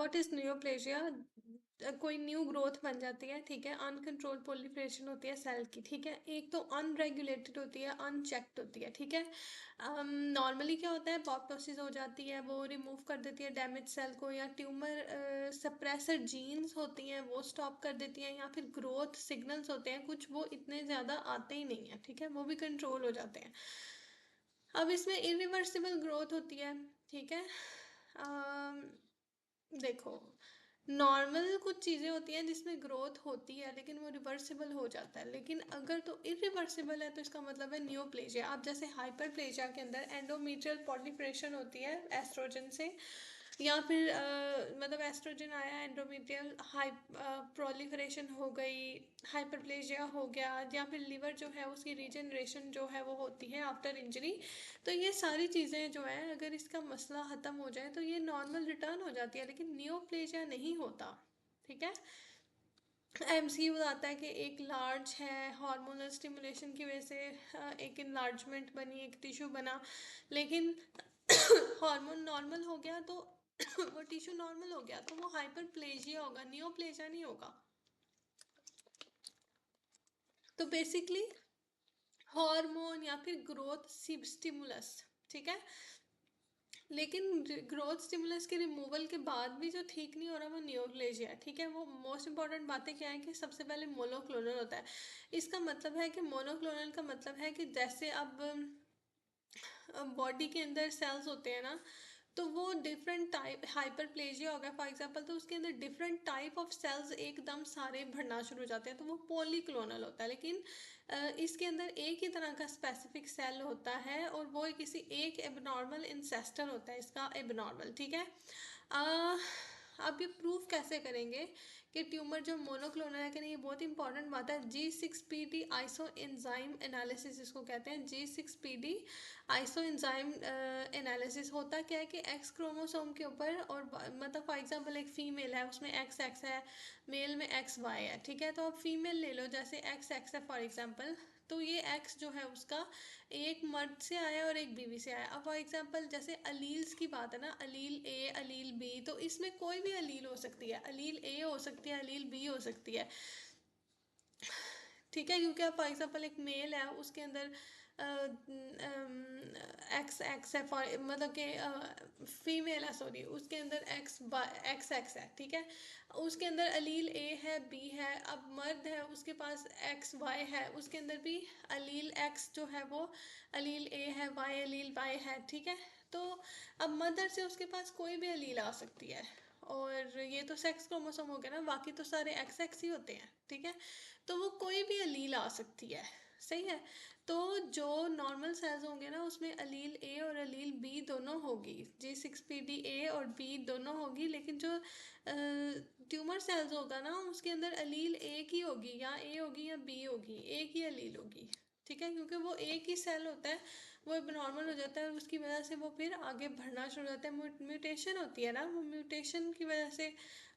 What is neoplasia? कोई new growth बन जाती है, ठीक है, अनकंट्रोल प्रोलिफरेशन होती है सेल की, ठीक है। एक तो अनरेगुलेटेड होती है, अनचेक्ड होती है, ठीक है। नॉर्मली क्या होता है, पॉप्टोसिस हो जाती है, वो रिमूव कर देती है डैमेज सेल को, या ट्यूमर सप्रेसर जीन्स होती हैं वो स्टॉप कर देती हैं, या फिर ग्रोथ सिग्नल्स होते हैं कुछ, वो इतने ज़्यादा आते ही नहीं है, ठीक है, वो भी कंट्रोल हो जाते हैं। अब इसमें इरिवर्सिबल ग्रोथ होती है, ठीक है। देखो, नॉर्मल कुछ चीज़ें होती हैं जिसमें ग्रोथ होती है लेकिन वो रिवर्सिबल हो जाता है, लेकिन अगर तो इरिवर्सिबल है तो इसका मतलब है नियोप्लेजिया। अब जैसे हाइपरप्लेजिया के अंदर एंडोमेट्रियल पॉलिफरेशन होती है एस्ट्रोजन से, या फिर मतलब एस्ट्रोजन आया, एंडोमेट्रियल हाई प्रोलिफरेशन हो गई, हाइपरप्लेजिया हो गया, या फिर लिवर जो है उसकी रीजनरेशन जो है वो होती है आफ्टर इंजरी। तो ये सारी चीज़ें जो है, अगर इसका मसला ख़त्म हो जाए तो ये नॉर्मल रिटर्न हो जाती है, लेकिन नियोप्लेजिया नहीं होता, ठीक है। एमसीयू आता है कि एक लार्ज है, हार्मोनल स्टिमुलेशन की वजह से एक इनलार्जमेंट बनी, एक टिश्यू बना, लेकिन हार्मोन नॉर्मल हो गया तो वो टिश्यू नॉर्मल हो गया तो वो हाइपरप्लेजिया होगा, नियोप्लेजिया नहीं होगा। तो बेसिकली हार्मोन या फिर ग्रोथ स्टिमुलस, ठीक है। लेकिन ग्रोथ स्टिमुलस के रिमूवल के बाद भी जो ठीक नहीं हो रहा वो नियोप्लेजिया है, ठीक है। वो मोस्ट इंपॉर्टेंट बातें क्या है कि सबसे पहले मोनोक्लोनल होता है। इसका मतलब है कि मोनोक्लोनल का मतलब है कि जैसे अब बॉडी के अंदर सेल्स होते हैं ना, तो वो डिफरेंट टाइप, हाइपरप्लेजिया हो गया फॉर एग्जांपल, तो उसके अंदर डिफरेंट टाइप ऑफ सेल्स एकदम सारे भरना शुरू हो जाते हैं, तो वो पॉलीक्लोनल होता है। लेकिन इसके अंदर एक ही तरह का स्पेसिफिक सेल होता है और वो किसी एक एबनॉर्मल इंसेस्टर होता है इसका एबनॉर्मल, ठीक है। अब ये प्रूफ कैसे करेंगे कि ट्यूमर जो मोनोक्लोनल है कि नहीं, ये बहुत इंपॉर्टेंट बात है। G6PD आइसो एंजाइम एनालिसिस इसको कहते हैं, G6PD आइसो एंजाइम एनालिसिस। होता क्या है कि एक्स क्रोमोसोम के ऊपर, और मतलब फॉर एग्जांपल एक फीमेल है उसमें XX है, मेल में XY है, ठीक है। तो अब फीमेल ले लो, जैसे XX है फॉर एग्जांपल, तो ये X जो है उसका एक मर्द से आया और एक बीवी से आया। अब फॉर एग्जांपल जैसे अलील्स की बात है ना, अलील A अलील B, तो इसमें कोई भी अलील हो सकती है, अलील A हो सकती है, अलील B हो सकती है, ठीक है। क्योंकि अब फॉर एग्जांपल एक मेल है उसके अंदर एक्स है, फॉर मतलब कि फीमेल है सॉरी, उसके अंदर XX है, ठीक है। उसके अंदर अलील A है, B है। अब मर्द है उसके पास XY है, उसके अंदर भी अलील X जो है वो अलील A है, Y अलील Y है, ठीक है। तो अब मदर से उसके पास कोई भी अलील आ सकती है, और ये तो सेक्स क्रोमोसोम हो गया ना, बाकी तो सारे XX ही होते हैं, ठीक है। तो वो कोई भी अलील आ सकती है, सही है। तो जो नॉर्मल सेल्स होंगे ना उसमें अलील A और अलील B दोनों होगी, G6PD A और B दोनों होगी, लेकिन जो ट्यूमर सेल्स होगा ना उसके अंदर अलील एक ही होगी, या A होगी या B होगी, एक ही अलील होगी, ठीक है। क्योंकि वो एक ही सेल होता है, वो नॉर्मल हो जाता है और उसकी वजह से वो फिर आगे बढ़ना शुरू हो जाता है। म्यूटेशन होती है ना, वो म्यूटेशन की वजह से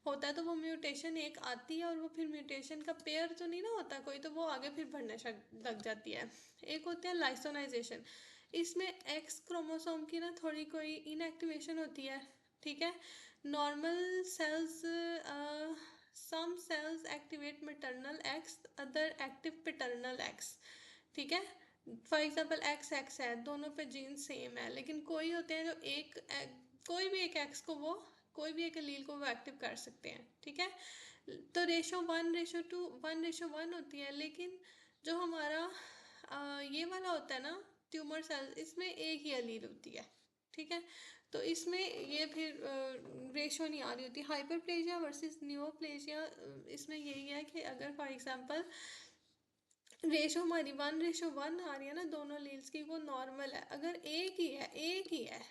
होता है, तो वो म्यूटेशन एक आती है और वो फिर म्यूटेशन का पेयर तो नहीं ना होता कोई, तो वो आगे फिर बढ़ने लग जाती है। एक होता है लाइसोनाइजेशन, इसमें एक्स क्रोमोसोम की ना थोड़ी कोई इनएक्टिवेशन होती है, ठीक है। Normal cells, some cells activate maternal X, other active paternal X, ठीक है। फॉर एग्जांपल XX है, दोनों पे जीन सेम है, लेकिन कोई होते हैं जो कोई भी एक एक्स को वो, कोई भी एक अलील को वो एक्टिव कर सकते हैं, ठीक है। तो रेशो 1:2 1:1 होती है, लेकिन जो हमारा ये वाला होता है ना ट्यूमर सेल, इसमें एक ही अलील होती है, ठीक है। तो इसमें ये फिर रेशो नहीं आ रही होती। हाइपरप्लेजिया वर्सेस नियोप्लेजिया, इसमें यही है कि अगर फॉर एग्जांपल रेशो हमारी 1:1 आ रही है ना दोनों लील्स की, वो नॉर्मल है। अगर एक ही है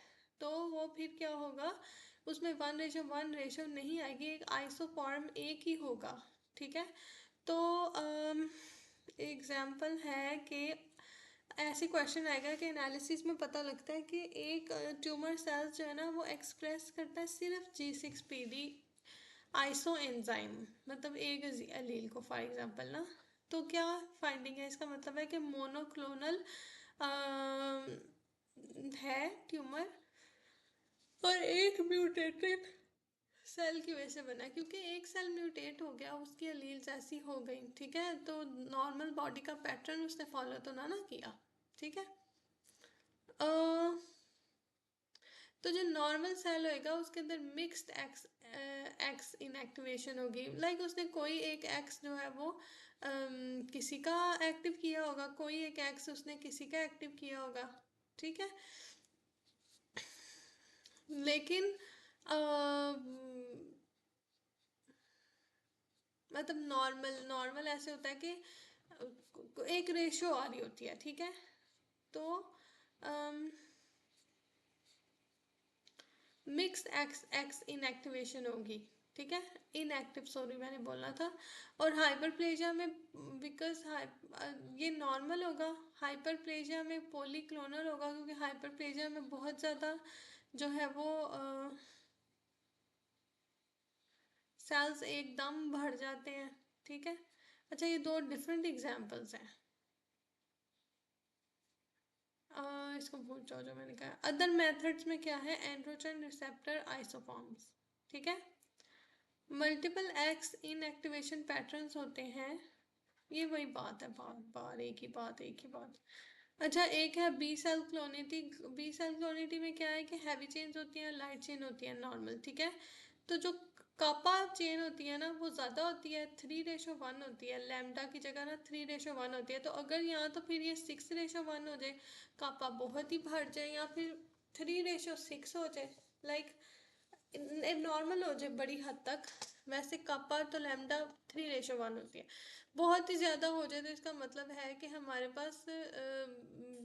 तो वो फिर क्या होगा, उसमें 1:1 रेशो नहीं आएगी, एक आइसोफॉर्म एक ही होगा, ठीक है। तो एग्जाम्पल है कि ऐसे क्वेश्चन आएगा कि एनालिसिस में पता लगता है कि एक ट्यूमर सेल्स जो है ना वो एक्सप्रेस करता है सिर्फ G6PD आइसो एंजाइम, मतलब एक अलील को फॉर एग्जांपल ना। तो क्या फाइंडिंग है, इसका मतलब है कि मोनोक्लोनल है ट्यूमर, और एक म्यूटेटेड सेल की वजह से बना, क्योंकि एक सेल म्यूटेट हो गया, उसकी एलील्स ऐसी हो गई, ठीक है, तो नॉर्मल बॉडी का पैटर्न उसने फॉलो तो ना किया, ठीक है। अ, तो जो नॉर्मल सेल होएगा उसके अंदर मिक्स्ड एक्स एक्स इनएक्टिवेशन होगी, लाइक उसने कोई एक एक्स जो है वो किसी का एक्टिव किया होगा, कोई एक एक्स उसने किसी का एक्टिव किया होगा, ठीक है। लेकिन मतलब नॉर्मल नॉर्मल ऐसे होता है कि एक रेशो आ रही होती है, ठीक है। तो मिक्स एक्स एक्स इनएक्टिवेशन होगी, ठीक है, इनएक्टिव, सॉरी मैंने बोलना था। और हाइपरप्लेजिया में बिकॉज ये नॉर्मल होगा, हाइपरप्लेजिया में पॉलीक्लोनल होगा, क्योंकि हाइपरप्लेजिया में बहुत ज़्यादा जो है वो सेल्स एकदम भर जाते हैं, ठीक है। अच्छा, ये दो डिफरेंट एग्जांपल्स हैं। इसको भूल जाओ जो मैंने कहा। अदर मेथड्स में क्या है, एंड्रोजन रिसेप्टर आइसोफॉर्म्स, ठीक है। मल्टीपल एक्स इनएक्टिवेशन पैटर्न्स होते हैं, ये वही बात है, बार बार एक ही बात, एक ही बात। अच्छा, एक है बी सेल क्लोनिटी। बी सेल क्लोनिटी में क्या है कि हैवी चेन्स होती हैं, लाइट चेन होती है, नॉर्मल, ठीक है। तो जो कापा चेन होती है ना वो ज़्यादा होती है, 3:1 होती है, लैम्डा की जगह ना 3:1 होती है। तो अगर यहाँ तो फिर ये 6:1 हो जाए, कापा बहुत ही भर जाए, या फिर 3:6 हो जाए, लाइक नॉर्मल हो जाए बड़ी हद तक। वैसे कापा तो लैम्डा 3:1 होती है, बहुत ही ज़्यादा हो जाए तो इसका मतलब है कि हमारे पास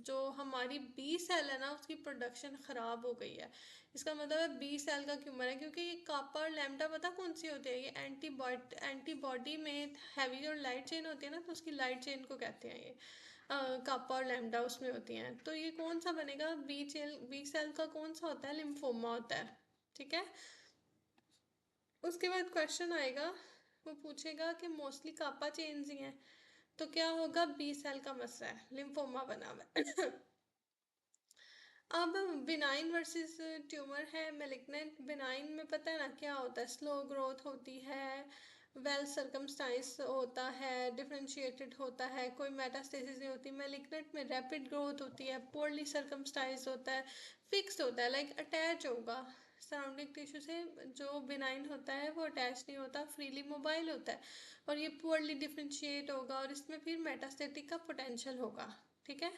जो हमारी बी सेल है ना उसकी प्रोडक्शन ख़राब हो गई है। इसका मतलब है बी सेल का क्यूमर है, क्योंकि ये कापा और लैम्डा पता कौन सी होती है, ये एंटीबॉडी में हैवी और लाइट चेन होती है ना, तो उसकी लाइट चेन को कहते हैं ये। कापा और लैम्डा उसमें होती हैं, तो ये कौन सा बनेगा, बी सेल का कौन सा होता है, लिम्फोमा होता है, ठीक है। उसके बाद क्वेश्चन आएगा, वो पूछेगा कि मोस्टली कापा चेन्स ही हैं, तो क्या होगा, बी सेल का मसला है, लिम्फोमा बना हुआ है। अब बिनाइन वर्सेस ट्यूमर है, मेलिग्नेंट। बिनाइन में पता है ना क्या होता है, स्लो ग्रोथ होती है, वेल सर्कमस्टाइज होता है, डिफरेंशिएटेड होता है, कोई मेटास्टेसिस नहीं होती। मेलिग्नेंट में रैपिड ग्रोथ होती है, पोरली सर्कमस्टाइज होता है, फिक्स्ड होता है, लाइक अटैच होगा सराउंडिंग टिश्यू से। जो बिनाइन होता है वो अटैच नहीं होता, फ्रीली मोबाइल होता है, और ये पुअरली डिफरेंशिएट होगा, और इसमें फिर मेटास्टेटिक का पोटेंशियल होगा, ठीक है।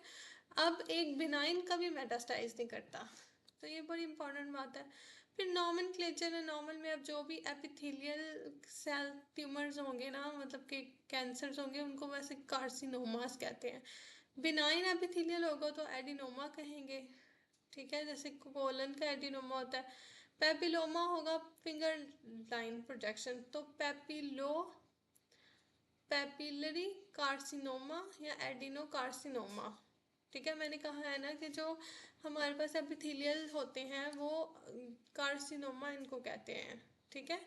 अब एक बिनाइन कभी मेटास्टाइज नहीं करता, तो ये बड़ी इंपॉर्टेंट बात है। फिर नॉमेनक्लेचर है, नॉर्मल में अब जो भी एपिथेलियल सेल ट्यूमर्स होंगे ना, मतलब कि कैंसर्स होंगे, उनको वैसे कार्सिनोमास कहते हैं। बिनाइन एपिथेलियल होगा तो एडिनोमा कहेंगे, ठीक है, जैसे कोलन का एडिनोमा होता है। पेपिलोमा होगा फिंगर लाइन प्रोजेक्शन, तो पेपिलरी कार्सिनोमा या एडिनो कार्सिनोमा, ठीक है। मैंने कहा है ना कि जो हमारे पास एपिथेलियल होते हैं वो कार्सिनोमा इनको कहते हैं, ठीक है।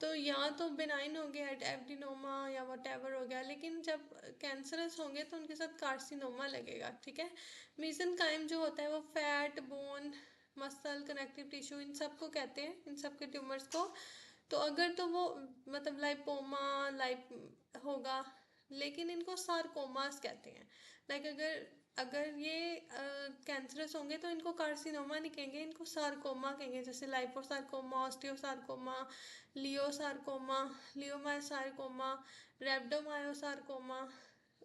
तो या तो बिनाइन हो गया एडिनोमा या वटेवर हो गया, लेकिन जब कैंसरस होंगे तो उनके साथ कार्सिनोमा लगेगा, ठीक है। मीसेनकाइम जो होता है वो fat, bone, muscle, connective tissue, इन सब को कहते हैं, इन सब के ट्यूमर्स को। तो अगर तो वो मतलब लाइपोमा लाइप होगा, लेकिन इनको सार्कोमास कहते हैं। लाइक अगर अगर ये कैंसरस होंगे तो इनको कार्सिनोमा नहीं कहेंगे, इनको सार्कोमा कहेंगे, जैसे लाइपोसार्कोमा, ऑस्टियोसार्कोमा, लियोसार्कोमा, लियोमायोसार्कोमा, रेब्डोमायोसार्कोमा।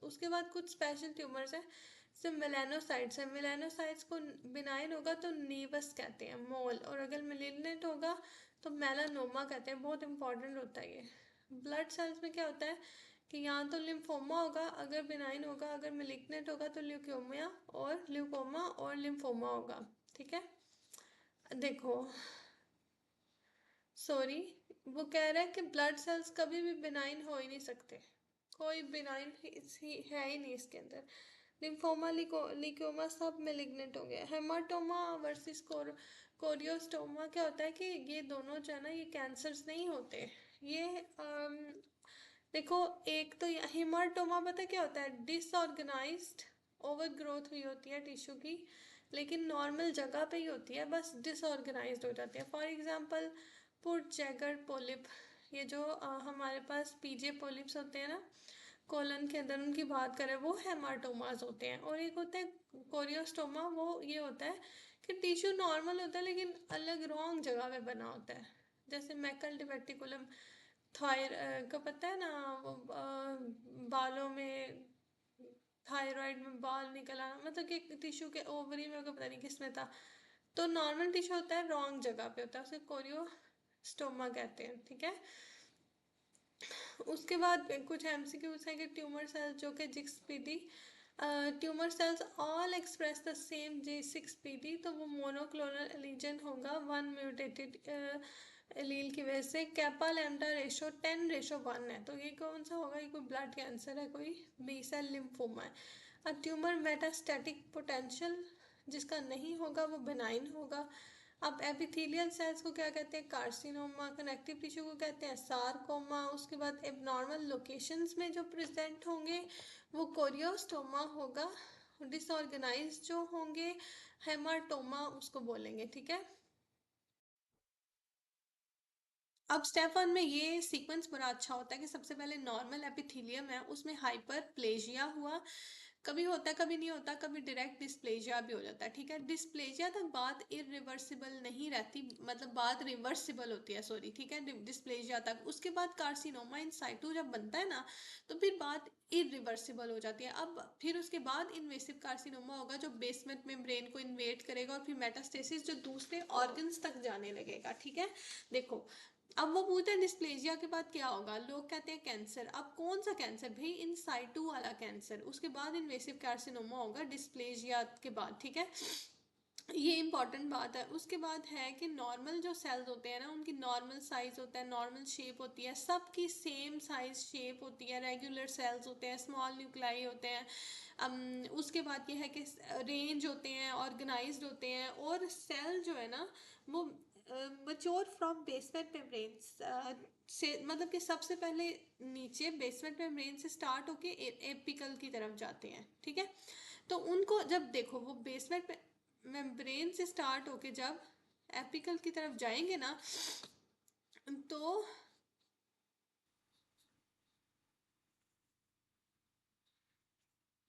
उसके बाद कुछ स्पेशल ट्यूमर्स हैं, जैसे मेलानोसाइट्स है। मेलानोसाइट्स को बिनाइन होगा तो नीवस कहते हैं, मोल, और अगर मेलिग्नेंट होगा तो मेलानोमा कहते हैं। बहुत इंपॉर्टेंट होता है ये। ब्लड सेल्स में क्या होता है कि यहाँ तो लिम्फोमा होगा अगर बिनाइन होगा, अगर मेलिग्नेंट होगा तो ल्यूकोमिया और ल्यूकोमा और लिम्फोमा होगा, ठीक है। देखो, सॉरी, वो कह रहा है कि ब्लड सेल्स कभी भी बिनाइन हो ही नहीं सकते, कोई बिनाइन है ही नहीं इसके अंदर। लिम्फोमा, लिकोमा सब मेलिग्नेंट हो गया। हेमाटोमा वर्सेस कोरियोस्टोमा क्या होता है कि ये दोनों जो है ना ये कैंसर्स नहीं होते। ये देखो, एक तो हेमाटोमा पता क्या होता है, डिसऑर्गेनाइज्ड ओवर ग्रोथ हुई होती है टिश्यू की, लेकिन नॉर्मल जगह पे ही होती है, बस डिसऑर्गेनाइज्ड हो जाती है। For example put Jaeger polyp, ये जो हमारे पास पीजे पोलिप्स होते हैं ना कोलन के अंदर, उनकी बात करें वो हेमाटोमास होते हैं। और एक होता है कोरियोस्टोमा, वो ये होता है कि टिश्यू नॉर्मल होता है लेकिन अलग रॉन्ग जगह पे बना होता है। जैसे मैकल डिवेक्टिकुलम का पता है ना, वो बालों में थायराइड में बाल निकल आना, मतलब कि टिश्यू के ओवरी में, को पता नहीं किस में था। तो नॉर्मल टिश्यू होता है रॉन्ग जगह पे होता है, उसे कोरियोस्टोमा कहते हैं, ठीक है। उसके बाद कुछ एमसीक्यूज हैं कि ट्यूमर सेल्स जो कि G6PD, tumour cells all express the same J6PD, तो वो मोनोक्लोनल एलिजन होगा, वन म्यूटेटेड एलील की वजह से। कैपा लैम्डा रेशो 10:1 है, तो ये कौन सा होगा, ये कोई ब्लड कैंसर है, कोई बी सेल लिम्फोमा है। ट्यूमर मेटास्टैटिक पोटेंशियल जिसका नहीं होगा वो बेनाइन होगा। अब एपिथेलियल सेल्स को क्या कहते हैं, कार्सिनोमा। कनेक्टिव टिश्यू को कहते हैं सारकोमा। उसके बाद एबनॉर्मल लोकेशंस में जो प्रेजेंट होंगे वो कोरियोस्टोमा होगा। डिसऑर्गेनाइज जो होंगे हेमाटोमा उसको बोलेंगे, ठीक है। अब स्टेप 1 में ये सीक्वेंस बड़ा अच्छा होता है कि सबसे पहले नॉर्मल एपिथेलियम है, उसमें हाइपरप्लेजिया हुआ, कभी होता है कभी नहीं होता, कभी डायरेक्ट डिस्प्लेजिया भी हो जाता है, ठीक है। डिस्प्लेजिया तक बात इरिवर्सिबल नहीं रहती, मतलब बात रिवर्सिबल होती है, सॉरी, ठीक है, डिस्प्लेजिया तक। उसके बाद कार्सिनोमा इन साइटू जब बनता है ना, तो फिर बात इरिवर्सिबल हो जाती है। अब फिर उसके बाद इन्वेसिव कार्सिनोमा होगा जो बेसमेंट में ब्रेन को इन्वेट करेगा, और फिर मेटास्टेसिस जो दूसरे ऑर्गन्स तक जाने लगेगा, ठीक है। देखो, अब वो पूछते हैं डिस्प्लेजिया के बाद क्या होगा, लोग कहते हैं कैंसर। अब कौन सा कैंसर भाई, इन साइटू वाला कैंसर। उसके बाद इन्वेसिव कार्सिनोमा होगा डिस्प्लेजिया के बाद, ठीक है। ये इंपॉर्टेंट बात है। उसके बाद है कि नॉर्मल जो सेल्स होते हैं ना, उनकी नॉर्मल साइज होता है, नॉर्मल शेप होती है, सबकी सेम साइज शेप होती है, रेगुलर सेल्स होते हैं, स्मॉल न्यूक्लाई होते हैं। उसके बाद ये है कि रेंज होते हैं, ऑर्गेनाइज्ड होते हैं, और सेल जो है ना वो मच्योर फ्रॉम बेसमेंट मेम्ब्रेन से, मतलब कि सबसे पहले नीचे बेसमेंट मेम्ब्रेन से स्टार्ट होके एपिकल की तरफ जाते हैं, ठीक है। तो उनको जब देखो वो बेसमेंट मेम्ब्रेन से स्टार्ट होके जब एपिकल की तरफ जाएंगे ना,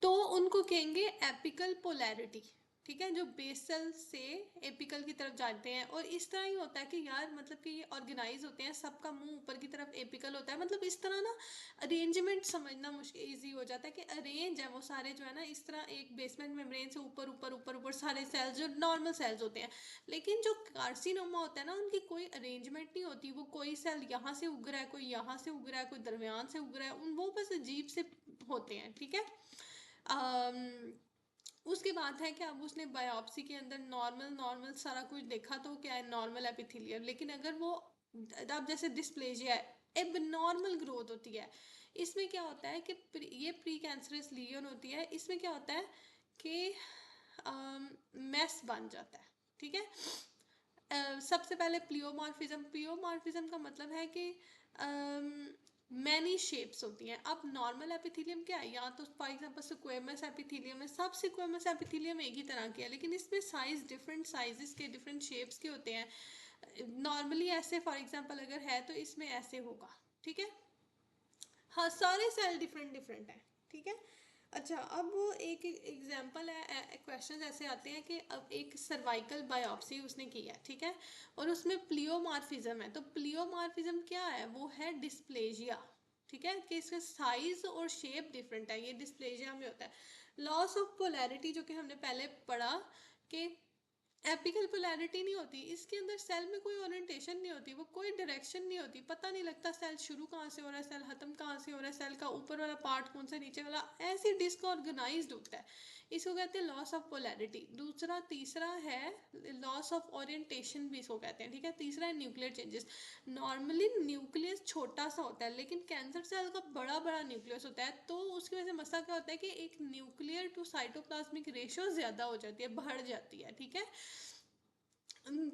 तो उनको कहेंगे एपिकल पोलैरिटी, ठीक है, जो बेसल से एपिकल की तरफ जाते हैं। और इस तरह ही होता है कि यार, मतलब कि ये ऑर्गेनाइज होते हैं, सबका मुंह ऊपर की तरफ एपिकल होता है, मतलब इस तरह ना अरेंजमेंट समझना मुश्किल ईजी हो जाता है कि अरेंज है वो सारे जो है ना इस तरह, एक बेसमेंट मेम्ब्रेन से ऊपर ऊपर ऊपर ऊपर सारे सेल्स जो नॉर्मल सेल्स होते हैं। लेकिन जो कार्सिनोमा होता है ना, उनकी कोई अरेंजमेंट नहीं होती, वो कोई सेल यहाँ से उग रहा है, कोई यहाँ से उग रहा है, कोई दरमियान से उग रहा है, वो बस अजीब से होते हैं, ठीक है। उसके बाद है कि अब उसने बायोप्सी के अंदर नॉर्मल नॉर्मल सारा कुछ देखा, तो क्या है, नॉर्मल एपिथेलियम। लेकिन अगर वो, अब जैसे डिस्प्लेजिया है, एबनॉर्मल ग्रोथ होती है, इसमें क्या होता है कि ये प्री कैंसरस लीजन होती है, इसमें क्या होता है कि मैस बन जाता है, ठीक है। सबसे पहले प्लियोमॉर्फिज्म, प्लियोमॉर्फिज्म का मतलब है कि मैनी शेप्स होती हैं। अब नॉर्मल एपिथेलियम क्या है, या तो फॉर एग्जांपल स्क्वेमस एपिथेलियम है, सब स्क्वेमस एपिथेलियम एक ही तरह के है, लेकिन इसमें साइज डिफरेंट साइजेस के, डिफरेंट शेप्स के होते हैं। नॉर्मली ऐसे फॉर एग्जांपल अगर है तो इसमें ऐसे होगा, ठीक है। हाँ, सारे सेल डिफरेंट डिफरेंट हैं, ठीक है। अच्छा, अब वो एक एग्जांपल है, क्वेश्चन ऐसे आते हैं कि अब एक सर्वाइकल बायोप्सी उसने की है, ठीक है, और उसमें प्लियोमॉर्फिज्म है। तो प्लियोमॉर्फिज्म क्या है, वो है डिस्प्लेजिया, ठीक है, कि इसका साइज और शेप डिफरेंट है, ये डिस्प्लेजिया में होता है। लॉस ऑफ पोलैरिटी जो कि हमने पहले पढ़ा कि एपिकल पोलैरिटी नहीं होती, इसके अंदर सेल में कोई ओरिएंटेशन नहीं होती, वो कोई डायरेक्शन नहीं होती, पता नहीं लगता सेल शुरू कहाँ से हो रहा है, सेल खत्म कहाँ से हो रहा है, सेल का ऊपर वाला पार्ट कौन सा, नीचे वाला, ऐसी डिसऑर्गेनाइज्ड होता है। इसको कहते हैं लॉस ऑफ पोलैरिटी। दूसरा, तीसरा है लॉस ऑफ ओरिएंटेशन भी इसको कहते हैं, ठीक है। तीसरा है न्यूक्लियर चेंजेस। नॉर्मली न्यूक्लियस छोटा सा होता है, लेकिन कैंसर सेल का बड़ा बड़ा न्यूक्लियस होता है, तो उसकी वजह से मसला क्या होता है कि एक न्यूक्लियर टू साइटोप्लाज्मिक रेशियो ज़्यादा हो जाती है, बढ़ जाती है, ठीक है।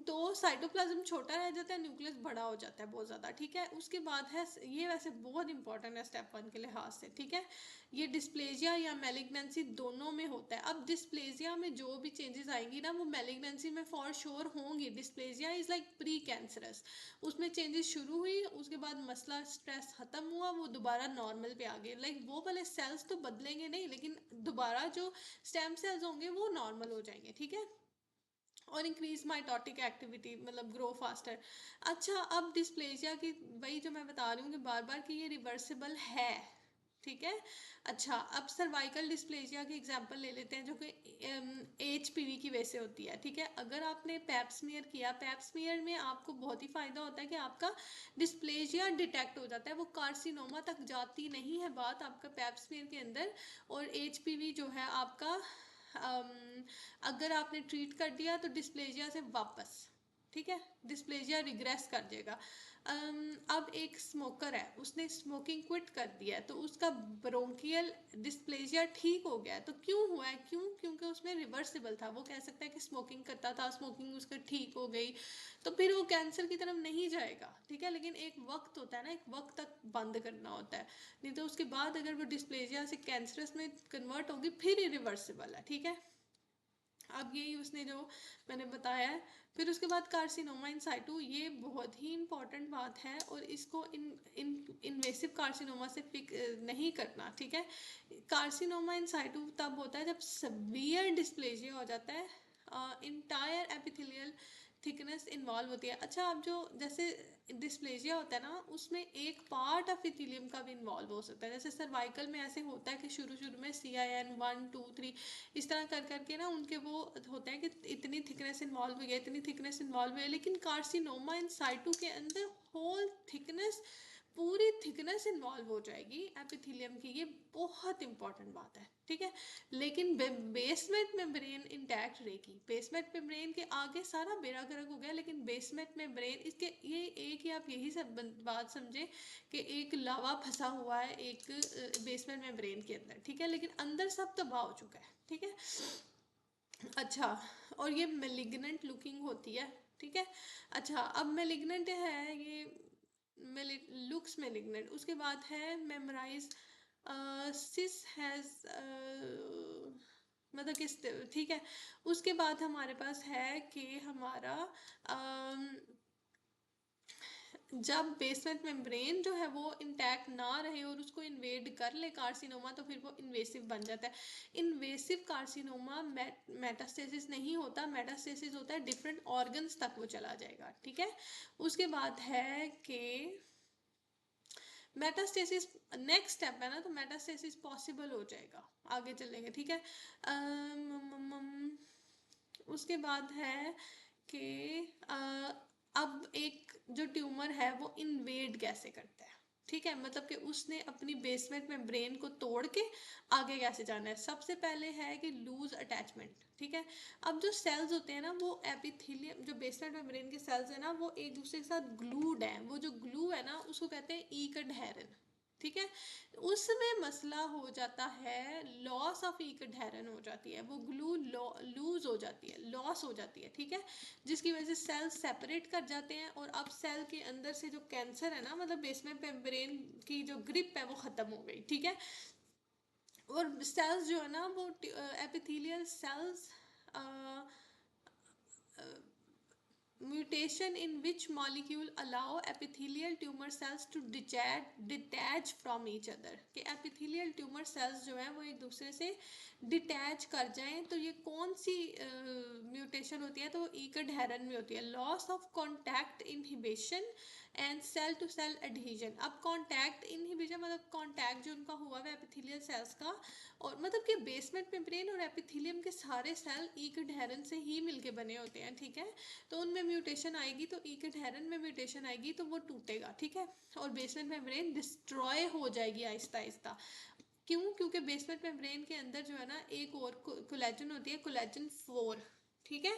तो साइटोप्लाज्म छोटा रह जाता है, न्यूक्लियस बड़ा हो जाता है बहुत ज़्यादा, ठीक है। उसके बाद है, ये वैसे बहुत इंपॉर्टेंट है स्टेप 1 के लिहाज से, ठीक है। ये डिस्प्लेजिया या मैलिग्नेंसी दोनों में होता है। अब डिस्प्लेजिया में जो भी चेंजेस आएंगी ना वो मैलिग्नेंसी में फॉर श्योर होंगी। Dysplasia is like pre cancerous, उसमें चेंजेस शुरू हुई, उसके बाद मसला स्ट्रेस ख़त्म हुआ, वो दोबारा नॉर्मल पे आ गए। लाइक वो वाले सेल्स तो बदलेंगे नहीं, लेकिन दोबारा जो स्टेम सेल्स होंगे वो नॉर्मल हो जाएंगे, ठीक है। और इंक्रीज माइटोटिक एक्टिविटी, मतलब ग्रो फास्टर। अच्छा, अब डिस्प्लेजिया की वही जो मैं बता रही हूँ कि बार बार कि ये रिवर्सिबल है, ठीक है। अच्छा, अब सर्वाइकल डिस्प्लेजिया की एग्जांपल ले लेते हैं जो कि HPV की वजह से होती है, ठीक है। अगर आपने पैप्समियर किया, पैप्समियर में आपको बहुत ही फ़ायदा होता है कि आपका डिस्प्लेजिया डिटेक्ट हो जाता है, वो कार्सिनोमा तक जाती नहीं है बात आपका पैप्समियर के अंदर। और HPV जो है आपका, अगर आपने ट्रीट कर दिया तो डिस्प्लेजिया से वापस, ठीक है, डिस्प्लेजिया रिग्रेस कर देगा। अब एक स्मोकर है, उसने स्मोकिंग क्विट कर दिया है, तो उसका ब्रोंकियल डिस्प्लेजिया ठीक हो गया है। तो क्यों हुआ है? क्यों? क्योंकि उसमें रिवर्सिबल था। वो कह सकता है कि स्मोकिंग करता था, स्मोकिंग उसका ठीक हो गई, तो फिर वो कैंसर की तरफ नहीं जाएगा, ठीक है। लेकिन एक वक्त होता है ना, एक वक्त तक बंद करना होता है, नहीं तो उसके बाद अगर वो डिस्प्लेजिया से कैंसरस में कन्वर्ट होगी फिर इरिवर्सिबल है, ठीक है। अब यही उसने जो मैंने बताया है। फिर उसके बाद कार्सिनोमा इन साइटू, ये बहुत ही इंपॉर्टेंट बात है, और इसको इन इन इन्वेसिव कार्सिनोमा से पिक नहीं करना, ठीक है। कार्सिनोमा इन साइटू तब होता है जब सवियर डिस्प्लेजिया हो जाता है, इंटायर एपिथेलियल थिकनेस इन्वॉल्व होती है। अच्छा, अब जो जैसे डिस्प्लेजिया होता है ना, उसमें एक पार्ट ऑफ इथिलियम का भी इन्वॉल्व हो सकता है। जैसे सर्वाइकल में ऐसे होता है कि शुरू शुरू में CIN 1 2 3 इस तरह कर करके ना उनके वो होता है कि इतनी थिकनेस इन्वॉल्व हुई है, इतनी थिकनेस इन्वॉल्व हुई है। लेकिन कार्सिनोमा इन साइटू के अंदर होल थिकनेस, पूरी थिकनेस इन्वॉल्व हो जाएगी एपिथेलियम की। ये बहुत इंपॉर्टेंट बात है, ठीक है। लेकिन बेसमेंट मेम्ब्रेन इंटैक्ट रहेगी। बेसमेंट मेम्ब्रेन के आगे सारा बेड़ा गर्क हो गया, लेकिन बेसमेंट मेम्ब्रेन इसके, ये एक ही आप यही सब बात समझे कि एक लावा फंसा हुआ है एक बेसमेंट मेम्ब्रेन के अंदर, ठीक है। लेकिन अंदर सब तबाह हो चुका है, ठीक है। अच्छा, और ये मेलिग्नेंट लुकिंग होती है, ठीक है। अच्छा, अब मेलिग्नेंट है ये, लुक्स मेलिग्नेंट। उसके बाद है मेमोराइज, सिस हैज, मतलब किस, ठीक है। उसके बाद हमारे पास है कि हमारा जब बेसमेंट मेम्ब्रेन जो है वो इंटैक्ट ना रहे और उसको इन्वेड कर ले कार्सिनोमा, तो फिर वो इन्वेसिव बन जाता है। इन्वेसिव कार्सिनोमा मेटास्टेसिस नहीं होता, मेटास्टेसिस होता है डिफरेंट ऑर्गन्स तक वो चला जाएगा, ठीक है। उसके बाद है कि मेटास्टेसिस नेक्स्ट स्टेप है ना, तो मेटास्टेसिस पॉसिबल हो जाएगा आगे चलेंगे, ठीक है। उसके बाद है कि अब एक जो ट्यूमर है वो इन्वेड कैसे करता है, ठीक है। मतलब कि उसने अपनी बेसमेंट में ब्रेन को तोड़ के आगे कैसे जाना है। सबसे पहले है कि लूज अटैचमेंट, ठीक है। अब जो सेल्स होते हैं ना, वो एपिथेलियम, जो बेसमेंट में ब्रेन के सेल्स है ना, वो एक दूसरे के साथ ग्लूड है। वो जो ग्लू है ना, उसको कहते हैं ईकडहेरन, ठीक है। उसमें मसला हो जाता है, लॉस ऑफ ईकडहेरन हो जाती है, वो ग्लू लूज हो जाती है, लॉस हो जाती है, ठीक है। जिसकी वजह से सेल सेपरेट कर जाते हैं, और अब सेल के अंदर से जो कैंसर है ना, मतलब बेसमेंट मेम्ब्रेन की जो ग्रिप है वो ख़त्म हो गई, ठीक है। और सेल्स जो है ना वो epithelial cells, mutation in which molecule allow epithelial tumor cells to detach from each other, कि epithelial tumor cells जो है वो एक दूसरे से डिटैच कर जाएं। तो ये कौन सी म्यूटेशन होती है? तो वो ईकडहेरन में होती है, loss of contact inhibition and cell to cell adhesion. अब कॉन्टैक्ट इनहिबिशन मतलब कॉन्टैक्ट जो उनका हुआ है एपिथेलियल सेल्स का, और मतलब कि बेसमेंट मेम्ब्रेन और एपिथेलियम के सारे सेल ईकडहेरन से ही मिलके बने होते हैं, ठीक है। तो उनमें म्यूटेशन आएगी, तो ईकडहेरन में म्यूटेशन आएगी तो वो टूटेगा, ठीक है। और बेसमेंट मेम्ब्रेन डिस्ट्रॉय हो जाएगी आहिस्ता आहिस्ता। क्यों? क्योंकि बेसमेंट मेम्ब्रेन के अंदर जो है ना एक और कोलेजन होती है, कोलेजन 4, ठीक है।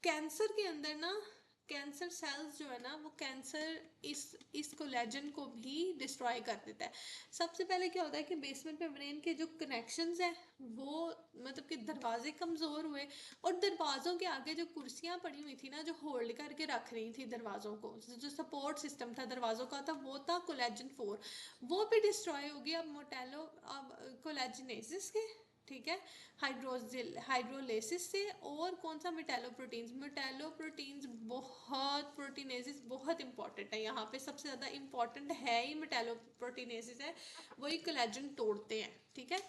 कैंसर के अंदर ना कैंसर सेल्स जो है ना वो कैंसर इस कोलेजन को भी डिस्ट्रॉय कर देता है। सबसे पहले क्या होता है कि बेसमेंट मेम्ब्रेन के जो कनेक्शंस हैं वो मतलब कि दरवाजे कमज़ोर हुए, और दरवाज़ों के आगे जो कुर्सियाँ पड़ी हुई थी ना जो होल्ड करके रख रही थी दरवाज़ों को, जो सपोर्ट सिस्टम था दरवाज़ों का था, वो था कोलेजन 4, वो भी डिस्ट्रॉय होगी अब मोटेलो अब कोलेजनेसिस के, ठीक है, हाइड्रोलेसिस से। और कौन सा, मेटालोप्रोटीन्स बहुत, प्रोटीनेसिस बहुत इंपॉर्टेंट है यहाँ पे, सबसे ज़्यादा इंपॉर्टेंट है ही मेटालोप्रोटीनेसिस है, वही कोलेजन तोड़ते हैं, ठीक है।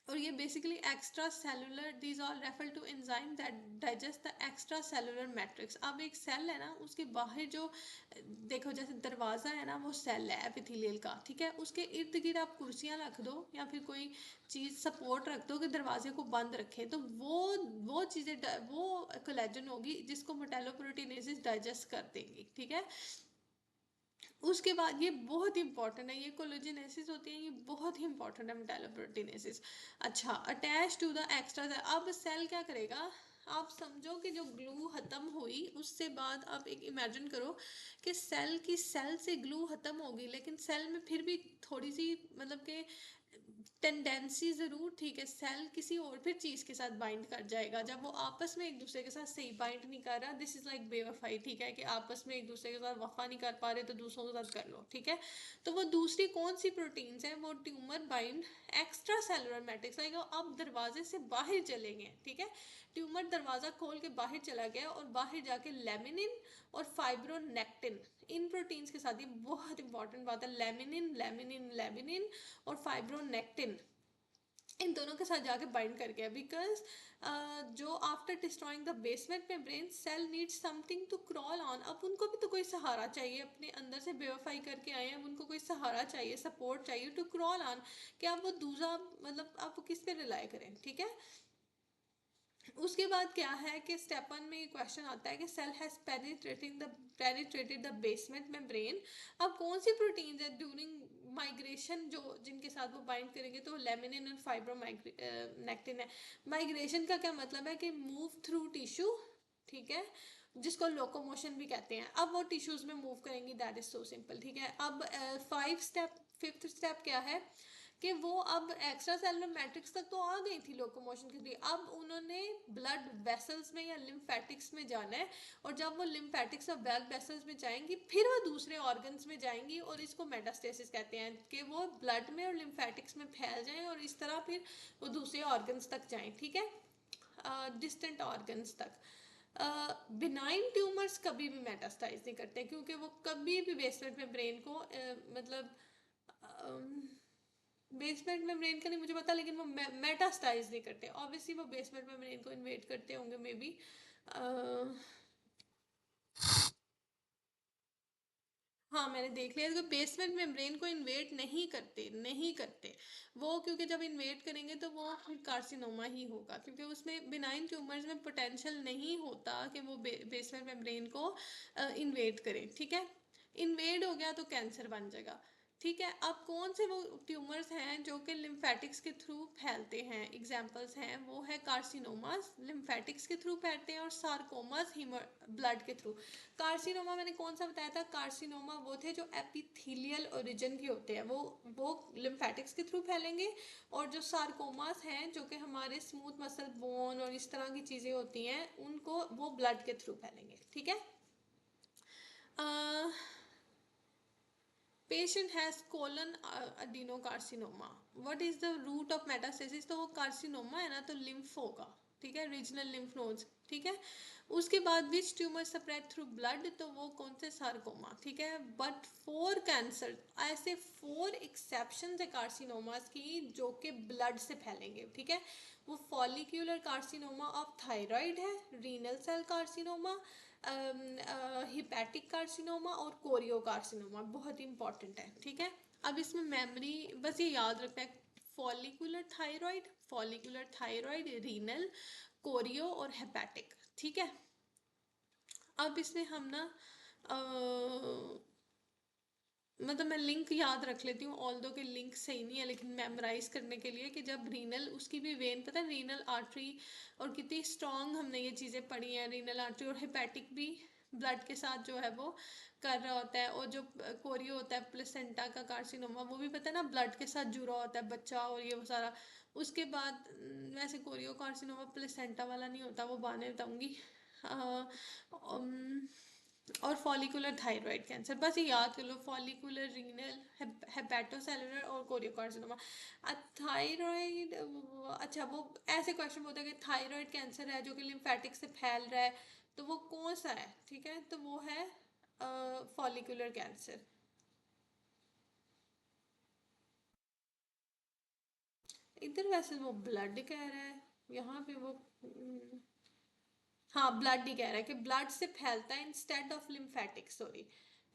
और ये basically extra cellular, these are refer to enzyme that digest the extra cellular matrix. अब एक सेल है ना उसके बाहर जो, देखो जैसे दरवाज़ा है ना वो सेल है एपिथेलियल का, ठीक है, उसके इर्द गिर्द आप कुर्सियाँ रख दो या फिर कोई चीज़ सपोर्ट रख दो कि दरवाजे को बंद रखे, तो वो चीज़ें वो कोलेजन होगी जिसको मेटालोप्रोटीनेसिस डाइजेस्ट कर देंगी, ठीक है। उसके बाद ये बहुत इंपॉर्टेंट है, ये कोलेजनेसिस होती है, ये बहुत ही इंपॉर्टेंट है मेटालोप्रोटीनेसिस। अच्छा, अटैच टू द एक्स्ट्रा, अब सेल क्या करेगा, आप समझो कि जो ग्लू ख़त्म हुई उससे बाद आप एक इमेजिन करो कि सेल से ग्लू ख़त्म होगी, लेकिन सेल में फिर भी थोड़ी सी मतलब कि टेंडेंसी ज़रूर, ठीक है, सेल किसी और फिर चीज़ के साथ बाइंड कर जाएगा जब वो आपस में एक दूसरे के साथ सही बाइंड नहीं कर रहा। दिस इज़ लाइक बेवफाई, ठीक है, कि आपस में एक दूसरे के साथ वफा नहीं कर पा रहे तो दूसरों के साथ कर लो, ठीक है। तो वो दूसरी कौन सी प्रोटीन्स हैं, वो tumour bind extra cellular matrix, like अब दरवाजे से बाहर चले गए, ठीक है, ट्यूमर दरवाज़ा खोल के बाहर चला गया और बाहर जाके लेमिनिन और फाइब्रोनेक्टिन, इन प्रोटीन्स के साथ, ये बहुत इंपॉर्टेंट बात है, लेमिनिन लेमिनिन लेमिनिन और फाइब्रोनेक्टिन, इन दोनों के साथ जाके बाइंड कर गया, बिकॉज जो after destroying the basement membrane cell need something to crawl on, अब उनको भी तो कोई सहारा चाहिए, अपने अंदर से बेवफाई करके आए हैं, उनको कोई सहारा चाहिए, सपोर्ट चाहिए, टू क्रॉल ऑन, कि आप वो दूसरा मतलब आप किस पे रिलाई करें, ठीक है। उसके बाद क्या है कि स्टेप 1 में ये क्वेश्चन आता है कि cell has penetrated the basement membrane. अब कौन सी प्रोटीन्स है ड्यूरिंग माइग्रेशन जो जिनके साथ वो बाइंड करेंगे, तो लेमिनिन और फाइब्रोनेक्टिन है। माइग्रेशन का क्या मतलब है कि मूव थ्रू टिश्यू, ठीक है, जिसको लोकोमोशन भी कहते हैं, अब वो टिश्यूज में मूव करेंगी, दैट इज सो सिंपल, ठीक है। अब फिफ्थ स्टेप क्या है कि वो अब एक्स्ट्रा सेलुलर मैट्रिक्स तक तो आ गई थी लोकोमोशन के लिए, अब उन्होंने ब्लड वेसल्स में या लिम्फेटिक्स में जाना है, और जब वो लिम्फेटिक्स और ब्लड वेसल्स में जाएंगी फिर वो दूसरे ऑर्गन्स में जाएंगी, और इसको मेटास्टेसिस कहते हैं, कि वो ब्लड में और लिम्फेटिक्स में फैल जाएं और इस तरह फिर वो दूसरे ऑर्गन्स तक जाएं, ठीक है, डिस्टेंट ऑर्गन्स तक। बिनाइन ट्यूमर्स कभी भी मेटास्टाइज नहीं करते, क्योंकि वो कभी भी बेसमेंट में ब्रेन को मतलब बेसमेंट मेम्ब्रेन का नहीं मुझे पता, लेकिन वो मेटास्टाइज नहीं करते, ऑब्वियसली वो बेसमेंट मेम्ब्रेन को इन्वेट करते होंगे मे बी। हाँ मैंने देख लिया, तो बेसमेंट मेम्ब्रेन को इन्वेट नहीं करते वो, क्योंकि जब इन्वेट करेंगे तो वो फिर कार्सिनोमा ही होगा, क्योंकि उसमें बिनाइन ट्यूमर्स में पोटेंशियल नहीं होता कि वो बेसमेंट मेम्ब्रेन को इन्वेट करें, ठीक है। इन्वेड हो गया तो कैंसर बन जाएगा, ठीक है। अब कौन से वो ट्यूमर्स हैं जो कि लिम्फेटिक्स के थ्रू फैलते हैं, एग्जांपल्स हैं, वो है कार्सिनोमास लिम्फेटिक्स के थ्रू फैलते हैं, और सार्कोमास ब्लड के थ्रू। कार्सिनोमा मैंने कौन सा बताया था, कार्सिनोमा वो थे जो एपिथेलियल ओरिजिन के होते हैं, वो लिम्फेटिक्स के थ्रू फैलेंगे, और जो सार्कोमास हैं जो कि हमारे स्मूथ मसल बोन और इस तरह की चीज़ें होती हैं उनको वो ब्लड के थ्रू फैलेंगे, ठीक है। Patient has colon adenocarcinoma, what is the route of metastasis, तो वो कार्सिनोमा है ना तो लिम्फ होगा, ठीक है, रीजनल लिम्फ नोड्स, ठीक है। उसके बाद विच ट्यूमर स्प्रेड थ्रू ब्लड, तो वो कौन से, सार्कोमा, ठीक है। बट फॉर कैंसर ऐसे 4 एक्सेप्शन है कार्सिनोमास की जो कि ब्लड से फैलेंगे, ठीक है। वो फॉलिक्यूलर कार्सिनोमा ऑफ थायराइड है, renal cell carcinoma, hepatic carcinoma और कोरियो कार्सिनोमा, बहुत इंपॉर्टेंट है, ठीक है। अब इसमें मेमोरी बस ये याद रखना है, फॉलिकुलर थायराइड, रीनल, कोरियो और हेपेटिक, ठीक है। अब इसमें हम ना मतलब मैं लिंक याद रख लेती हूँ, ऑल दो के लिंक सही नहीं है लेकिन मेमोराइज करने के लिए, कि जब रीनल, उसकी भी वेन पता है रीनल आर्टरी, और कितनी स्ट्रॉन्ग हमने ये चीज़ें पढ़ी हैं, रीनल आर्टरी और हेपेटिक भी ब्लड के साथ जो है वो कर रहा होता है, और जो कोरियो होता है प्लेसेंटा का कार्सिनोमा, वो भी पता है ना ब्लड के साथ जुड़ा होता है बच्चा, और ये वो सारा। उसके बाद वैसे कोरियो कार्सिनोमा प्लेसेंटा वाला नहीं होता, वो बाद में बताऊंगी। और फॉलिकुलर थायराइड कैंसर, बस ये याद कर लो, फॉलिकुलर रीनल, हेपेटोसेलुलर और कोरियोकार्सिनोमा। थायराइड, अच्छा वो ऐसे क्वेश्चन होता है कि थायराइड कैंसर है जो कि लिम्फेटिक से फैल रहा है, तो वो कौन सा है, ठीक है, तो वो है फॉलिकुलर कैंसर। इधर वैसे वो ब्लड कह रहा है, यहाँ पे वो हाँ ब्लड ही कह रहा है कि ब्लड से फैलता है इंस्टेड ऑफ लिम्फेटिक, सॉरी।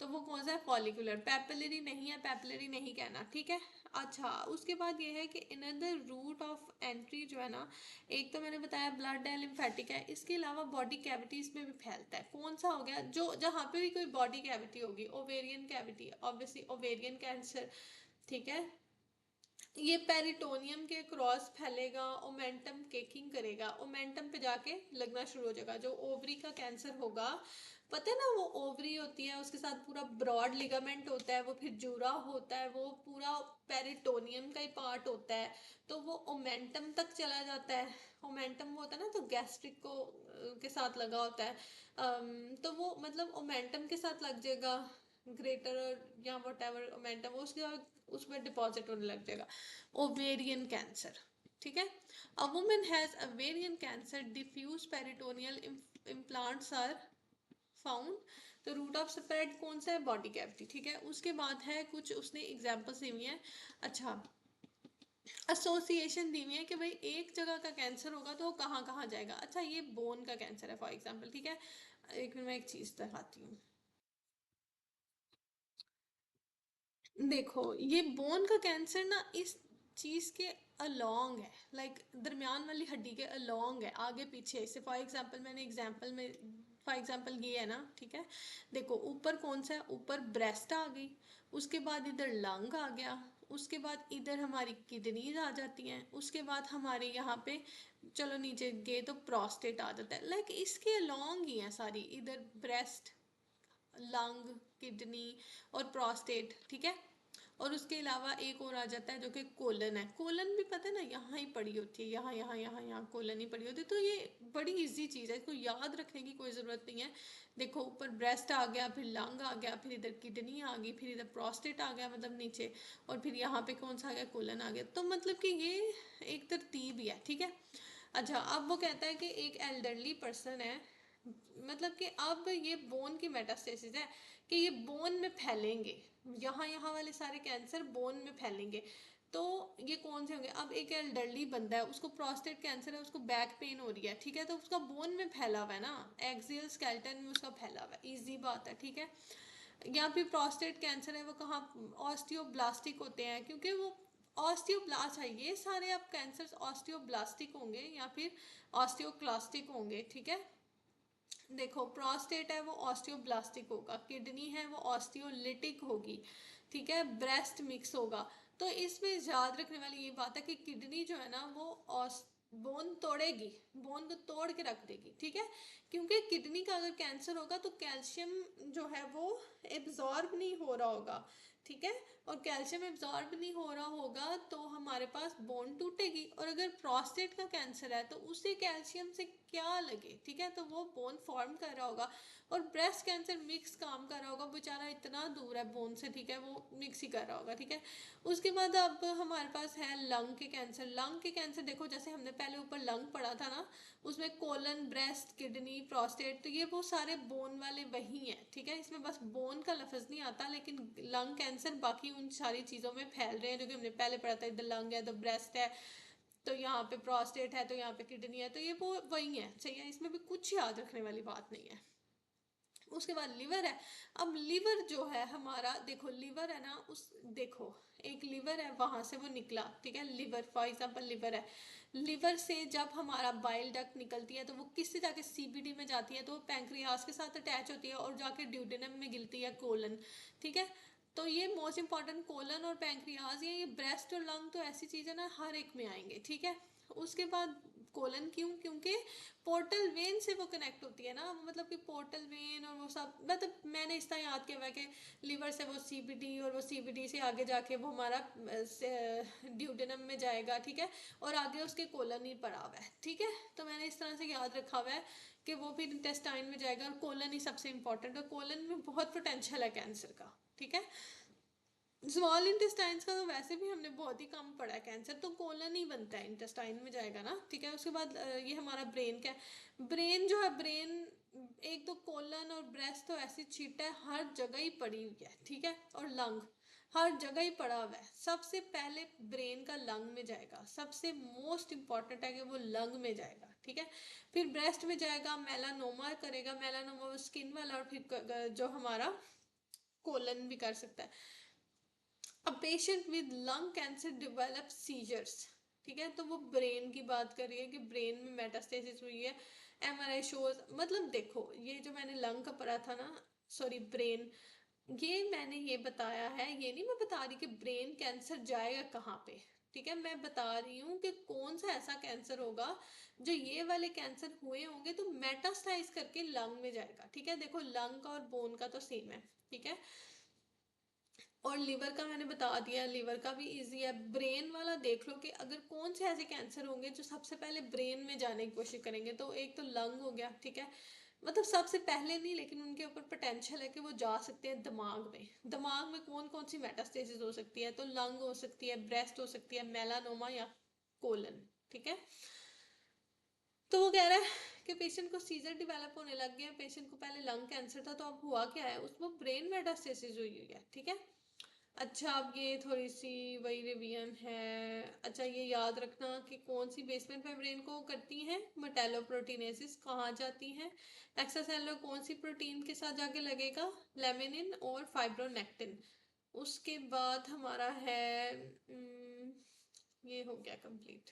तो वो कौन सा है, फॉलिकुलर, पैपिलरी नहीं है, पैपिलरी नहीं कहना, ठीक है। अच्छा उसके बाद ये है कि इनदर रूट ऑफ एंट्री जो है ना, एक तो मैंने बताया ब्लड है, लिम्फेटिक है, इसके अलावा बॉडी कैविटीज में भी फैलता है, कौन सा हो गया, जो जहाँ पे भी कोई बॉडी कैविटी होगी, ovarian cavity, obviously ovarian cancer, ठीक है। ये पेरिटोनियम के क्रॉस फैलेगा, ओमेंटम केकिंग करेगा, ओमेंटम पे जाके लगना शुरू हो जाएगा। जो ओवरी का कैंसर होगा, पता है ना, वो ओवरी होती है, उसके साथ पूरा ब्रॉड लिगामेंट होता है, वो फिर जुड़ा होता है, वो पूरा पेरिटोनियम का ही पार्ट होता है, तो वो ओमेंटम तक चला जाता है। ओमेंटम वो होता है ना, तो गैस्ट्रिक को के साथ लगा होता है, तो वो मतलब ओमेंटम के साथ लग जाएगा, ग्रेटर या वट एवर ओमेंटम, उसके बाद उसमें डिपॉजिट होने लग जाएगा। ओवेरियन कैंसर, ठीक है। A woman has ovarian cancer, diffuse peritoneal implants are found. तो रूट ऑफ स्प्रेड कौन सा है, बॉडी कैविटी, ठीक है। उसके बाद है कुछ उसने एग्जाम्पल्स दी हुई है। अच्छा, एसोसिएशन दी हुई है कि भाई एक जगह का कैंसर होगा तो वो कहाँ कहाँ जाएगा। अच्छा ये बोन का कैंसर है फॉर एग्जाम्पल, ठीक है। एक मिनट मैं एक चीज़ दिखाती हूँ। देखो ये बोन का कैंसर ना इस चीज के अलोंग है, लाइक दरमियान वाली हड्डी के अलोंग है, आगे पीछे से। फॉर एग्जांपल मैंने एग्जांपल में, फॉर एग्जांपल ये है ना, ठीक है। देखो ऊपर कौन सा है, ऊपर ब्रेस्ट आ गई, उसके बाद इधर लंग आ गया, उसके बाद इधर हमारी किडनीज आ जाती हैं, उसके बाद हमारे यहाँ पे चलो नीचे गए तो प्रोस्टेट आ जाता है, लाइक इसके अलोंग ही है सारी, इधर ब्रेस्ट, लंग, किडनी और प्रोस्टेट, ठीक है। और उसके अलावा एक और आ जाता है जो कि कोलन है। कोलन भी पता है ना, यहाँ ही पड़ी होती है, यहाँ यहाँ यहाँ यहाँ कोलन ही पड़ी होती है, तो ये बड़ी इजी चीज़ है, इसको याद रखने की कोई ज़रूरत नहीं है। देखो ऊपर ब्रेस्ट आ गया, फिर लंग आ गया, फिर इधर किडनी आ गई, फिर इधर प्रोस्टेट आ गया मतलब नीचे, और फिर यहाँ पे कौन सा आ गया, कोलन आ गया, तो मतलब कि ये एक तरतीब ही है, ठीक है। अच्छा अब वो कहता है कि एक एल्डरली पर्सन है, मतलब कि अब ये बोन की मेटास्टेसिस है, कि ये बोन में फैलेंगे, यहाँ यहाँ वाले सारे कैंसर बोन में फैलेंगे। तो ये कौन से होंगे, अब एक एल्डरली बंदा है, उसको प्रोस्टेट कैंसर है, उसको बैक पेन हो रही है, ठीक है, तो उसका बोन में फैला हुआ है ना, एक्सियल स्केलेटन में उसका फैला हुआ है, इजी बात है, ठीक है। या फिर प्रोस्टेट कैंसर है, वो कहाँ, ऑस्टियोब्लास्टिक होते हैं, क्योंकि वो ऑस्टियोब्लास्ट है, ये सारे अब कैंसर ऑस्टियोब्लास्टिक होंगे या फिर ऑस्टियोक्लास्टिक होंगे, ठीक है। देखो प्रोस्टेट है वो ऑस्टियोब्लास्टिक होगा, किडनी है वो ऑस्टियोलिटिक होगी, ठीक है, ब्रेस्ट मिक्स होगा। तो इसमें याद रखने वाली ये बात है कि किडनी जो है ना वो बोन तोड़ेगी, बोन को तोड़ के रख देगी, ठीक है। क्योंकि किडनी का अगर कैंसर होगा तो कैल्शियम जो है वो एब्जॉर्ब नहीं हो रहा होगा, ठीक है। और कैल्शियम एब्जॉर्ब नहीं हो रहा होगा तो हमारे पास बोन टूटेगी, और अगर प्रोस्टेट का कैंसर है तो उसे कैल्शियम से क्या लगे, ठीक है, तो वो बोन फॉर्म कर रहा होगा। और ब्रेस्ट कैंसर मिक्स काम कर रहा होगा, बेचारा इतना दूर है बोन से, ठीक है, वो मिक्स ही कर रहा होगा, ठीक है। उसके बाद अब हमारे पास है लंग के कैंसर। लंग के कैंसर देखो, जैसे हमने पहले ऊपर लंग पढ़ा था ना, उसमें कोलन, ब्रेस्ट, किडनी, प्रोस्टेट, तो ये वो सारे बोन वाले वही हैं, ठीक है। इसमें बस बोन का लफ्ज़ नहीं आता, लेकिन लंग कैंसर बाकी उन सारी चीज़ों में फैल रहे हैं जो कि हमने पहले पढ़ा था, इधर लंग है तो ब्रेस्ट है, तो यहाँ पे प्रोस्टेट है, तो यहाँ पे किडनी है, तो ये वो वही है, सही है, इसमें भी कुछ याद रखने वाली बात नहीं है। उसके बाद लिवर है। अब लिवर जो है हमारा, देखो लिवर है ना, उस देखो एक लिवर है, वहां से वो निकला, ठीक है, लिवर फॉर एग्जांपल लिवर है, लिवर से जब हमारा बाइल डक्ट निकलती है तो वो किससे जाके सीबीडी में जाती है, तो वो पैंक्रियास के साथ अटैच होती है और जाके ड्यूडेनम में गिरती है, कोलन, ठीक है। तो ये मोस्ट इंपॉर्टेंट कोलन और पैंक्रियाज, ये ब्रेस्ट और लंग तो ऐसी चीज़ है ना हर एक में आएंगे, ठीक है। उसके बाद कोलन क्यों, क्योंकि पोर्टल वेन से वो कनेक्ट होती है ना, मतलब कि पोर्टल वेन और वो सब, मतलब मैंने इस तरह याद किया हुआ है कि लीवर से वो सीबीडी, और वो सीबीडी से आगे जाके वो हमारा ड्यूडेनम में जाएगा, ठीक है, और आगे उसके कोलन ही पड़ा हुआ है, ठीक है। तो मैंने इस तरह से याद रखा हुआ है कि वो फिर इंटेस्टाइन में जाएगा, और कोलन ही सबसे इंपॉर्टेंट, और कोलन में बहुत पोटेंशियल है कैंसर का, ठीक है। स्मॉल इंटेस्टाइन्स का तो वैसे भी हमने बहुत ही कम पढ़ा है कैंसर, तो कोलन ही बनता है, इंटेस्टाइन में जाएगा ना, ठीक है। उसके बाद ये हमारा ब्रेन क्या है, ब्रेन जो है, ब्रेन एक तो कोलन और ब्रेस्ट तो ऐसी चीट है हर जगह ही पड़ी हुई है, ठीक है, और लंग हर जगह ही पड़ा हुआ है। सबसे पहले ब्रेन का लंग में जाएगा, सबसे मोस्ट इंपॉर्टेंट है कि वो लंग में जाएगा, ठीक है। फिर ब्रेस्ट में जाएगा, मेलानोमा करेगा, मेलानोमा स्किन वाला, और फिर जो हमारा कोलन भी कर सकता है। A patient with lung cancer develop seizures, ठीक है, तो वो ब्रेन की बात कर रही है कि ब्रेन में मेटास्टेसिस हुई है। एमआरआई शोज, मतलब देखो ये जो मैंने लंग का पढ़ा था ना, सॉरी ब्रेन, ये मैंने ये बताया है, ये नहीं मैं बता रही कि ब्रेन कैंसर जाएगा कहाँ पे, ठीक है। मैं बता रही हूँ कि कौन सा ऐसा कैंसर होगा जो ये वाले कैंसर हुए होंगे तो मेटास्टाइज करके लंग में जाएगा, ठीक है। देखो लंग का और बोन का तो सेम है, ठीक है। और लिवर का मैंने बता दिया, लिवर का भी इजी है। ब्रेन वाला देख लो कि अगर कौन से ऐसे कैंसर होंगे जो सबसे पहले ब्रेन में जाने की कोशिश करेंगे, तो एक तो लंग हो गया, ठीक है, मतलब सबसे पहले नहीं, लेकिन उनके ऊपर पोटेंशियल है कि वो जा सकते हैं दिमाग में। दिमाग में कौन कौन सी मेटास्टेसिस हो सकती है, तो लंग हो सकती है, ब्रेस्ट हो सकती है, मेलानोमा या कोलन, ठीक है। तो वो कह रहा है कि पेशेंट को सीजर डेवलप होने लग गया, पेशेंट को पहले लंग कैंसर था, तो अब हुआ क्या है, उसको ब्रेन मेटास्टेसिस हुई हुई है, ठीक है। अच्छा, अब ये थोड़ी सी वही रिवीजन है। अच्छा, ये याद रखना कि कौन सी बेसमेंट मेम्ब्रेन को करती हैं, मेटालोप्रोटीनेसिस कहाँ जाती हैं, एक्स्ट्रासेलुलर कौन सी प्रोटीन के साथ जाके लगेगा, लेमिनिन और फाइब्रोनेक्टिन। उसके बाद हमारा है ये हो गया कंप्लीट।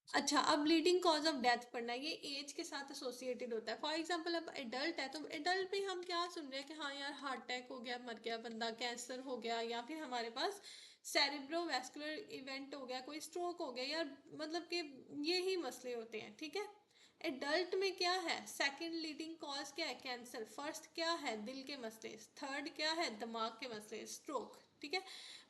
अच्छा, अब ब्लीडिंग कॉज ऑफ डेथ पढ़ना है, ये एज के साथ एसोसिएटेड होता है। फॉर एग्जांपल अब एडल्ट है, तो एडल्ट में हम क्या सुन रहे हैं कि हाँ यार हार्ट अटैक हो गया, मर गया बंदा, कैंसर हो गया, या फिर हमारे पास सेरिब्रोवैस्कुलर इवेंट हो गया, कोई स्ट्रोक हो गया यार, मतलब कि ये ही मसले होते हैं, ठीक है। एडल्ट में क्या है, सेकंड लीडिंग कॉज क्या है, कैंसर। फर्स्ट क्या है, दिल के मसले। थर्ड क्या है, दिमाग के मसले, स्ट्रोक, ठीक है।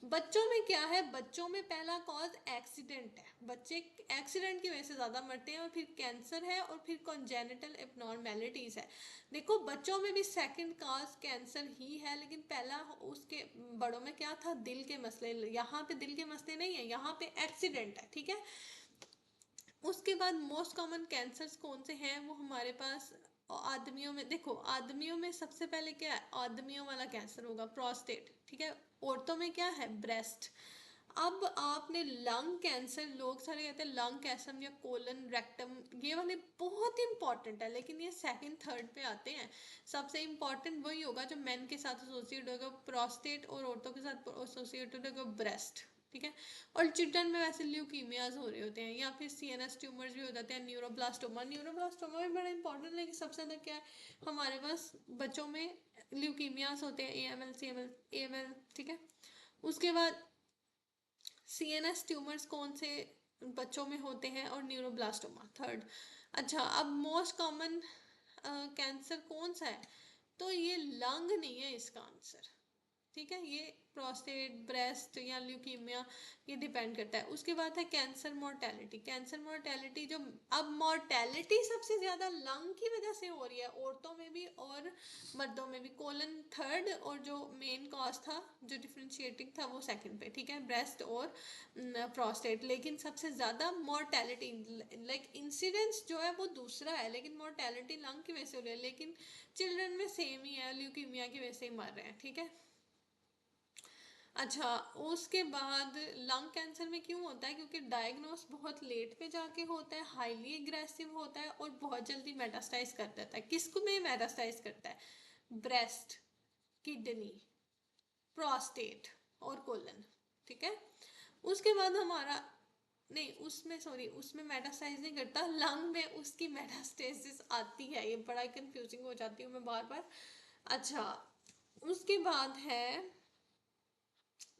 बच्चों में क्या है, बच्चों में पहला कॉज एक्सीडेंट है, बच्चे एक्सीडेंट की वजह से ज़्यादा मरते हैं, और फिर कैंसर है, और फिर कॉन्जेनिटल एबनॉर्मेलिटीज़ है। देखो बच्चों में भी सेकंड कॉज कैंसर ही है, लेकिन पहला उसके बड़ों में क्या था, दिल के मसले। यहाँ पे दिल के मसले नहीं है, यहाँ पे एक्सीडेंट है, ठीक है। उसके बाद मोस्ट कॉमन कैंसर्स कौन से हैं, वो हमारे पास आदमियों में, देखो आदमियों में सबसे पहले क्या है, आदमियों वाला कैंसर होगा प्रोस्टेट, ठीक है। औरतों में क्या है, ब्रेस्ट। अब आपने लंग कैंसर, लोग सारे कहते हैं लंग कैंसर या कोलन रेक्टम, ये वाले बहुत इंपॉर्टेंट है, लेकिन ये सेकंड थर्ड पे आते हैं। सबसे इंपॉर्टेंट वही होगा जो मेन के साथ एसोसिएट होगा, प्रोस्टेट, और औरतों के साथ एसोसिएटेड होगा ब्रेस्ट, ठीक है। और चिल्ड्रन में वैसे ल्यूकीमियाज हो रहे होते हैं, या फिर सीएनएस ट्यूमर्स भी हो जाते हैं, न्यूरोब्लास्टोमा, न्यूरोब्लास्टोमा भी बड़ा इंपॉर्टेंट, लेकिन सबसे ज़्यादा क्या है हमारे पास बच्चों में ल्यूकीमियाज होते हैं, एएमएल सीएमएल एएमएल, ठीक है। उसके बाद सीएनएस ट्यूमर्स कौन से बच्चों में होते हैं, और न्यूरोब्लास्टोमा थर्ड। अच्छा, अब मोस्ट कॉमन कैंसर कौन सा है, तो ये लंग नहीं है इसका आंसर, ठीक है। ये प्रोस्टेट, ब्रेस्ट या ल्यूकीमिया, ये डिपेंड करता है। उसके बाद है कैंसर मोर्टेलिटी, कैंसर मोर्टेलिटी जो, अब मोर्टेलिटी सबसे ज़्यादा लंग की वजह से हो रही है, औरतों में भी और मर्दों में भी। कोलन थर्ड, और जो मेन कॉज था जो डिफ्रेंशिएटिंग था वो सेकंड पे, ठीक है, ब्रेस्ट और प्रोस्टेट। लेकिन सबसे ज़्यादा मोर्टेलिटी, लाइक इंसिडेंस जो है वो दूसरा है, लेकिन मोर्टेलिटी लंग की वजह से हो रही है, लेकिन चिल्ड्रन में सेम ही है, ल्यूकीमिया की वजह से ही मर रहे हैं, ठीक है। अच्छा, उसके बाद लंग कैंसर में क्यों होता है, क्योंकि डायग्नोस बहुत लेट पे जाके होता है, हाईली एग्रेसिव होता है, और बहुत जल्दी मेटास्टाइज कर देता है। किसको में मेटास्टाइज करता है, ब्रेस्ट, किडनी, प्रोस्टेट और कोलन, ठीक है। उसके बाद हमारा, नहीं उसमें सॉरी, उसमें मेटास्टाइज नहीं करता, लंग में उसकी मेटास्टेसिस आती है, ये बड़ा कंफ्यूजिंग हो जाती हूँ मैं बार बार। अच्छा, उसके बाद है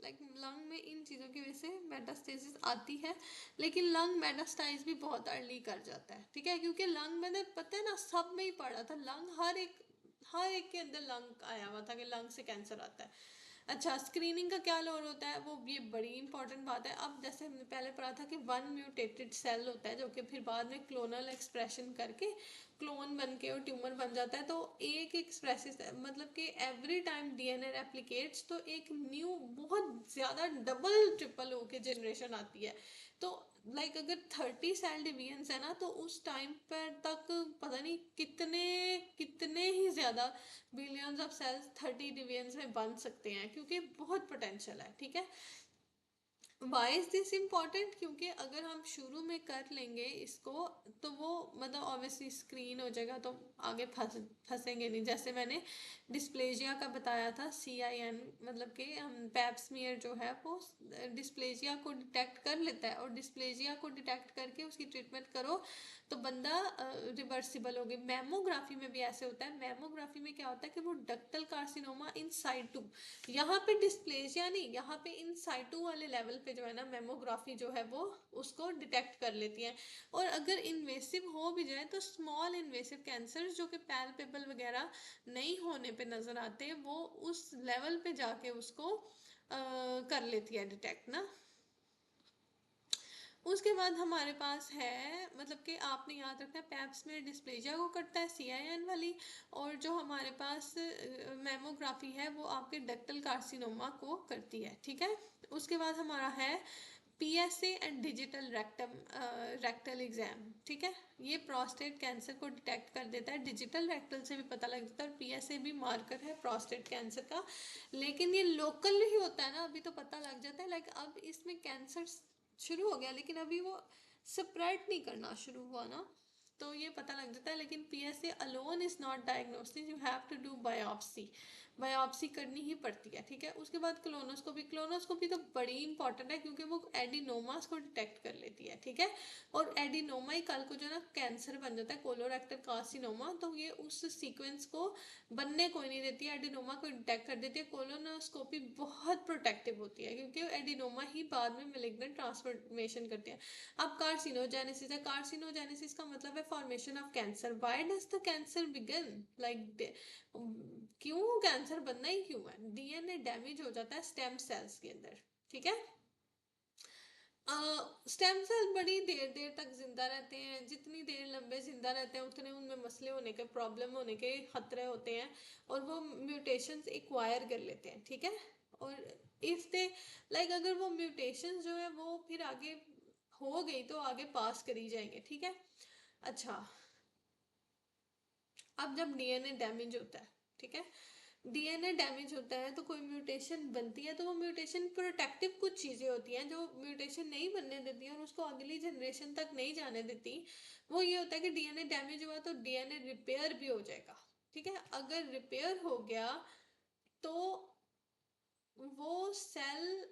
लाइक लंग में इन चीज़ों की वजह से मेटास्टेसिस आती है, लेकिन लंग मेटास्टाइज भी बहुत अर्ली कर जाता है, ठीक है, क्योंकि लंग मैंने पता है ना सब में ही पढ़ा था, लंग हर एक के अंदर लंग आया हुआ था कि लंग से कैंसर आता है। अच्छा, स्क्रीनिंग का क्या रोल होता है, वो ये बड़ी इंपॉर्टेंट बात है। अब जैसे हमने पहले पढ़ा था कि वन म्यूटेटेड सेल होता है जो कि फिर बाद में क्लोनल एक्सप्रेशन करके क्लोन बन के और ट्यूमर बन जाता है। तो एक एक्सप्रेसिस मतलब कि एवरी टाइम डीएनए रेप्लिकेट्स तो एक न्यू बहुत ज़्यादा डबल ट्रिपल होके जनरेशन आती है। तो लाइक अगर 30 सेल डिवीजन्स है ना, तो उस टाइम पर तक पता नहीं कितने कितने ही ज़्यादा बिलियंस ऑफ सेल्स 30 डिवीजन्स में बन सकते हैं, क्योंकि बहुत पोटेंशियल है, ठीक है। वाई इज दिस इम्पॉर्टेंट, क्योंकि अगर हम शुरू में कर लेंगे इसको तो वो मतलब ऑब्वियसली स्क्रीन हो जाएगा, तो आगे फंसेंगे नहीं। जैसे मैंने डिस्प्लेजिया का बताया था, CIN मतलब कि हम पैप स्मीयर जो है वो डिस्प्लेजिया को डिटेक्ट कर लेता है, और डिस्प्लेजिया को डिटेक्ट करके उसकी ट्रीटमेंट करो तो बंदा रिवर्सिबल हो गई। मैमोग्राफी में भी ऐसे होता है। मैमोग्राफी में क्या होता है कि वो डक्टल कार्सिनोमा इन साइटू, यहाँ पे डिस्प्लेजिया नहीं, यहाँ पे इन साइटू वाले लेवल पे जो है ना मैमोग्राफी जो है वो उसको डिटेक्ट कर लेती है। और अगर इन्वेसिव हो भी जाए तो स्मॉल इन्वेसिव कैंसर जो कि पैल्पेबल वगैरह नहीं होने पे नजर आते, वो उस लेवल पे जाके उसको कर लेती है डिटेक्ट ना। उसके बाद हमारे पास है मतलब कि आपने याद रखना है पैप्समेयर डिस्प्लेजिया को करता है CIN वाली, और जो हमारे पास मैमोग्राफी है वो आपके डक्टल कार्सिनोमा को करती है, ठीक है। उसके बाद हमारा है PSA and digital rectal exam, ठीक है। ये प्रोस्टेट कैंसर को डिटेक्ट कर देता है, डिजिटल रेक्टल से भी पता लग जाता है, और PSA भी मार्कर है प्रोस्टेट कैंसर का। लेकिन ये लोकल ही होता है ना, अभी तो पता लग जाता है, लाइक अब इसमें कैंसर शुरू हो गया लेकिन अभी वो स्प्रेड नहीं करना शुरू हुआ ना, तो ये पता लग जाता है। लेकिन PSA alone is not diagnosis, you have to do biopsy, biopsy करनी ही पड़ती है, ठीक है। उसके बाद क्लोनोस्कोपी, क्लोनोस्कोपी तो बड़ी इंपॉर्टेंट है क्योंकि वो एडिनोमास को डिटेक्ट कर लेती है, ठीक है। और एडिनोमा ही कल को जो ना कैंसर बन जाता है, कोलोरेक्टल कार्सिनोमा, तो ये उस सीक्वेंस को बनने कोई नहीं देती है, एडिनोमा को डिटेक्ट कर देती है। कोलोनोस्कोपी बहुत प्रोटेक्टिव होती है क्योंकि एडिनोमा ही बाद में मेलिग्नेंट ट्रांसफॉर्मेशन करती है। अब कार्सिनोजेनेसिस है, कार्सिनोजेनेसिस का मतलब है formation of cancer. Why does the cancer begin, like क्यों कैंसर बनना ही क्यों है, DNA डैमेज हो जाता है स्टेम सेल्स के अंदर, ठीक है। स्टेम सेल बड़ी देर देर तक जिंदा रहते हैं, जितनी देर लंबे जिंदा रहते हैं उतने उनमें मसले होने के, प्रॉब्लम होने के खतरे होते हैं, और वो म्यूटेशंस एक्वायर कर लेते हैं, ठीक है। और इफ दे लाइक अगर वो म्यूटेशंस जो है वो फिर आगे हो गई तो आगे पास करी जाएंगे, ठीक है। अच्छा, अब जब DNA डैमेज होता है, ठीक है, DNA डैमेज होता है तो कोई म्यूटेशन बनती है, तो वो म्यूटेशन प्रोटेक्टिव कुछ चीज़ें होती हैं जो म्यूटेशन नहीं बनने देती हैं और उसको अगली जनरेशन तक नहीं जाने देती। वो ये होता है कि DNA डैमेज हुआ तो DNA रिपेयर भी हो जाएगा, ठीक है। अगर रिपेयर हो गया तो वो सेल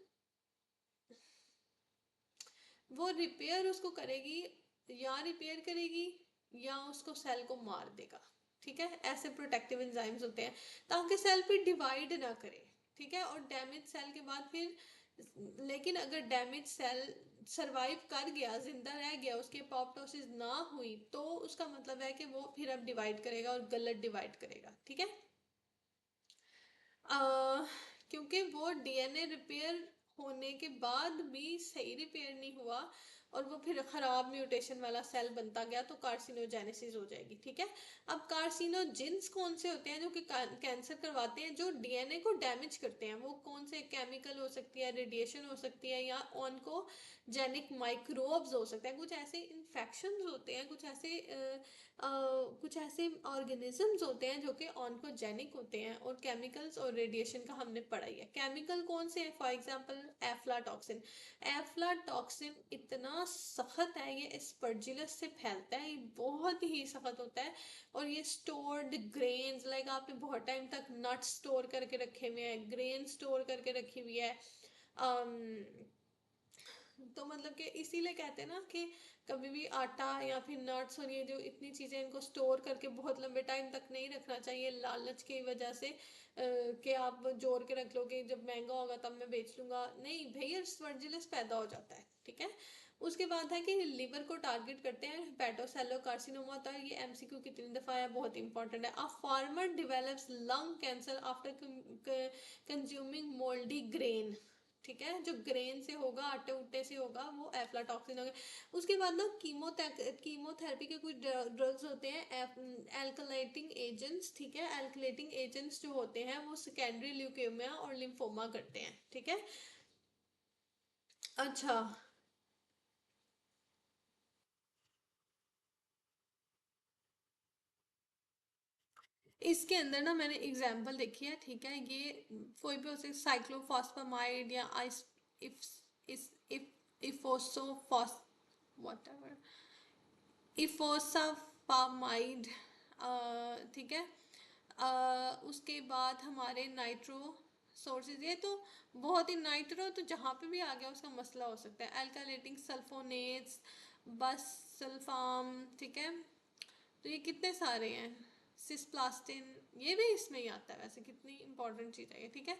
वो रिपेयर उसको करेगी, या रिपेयर करेगी या उसको सेल को मार देगा, ठीक है। ऐसे प्रोटेक्टिव एंजाइम्स होते हैं ताकि सेल फिर डिवाइड ना करे, ठीक है। और डैमेज सेल के बाद फिर, लेकिन अगर डैमेज सेल सरवाइव कर गया, जिंदा रह गया, उसकी अपोप्टोसिस ना हुई, तो उसका मतलब है कि वो फिर अब डिवाइड करेगा और गलत डिवाइड करेगा, ठीक है। क्योंकि वो DNA रिपेयर होने के बाद भी सही रिपेयर नहीं हुआ और वो फिर खराब म्यूटेशन वाला सेल बनता गया, तो कार्सिनोजेनेसिस हो जाएगी, ठीक है। अब कार्सिनोजिन्स कौन से होते हैं जो कि कैंसर करवाते हैं, जो DNA को डैमेज करते हैं, वो कौन से, केमिकल हो सकती है, रेडिएशन हो सकती है, या ऑन्कोजेनिक माइक्रोब्स हो सकते हैं, कुछ ऐसे इन्फेक्शंस होते हैं, कुछ ऐसे ऑर्गेनिजम्स होते हैं जो कि ऑन्कोजेनिक होते हैं, और केमिकल्स और रेडिएशन का हमने पढ़ा ही है। केमिकल कौन से हैं, फॉर एग्जांपल एफ्लाटॉक्सिन। एफ्लाटॉक्सिन इतना सख्त है, ये स्पर्जिलस से फैलता है, ये बहुत ही सख्त होता है, और ये स्टोर्ड ग्रेन्स, लाइक आपने बहुत टाइम तक नट स्टोर करके रखे हुए हैं, ग्रेन स्टोर करके रखी हुई है, तो मतलब कि इसीलिए कहते हैं ना कि कभी भी आटा या फिर नट्स और ये जो इतनी चीज़ें इनको स्टोर करके बहुत लंबे टाइम तक नहीं रखना चाहिए, लालच की वजह से कि आप जोड़ के रख लोगे जब महंगा होगा तब मैं बेच लूँगा, नहीं भैया, स्पर्जिलस पैदा हो जाता है, ठीक है। उसके बाद है कि लिवर को टारगेट करते हैं, हेपेटोसेलुलर कार्सिनोमा होता है, ये एमसीक्यू कितनी दफ़ा है, बहुत इंपॉर्टेंट है। A farmer develops lung cancer after consuming mouldy grain, ठीक है, जो ग्रेन से होगा, आटे उट्टे से होगा, वो एफ्लाटॉक्सिन हो गया। उसके बाद ना कीमोथेरेपी के कुछ ड्रग्स होते हैं, एल्कलाइटिंग एजेंट्स, ठीक है, एल्कलेटिंग एजेंट्स जो होते हैं वो सेकेंडरी ल्यूकेमिया और लिम्फोमा करते हैं, ठीक है। अच्छा, इसके अंदर ना मैंने एग्जाम्पल देखी है, ठीक है, ये कोई भी हो सकता, साइक्लोफॉस्फामाइड या आइस, इफ इस इफ इफोसोफॉस वॉट, इफोसाफामाइड, ठीक है। उसके बाद हमारे नाइट्रो सोर्सेज, ये तो बहुत ही, नाइट्रो तो जहाँ पे भी आ गया उसका मसला हो सकता है, अल्कालेटिंग सल्फोनेट्स, बस सल्फाम, ठीक है। तो ये कितने सारे हैं, सिस्प्लास्टिन, ये भी इसमें ही आता है, वैसे कितनी इंपॉर्टेंट चीज़ है ये, ठीक है।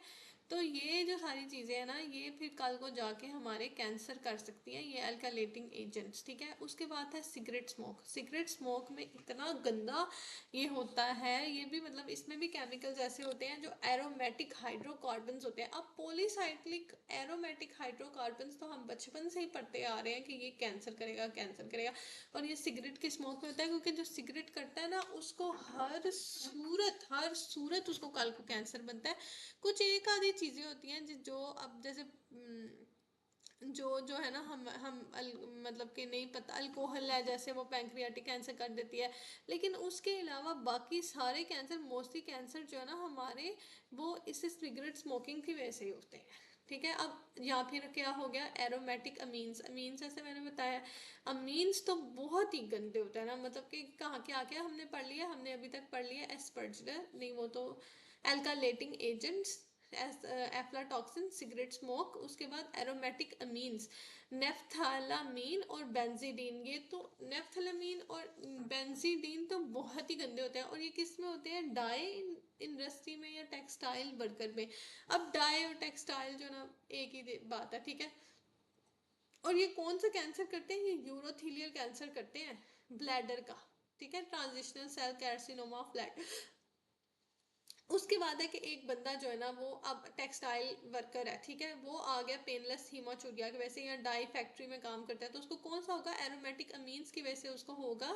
तो ये जो सारी चीज़ें हैं ना, ये फिर कल को जाके हमारे कैंसर कर सकती हैं, ये अल्कालेटिंग एजेंट्स, ठीक है। उसके बाद है सिगरेट स्मोक, सिगरेट स्मोक में इतना गंदा ये होता है, ये भी मतलब इसमें भी केमिकल्स ऐसे होते हैं जो एरोमेटिक हाइड्रोकार्बन्स होते हैं। अब पॉलीसाइक्लिक एरोमेटिक हाइड्रोकार्बन्स तो हम बचपन से ही पढ़ते आ रहे हैं कि ये कैंसर करेगा, कैंसर करेगा। और ये सिगरेट के स्मोक में होता है, क्योंकि जो सिगरेट करता है ना, उसको हर सूरत उसको कल को कैंसर बनता है। कुछ एक आधी चीज़ें होती हैं जो अब जैसे जो जो है ना, मतलब कि नहीं पता, अल्कोहल है जैसे, वो पैंक्रियाटिक कैंसर कर देती है। लेकिन उसके अलावा बाकी सारे कैंसर, मोस्टली कैंसर जो है ना हमारे, वो इस सिगरेट स्मोकिंग की वजह से ही होते हैं, ठीक है। अब यहाँ फिर क्या हो गया, एरोमेटिक अमीन्स, अमीन्स ऐसे मैंने बताया, अमीन्स तो बहुत ही गंदे होते हैं ना, मतलब कि कहाँ क्या क्या हमने पढ़ लिया, हमने अभी तक पढ़ लिया एस्पर्जिलर, नहीं वो तो alkylating agents, aflatoxin, cigarette smoke, उसके बाद एरोमेटिक अमीन्स, नेफ्थालामीन और बेंजीडीन, ये तो नेफ्थालामीन और बेंजीडीन तो बहुत ही गंदे होते हैं। और ये किस में होते हैं, डाई इंडस्ट्री में या टेक्सटाइल वर्कर में। अब डाई और टेक्सटाइल जो ना एक ही बात है, ठीक है। और ये कौन सा कैंसर करते हैं, ये यूरोथीलियल कैंसर करते हैं, ब्लैडर का, ठीक है, transitional cell carcinoma of bladder. उसके बाद है कि एक बंदा जो है ना, वो अब टेक्सटाइल वर्कर है, ठीक है, वो आ गया पेनलेस हीमाचूरिया की वजह से, या डाई फैक्ट्री में काम करता है, तो उसको कौन सा होगा, एरोमेटिक अमीन्स की वजह से उसको होगा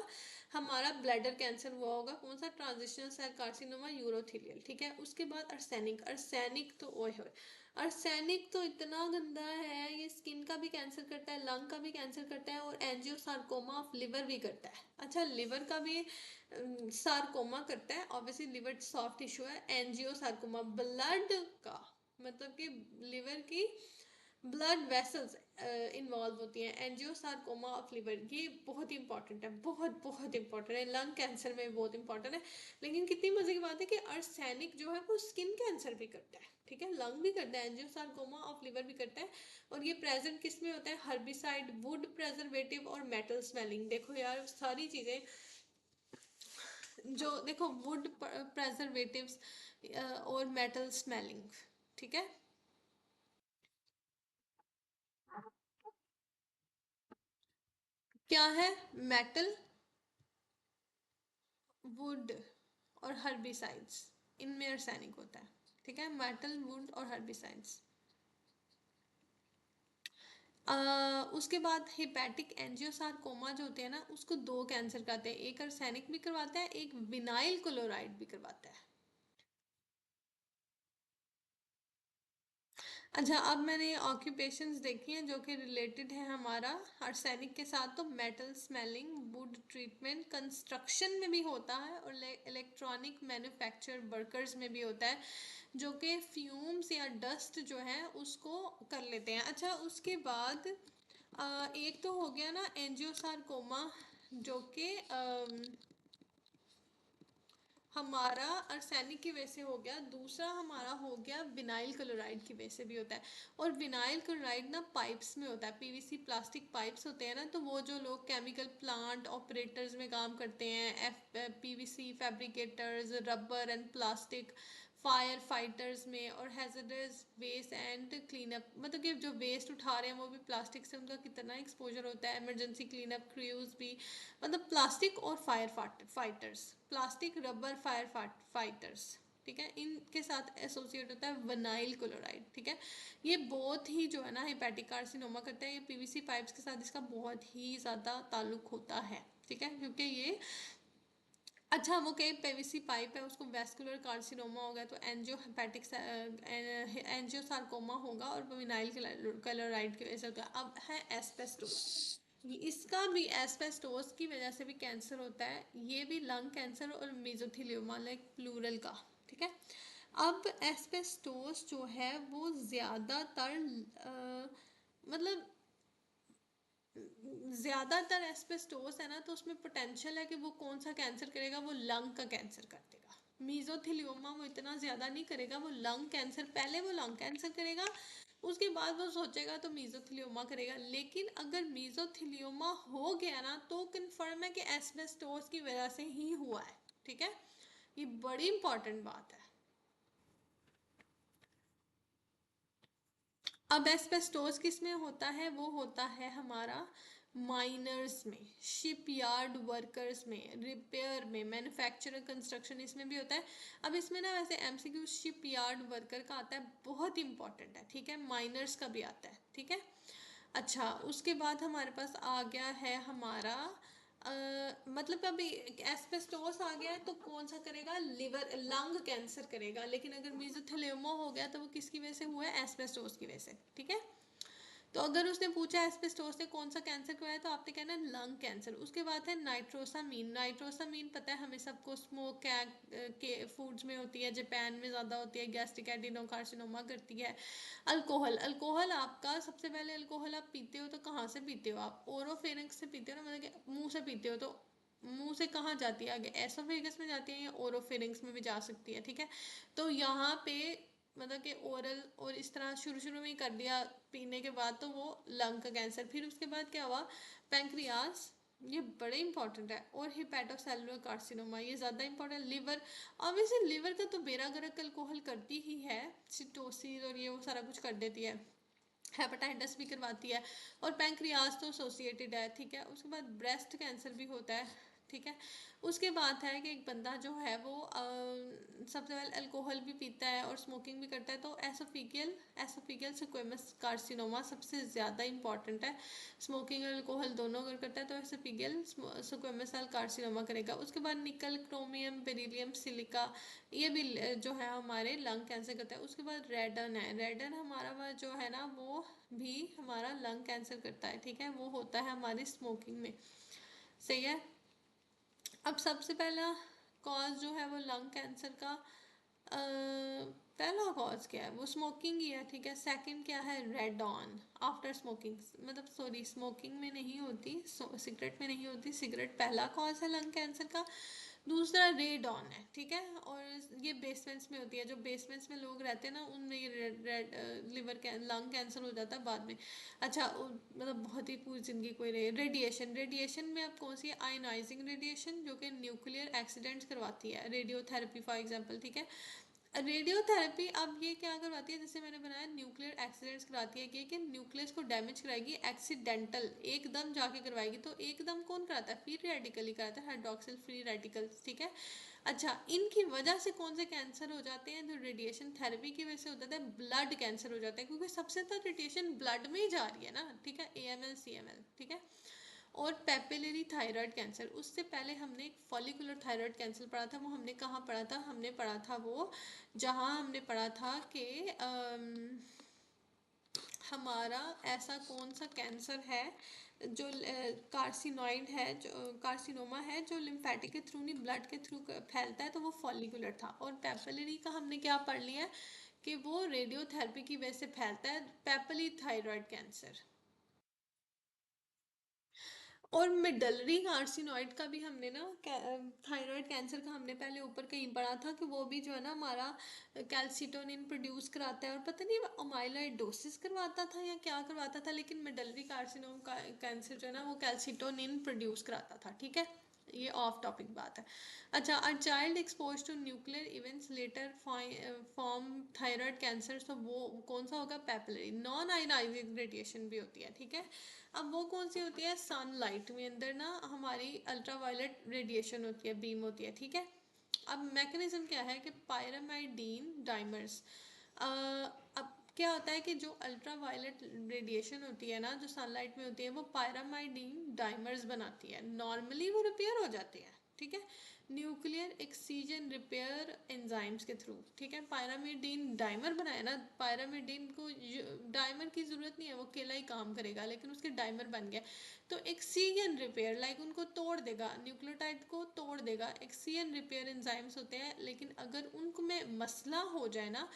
हमारा ब्लैडर कैंसर, हुआ होगा कौन सा, ट्रांजिशनल सेल कार्सिनोमा यूरोथीलियल, ठीक है। उसके बाद अर्सेनिक, अर्सेनिक तो ओए होए, अर्सेनिक तो इतना गंदा है, ये स्किन का भी कैंसर करता है, लंग का भी कैंसर करता है, और एंजियोसार्कोमा ऑफ लिवर भी करता है। अच्छा, लिवर का भी सार्कोमा करता है, ऑब्वियसली लिवर सॉफ्ट टिश्यू है। एंजियो सार्कोमा ब्लड का, मतलब कि लिवर की ब्लड वेसल्स इन्वॉल्व होती हैं, एंजियो सार्कोमा ऑफ लिवर, ये बहुत ही इंपॉर्टेंट है, बहुत बहुत इंपॉर्टेंट है, लंग कैंसर में बहुत इंपॉर्टेंट है। लेकिन कितनी मजे की बात है कि अर्सेनिक जो है वो स्किन कैंसर भी करता है, ठीक है, लंग भी करता है, एंजियो सार्कोमा ऑफ लिवर भी करता है। और ये प्रेजेंट किस में होता है, हर्बिसाइड, वुड प्रेजर्वेटिव और मेटल स्मेलिंग। देखो यार, सारी चीज़ें जो देखो, वुड प्रेजर्वेटिव्स और मेटल स्मेलिंग, ठीक है। क्या है, मेटल, वुड और हर्बिसाइड्स, इनमें आर्सेनिक होता है, ठीक है, मेटल, वुड और हर्बिसाइड्स। उसके बाद हिपैटिक एंजियोसार्कोमा जो होते हैं ना, उसको दो कैंसर करते हैं, एक आर्सेनिक भी करवाता है, एक विनाइल क्लोराइड भी करवाता है। अच्छा, अब मैंने ऑक्यूपेशंस देखी हैं जो कि रिलेटेड है हमारा आर्सेनिक के साथ, तो metal smelling, would treatment, construction में भी होता है, और इलेक्ट्रॉनिक मैन्युफैक्चर वर्कर्स में भी होता है, जो कि फ्यूम्स या डस्ट जो है उसको कर लेते हैं। अच्छा, उसके बाद एक तो हो गया ना एंजियोसार्कोमा, जो कि हमारा आर्सेनिक की वजह से हो गया, दूसरा हमारा हो गया विनाइल क्लोराइड की वजह से भी होता है। और विनाइल क्लोराइड ना पाइप्स में होता है, पीवीसी प्लास्टिक पाइप्स होते हैं ना, तो वो जो लोग केमिकल प्लांट ऑपरेटर्स में काम करते हैं, PVC fabricators, rubber and plastic fire fighters में, और हैजर्डस वेस्ट एंड क्लीनअप, मतलब कि जो वेस्ट उठा रहे हैं वो भी प्लास्टिक से, उनका कितना एक्सपोजर होता है। इमरजेंसी क्लीनअप क्रूज भी, मतलब प्लास्टिक और fire fighters, plastic rubber fire fighters, ठीक है, इनके साथ एसोसिएट होता है विनाइल क्लोराइड, ठीक है। ये बहुत ही जो है ना हेपेटिक कार्सिनोमा करता है, ये पीवीसी पाइप्स के साथ इसका बहुत ही ज़्यादा ताल्लुक होता है, ठीक है, क्योंकि ये, अच्छा वो कहीं पीवीसी पाइप है, उसको वेस्कुलर कार्सिनोमा हो गया तो एंजियो हेपेटिक एंजियो सार्कोमा होगा, और विनाइल क्लोराइड की वजह से होगा। अब है एस्बेस्टोस, इसका भी एस्बेस्टोस की वजह से भी कैंसर होता है, ये भी लंग कैंसर और मेजोथेलियोमा लाइक प्लूरल का, ठीक है। अब एस्बेस्टोस जो है वो ज़्यादातर मतलब ज़्यादातर एस्बेस्टोस है ना, तो उसमें पोटेंशियल है कि वो कौन सा कैंसर करेगा, वो लंग का कैंसर कर देगा। मीजोथेलियोमा वो इतना ज़्यादा नहीं करेगा, वो लंग कैंसर, पहले वो लंग कैंसर करेगा, उसके बाद वो सोचेगा तो मीजोथेलियोमा करेगा। लेकिन अगर मीजोथेलियोमा हो गया ना, तो कन्फर्म है कि एस्बेस्टोस की वजह से ही हुआ है, ठीक है, ये बड़ी इंपॉर्टेंट बात है। अब एस्बेस्टोस किस में होता है, वो होता है हमारा माइनर्स में, शिप यार्ड वर्कर्स में, रिपेयर में, मैन्युफैक्चरर कंस्ट्रक्शन, इसमें भी होता है। अब इसमें ना वैसे एमसीक्यू शिप यार्ड वर्कर का आता है, बहुत इंपॉर्टेंट है, ठीक है, माइनर्स का भी आता है, ठीक है। अच्छा उसके बाद हमारे पास आ गया है हमारा मतलब अभी एस्बेस्टोस आ गया है तो कौन सा करेगा, लिवर लंग कैंसर करेगा। लेकिन अगर मेसोथेलियोमा हो गया तो वो किसकी वजह से हुआ है, एस्बेस्टोस की वजह से, ठीक है। तो अगर उसने पूछा एस्बेस्टोस से कौन सा कैंसर करवाया तो आपने कहना है लंग कैंसर। उसके बाद है नाइट्रोसामीन, नाइट्रोसामीन पता है हमें सबको, स्मोक के फूड्स में होती है, जापान में ज़्यादा होती है, गैस्ट्रिक एडिनोकार्सिनोमा करती है। अल्कोहल, अल्कोहल आपका सबसे पहले अल्कोहल आप पीते हो तो कहाँ से पीते हो, आप ओरोफेरिंक्स से पीते हो ना, मतलब कि मुंह से पीते हो, तो मुंह से कहाँ जाती है आगे, एसोफेगस में जाती है या ओरोफेरिंक्स में भी जा सकती है, ठीक है। तो यहाँ पे मतलब कि ओरल और इस तरह शुरू शुरू में ही कर दिया पीने के बाद, तो वो लंग का कैंसर। फिर उसके बाद क्या हुआ, पैंक्रियास, ये बड़े इंपॉर्टेंट है, और हिपैटोसेलुलर कार्सिनोमा, ये ज़्यादा इंपॉर्टेंट। लिवर, ऑब्वियसली लिवर का तो बेड़ा गर्क अल्कोहल करती ही है, सिटोसिस और ये वो सारा कुछ कर देती है, हेपेटाइटिस भी करवाती है, और पैंक्रियाज तो एसोसिएटेड है, ठीक है। उसके बाद ब्रेस्ट कैंसर भी होता है, ठीक है। उसके बाद है कि एक बंदा जो है वो सबसे पहले अल्कोहल भी पीता है और स्मोकिंग भी करता है, तो एसोफिगियल एसोफिगियल स्क्वेमस कार्सिनोमा सबसे ज़्यादा इंपॉर्टेंट है। स्मोकिंग और अल्कोहल दोनों अगर करता है तो एसोफिगियल स्क्वेमस सेल कार्सिनोमा करेगा। उसके बाद निकल, क्रोमियम, बेरिलियम, सिलिका, ये भी जो है हमारे लंग कैंसर करता है। उसके बाद रेडन है, रेडन हमारा वह जो है ना वो भी हमारा लंग कैंसर करता है, ठीक है, वो होता है हमारी स्मोकिंग में, सही है। अब सबसे पहला कॉज जो है वो लंग कैंसर का पहला कॉज क्या है, वो स्मोकिंग ही है, ठीक है। सेकंड क्या है, रेड ऑन आफ्टर स्मोकिंग, मतलब सॉरी स्मोकिंग में नहीं होती, सिगरेट में नहीं होती, सिगरेट पहला कॉज है लंग कैंसर का। दूसरा रेड ऑन है, ठीक है, और ये बेसमेंट्स में होती है, जो बेसमेंट्स में लोग रहते हैं ना उनमें ये red red liver lung cancer हो जाता है बाद में। अच्छा मतलब बहुत ही पूरी जिंदगी कोई रहे। रेडिएशन, रेडिएशन में अब कौन सी है, आयनाइजिंग रेडिएशन जो कि न्यूक्लियर एक्सीडेंट्स करवाती है, रेडियोथेरेपी फॉर एग्जांपल, ठीक है। रेडियोथेरेपी अब ये क्या करवाती है, जैसे मैंने बनाया न्यूक्लियर एक्सीडेंट्स कराती है कि न्यूक्लियस को डैमेज कराएगी, एक्सीडेंटल एकदम जाके करवाएगी। तो एकदम कौन कराता है, फ्री रेडिकल ही कराता है, हाइड्रोक्सिल फ्री रेडिकल्स, ठीक है। अच्छा इनकी वजह से कौन से कैंसर हो जाते हैं, जो रेडिएशन थेरेपी की वजह से हो जाता है, ब्लड कैंसर हो जाता है, क्योंकि सबसे तो रेडिएशन ब्लड में ही जा रही है ना, ठीक है, AML CML, ठीक है। और पेपिलरी थायराइड कैंसर, उससे पहले हमने एक फॉलिकुलर थायराइड कैंसर पढ़ा था, वो हमने कहाँ पढ़ा था, हमने पढ़ा था वो जहाँ हमने पढ़ा था कि हमारा ऐसा कौन सा कैंसर है जो कार्सिनोइड है, जो कार्सिनोमा है जो लिम्फेटिक के थ्रू नहीं ब्लड के थ्रू फैलता है, तो वो फॉलिकुलर था। और पेपिलरी का हमने क्या पढ़ लिया कि वो रेडियोथेरेपी की वजह से फैलता है, पेपिली थायराइड कैंसर। और मिडलरी कार्सिनोइड का भी हमने ना, थायराइड कैंसर का हमने पहले ऊपर कहीं पढ़ा था कि वो भी जो है ना हमारा कैल्सिटोनिन प्रोड्यूस कराता है, और पता नहीं अमाइलोइडोसिस करवाता था या क्या करवाता था, लेकिन मिडलरी कार्सिनोम का कैंसर जो है ना वो कैल्सिटोनिन प्रोड्यूस कराता था, ठीक है। ये ऑफ टॉपिक बात है। अच्छा, a child expose to nuclear events later form thyroid cancer, तो वो कौन सा होगा? पेपिलरी। नॉन आयोनाइजिंग रेडिएशन भी होती है, ठीक है। अब वो कौन सी होती है? सनलाइट में अंदर ना हमारी अल्ट्रावायलेट रेडिएशन होती है, बीम होती है, ठीक है। अब मैकेनिज्म क्या है कि पायरामाइडीन डाइमर्स, अब क्या होता है कि जो अल्ट्रावायलेट रेडिएशन होती है ना जो सनलाइट में होती है, वो पायरामाइडीन डाइमर्स बनाती है। नॉर्मली वो रिपेयर हो जाती है, ठीक है, न्यूक्लियर एक्ससीजन रिपेयर एंजाइम्स के थ्रू, ठीक है। पायरामिडीन डाइमर बनाया ना, पायरामिडीन को डाइमर की ज़रूरत नहीं है, वो अकेला ही काम करेगा, लेकिन उसके डाइमर बन गया तो एक्सीजन रिपेयर, लाइक उनको तोड़ देगा, न्यूक्लियोटाइड को तोड़ देगा। एक्सीजन रिपेयर एंजाइम्स होते हैं, लेकिन अगर उनको में मसला हो जाए ना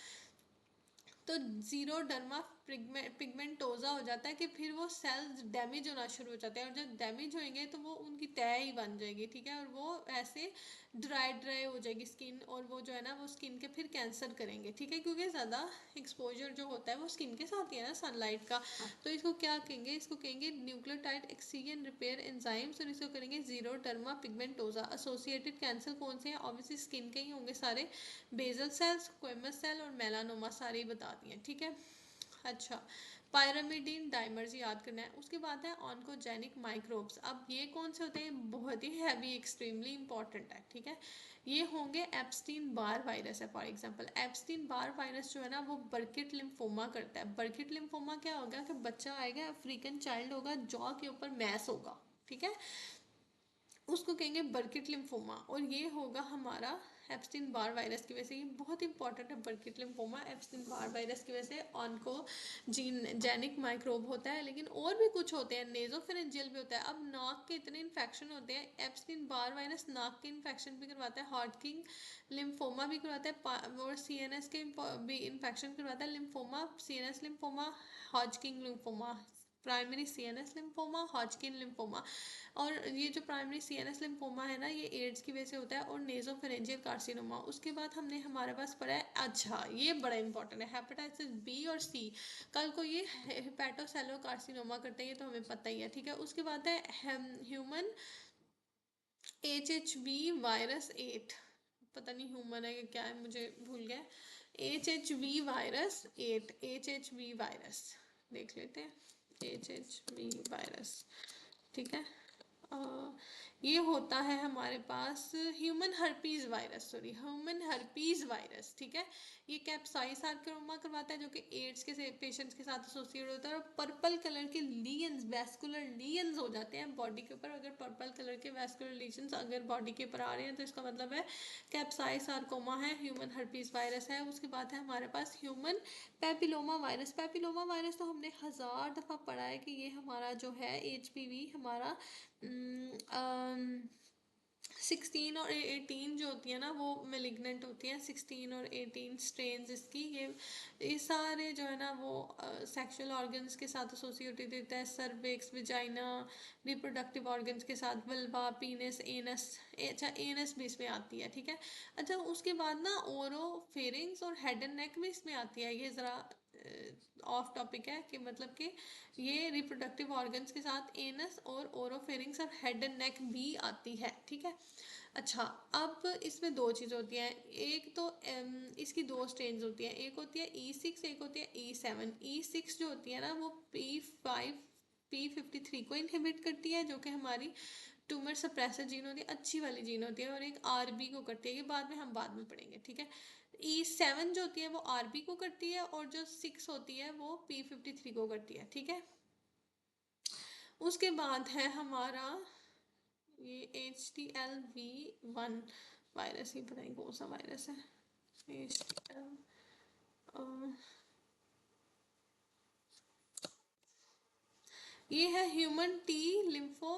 तो जीरो डर्मा पिगमेंटोजा हो जाता है कि फिर वो सेल्स डैमेज होना शुरू हो जाते हैं, और जब डैमेज होंगे तो वो उनकी तय ही बन जाएगी, ठीक है, और वो ऐसे ड्राई हो जाएगी स्किन, और वो जो है ना वो स्किन के फिर कैंसर करेंगे, ठीक है, क्योंकि ज़्यादा एक्सपोजर जो होता है वो स्किन के साथ ही है ना सनलाइट का। तो इसको क्या कहेंगे? इसको कहेंगे न्यूक्लियोटाइड एक्सीजन रिपेयर एंजाइम्स, और इसको करेंगे जीरो डर्मा पिगमेंटोजा। एसोसिएटेड कैंसर कौन से हैं? ऑब्वियसली स्किन के ही होंगे सारे, बेजल सेल्स, स्क्वेमस सेल और मेलानोमा, सारे ही बता दिए, ठीक है। अच्छा, पायरामिडीन डाइमर्स याद करना है। उसके बाद है ऑन्कोजेनिक माइक्रोब्स। अब ये कौन से होते हैं? बहुत ही हैवी, एक्सट्रीमली इंपॉर्टेंट है, ठीक है। ये होंगे एप्स्टीन बार वायरस है, for example Epstein Barr virus जो है ना वो बर्किट लिम्फोमा करता है। बर्किट लिम्फोमा क्या होगा कि बच्चा आएगा, अफ्रीकन चाइल्ड होगा, जॉ के ऊपर मैस होगा, ठीक है, उसको कहेंगे बर्किट लिम्फोमा, और ये होगा हमारा एप्स्टीन बार वायरस की वजह से। ये बहुत इंपॉर्टेंट है, बर्किट लिम्फोमा एप्स्टीन बार वायरस की वजह से ऑनको जेनिक माइक्रोब होता है। लेकिन और भी कुछ होते हैं, नेजोफेरेंजियल भी होता है। अब नाक के इतने इन्फेक्शन होते हैं, एप्स्टीन बार वायरस नाक के इन्फेक्शन भी करवाता है, हॉटकिंग लिम्फोमा भी करवाता है, और सीएनएस के भी इन्फेक्शन करवाता है। Lymphoma, CNS lymphoma, Hodgkin lymphoma, primary CNS lymphoma, Hodgkin lymphoma. और ये जो प्राइमरी सीएनएस लिम्फोमा है ना ये एड्स की वजह से होता है, और नेजोफेरेंजियल कार्सिनोमा। उसके बाद हमने हमारे पास पढ़ा है, अच्छा ये बड़ा इंपॉर्टेंट है, हेपेटाइटिस बी और सी। कल को ये हेपेटोसेलो कार्सिनोमा करते हैं, ये तो हमें पता ही है, ठीक है। उसके बाद है ह्यूमन HHV वायरस 8, पता नहीं ह्यूमन है कि क्या है, मुझे भूल गया। HHV वायरस 8, HHV वायरस देख लेते हैं, HHV वायरस, ठीक है। ये होता है हमारे पास human herpes virus, sorry human herpes virus, ठीक है। ये कैप्साई सार्कोमा करवाता है, जो कि एड्स के पेशेंट्स के साथ एसोसिएट होता है, और पर्पल कलर के लीजन्स, वैस्कुलर लीजन्स हो जाते हैं बॉडी के ऊपर। अगर पर्पल कलर के वैस्कुलर लीजन्स अगर बॉडी के ऊपर आ रहे हैं तो इसका मतलब है कैप्साई सार्कोमा है, ह्यूमन हर्पीज वायरस है। उसके बाद है हमारे पास human papilloma virus. Papilloma virus तो हमने 1000 दफ़ा पढ़ा है कि ये हमारा जो है HPV हमारा 16 और 18 जो होती है ना वो मेलिग्नेंट होती हैं, 16 और 18 स्ट्रेन इसकी। ये सारे जो है ना वो सेक्सुअल ऑर्गन्स के साथ एसोसिएटेड रहता है, सर्विक्स, विजाइना, रिप्रोडक्टिव ऑर्गन्स के साथ, वल्वा, पीनस, एनस। अच्छा, एनस भी इसमें आती है, ठीक है। अच्छा, उसके बाद ना ओरो फेरिंग्स और हेड एंड नेक भी इसमें आती है। ये ज़रा ऑफ टॉपिक है कि मतलब कि ये रिप्रोडक्टिव ऑर्गन्स के साथ एनस और ओरोफेरिंग्स और हेड एंड नेक भी आती है, ठीक है। अच्छा, अब इसमें दो चीज़ होती हैं, एक तो इसकी दो स्ट्रेन्स होती हैं, एक होती है E6, एक होती है E7। E6 जो होती है ना वो P53 को इनहिबिट करती है, जो कि हमारी ट्यूमर सप्रेसर जीन होती है, अच्छी वाली जीन होती है, और एक RB को करती है, ये हम बाद में पढ़ेंगे, ठीक है। E7 जो होती है वो RB को करती है, और जो 6 होती है वो P53 को करती है, ठीक है। उसके बाद है हमारा ये HTLV1 वायरस, ही बताएं कौन सा वायरस है। HTL ये है human T lympho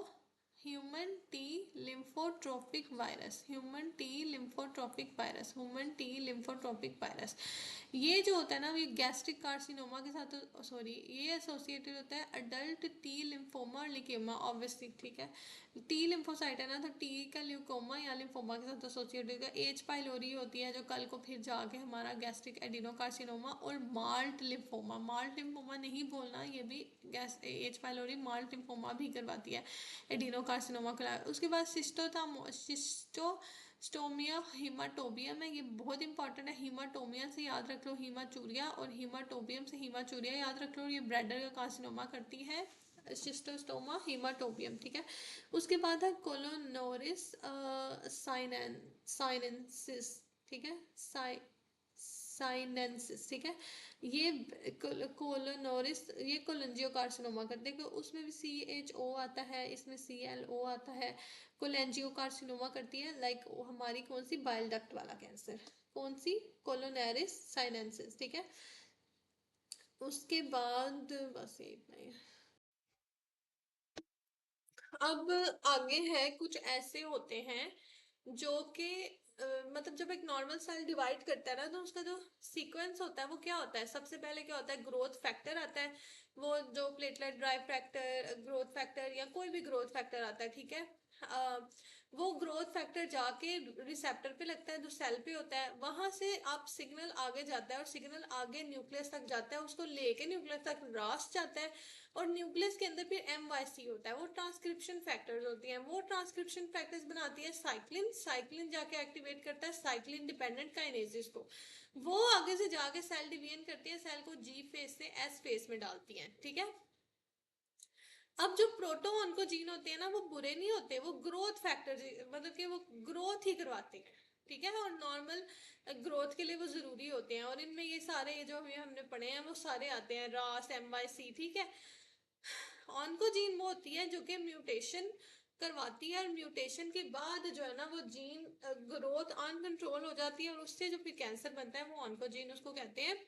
human T lymphotropic virus, human T lymphotropic virus, human T lymphotropic virus, ये जो होता है ना ये गैस्ट्रिक कार्सिनोमा के साथ, सॉरी ये एसोसिएटेड होता है अडल्ट टी लिम्फोमा और लिकेमा ऑब्वियसली, ठीक है। टी लिम्फोसाइट है ना, तो टी का ल्यूकोमा या लिम्फोमा के साथ एसोसिएटेड होगा। एच पाइलोरी होती है जो कल को फिर जाके हमारा गैस्ट्रिक एडिनोकार्सिनोमा, और माल्ट लिम्फोमा, माल्ट लिम्फोमा नहीं बोलना, ये भी gas H pylori malt lymphoma भी करवाती है एडिनोकार्सिनोमा का। उसके बाद स्टोमिया हीमाटोबियम है, ये बहुत इंपॉर्टेंट है। हीमाटोमिया से याद रख लो हीमाचूरिया, और हीमाटोबियम से हीमाचूरिया याद रख लो, ये ब्लैडर का कार्सिनोमा करती है शिस्टोस्टोमा हीमाटोबियम, ठीक है। उसके बाद है कोलोनोरिस साइनेंसिस, ठीक है, साइनेंसिस, ठीक है। ये कोलोनोरिस ये कोलेंजियो कार्सिनोमा करते हैं, उसमें भी CHO आता है, इसमें CLO आता है। कोलेंजियो कार्सिनोमा करती है लाइक हमारी कौन सी, बाइल डक्ट वाला कैंसर, कौन सी, कोलोनेरिस साइनेंसिस, ठीक है। उसके बाद बस इतना ही है। अब आगे है कुछ ऐसे होते हैं जो कि मतलब जब एक नॉर्मल सेल डिवाइड करता है ना, तो उसका जो सीक्वेंस होता है वो क्या होता है, सबसे पहले क्या होता है, ग्रोथ फैक्टर आता है। वो जो platelet drive factor, growth factor या कोई भी ग्रोथ फैक्टर आता है, ठीक है। वो ग्रोथ फैक्टर जाके रिसेप्टर पे लगता है जो सेल पे होता है, वहां से आप सिग्नल आगे जाता है, और सिग्नल आगे न्यूक्लियस तक जाता है, उसको लेके न्यूक्लियस तक रास जाता है, और न्यूक्लियस के अंदर फिर MYC होता है, वो ट्रांसक्रिप्शन फैक्टर्स होती हैं, वो ट्रांसक्रिप्शन फैक्टर्स बनाती है साइक्लिन, साइक्लिन जाके एक्टिवेट करता है साइक्लिन डिपेंडेंट काइनेसिस को, वो आगे से जाके सेल डिवीजन करती है, सेल को G फेस से S फेस में डालती है, ठीक है। अब जो प्रोटो ऑन्कोजीन होते हैं ना, वो बुरे नहीं होते, वो ग्रोथ फैक्टर, मतलब कि वो ग्रोथ ही करवाते हैं, ठीक है, और नॉर्मल ग्रोथ के लिए वो जरूरी होते हैं, और इनमें ये सारे जो अभी हमने पढ़े हैं वो सारे आते हैं, रास MYC, ठीक है। ऑन्कोजीन वो होती है जो कि म्यूटेशन करवाती है, और म्यूटेशन के बाद जो है ना वो जीन ग्रोथ अनकंट्रोल हो जाती है, और उससे जो फिर कैंसर बनता है वो ऑन्कोजीन उसको कहते हैं।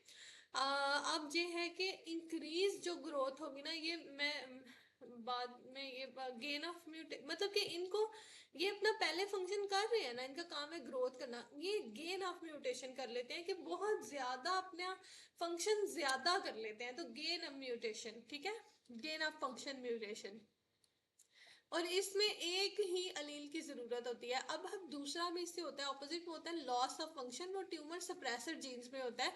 अब ये है कि इंक्रीज जो ग्रोथ होगी ना, ये मैं बाद में ये गेन ऑफ म्यूटे, मतलब कि इनको ये अपना पहले फंक्शन कर रहे हैं ना, इनका काम है ग्रोथ करना, ये गेन ऑफ म्यूटेशन कर लेते हैं कि बहुत ज्यादा अपना फंक्शन ज्यादा कर लेते हैं, तो गेन ऑफ म्यूटेशन, ठीक है, गेन ऑफ फंक्शन म्यूटेशन। और इसमें एक ही अलील की जरूरत होती है। अब हम दूसरा में इससे होता है ऑपोजिट में होता है लॉस ऑफ फंक्शन, वो ट्यूमर सप्रेसर जीन्स में होता है,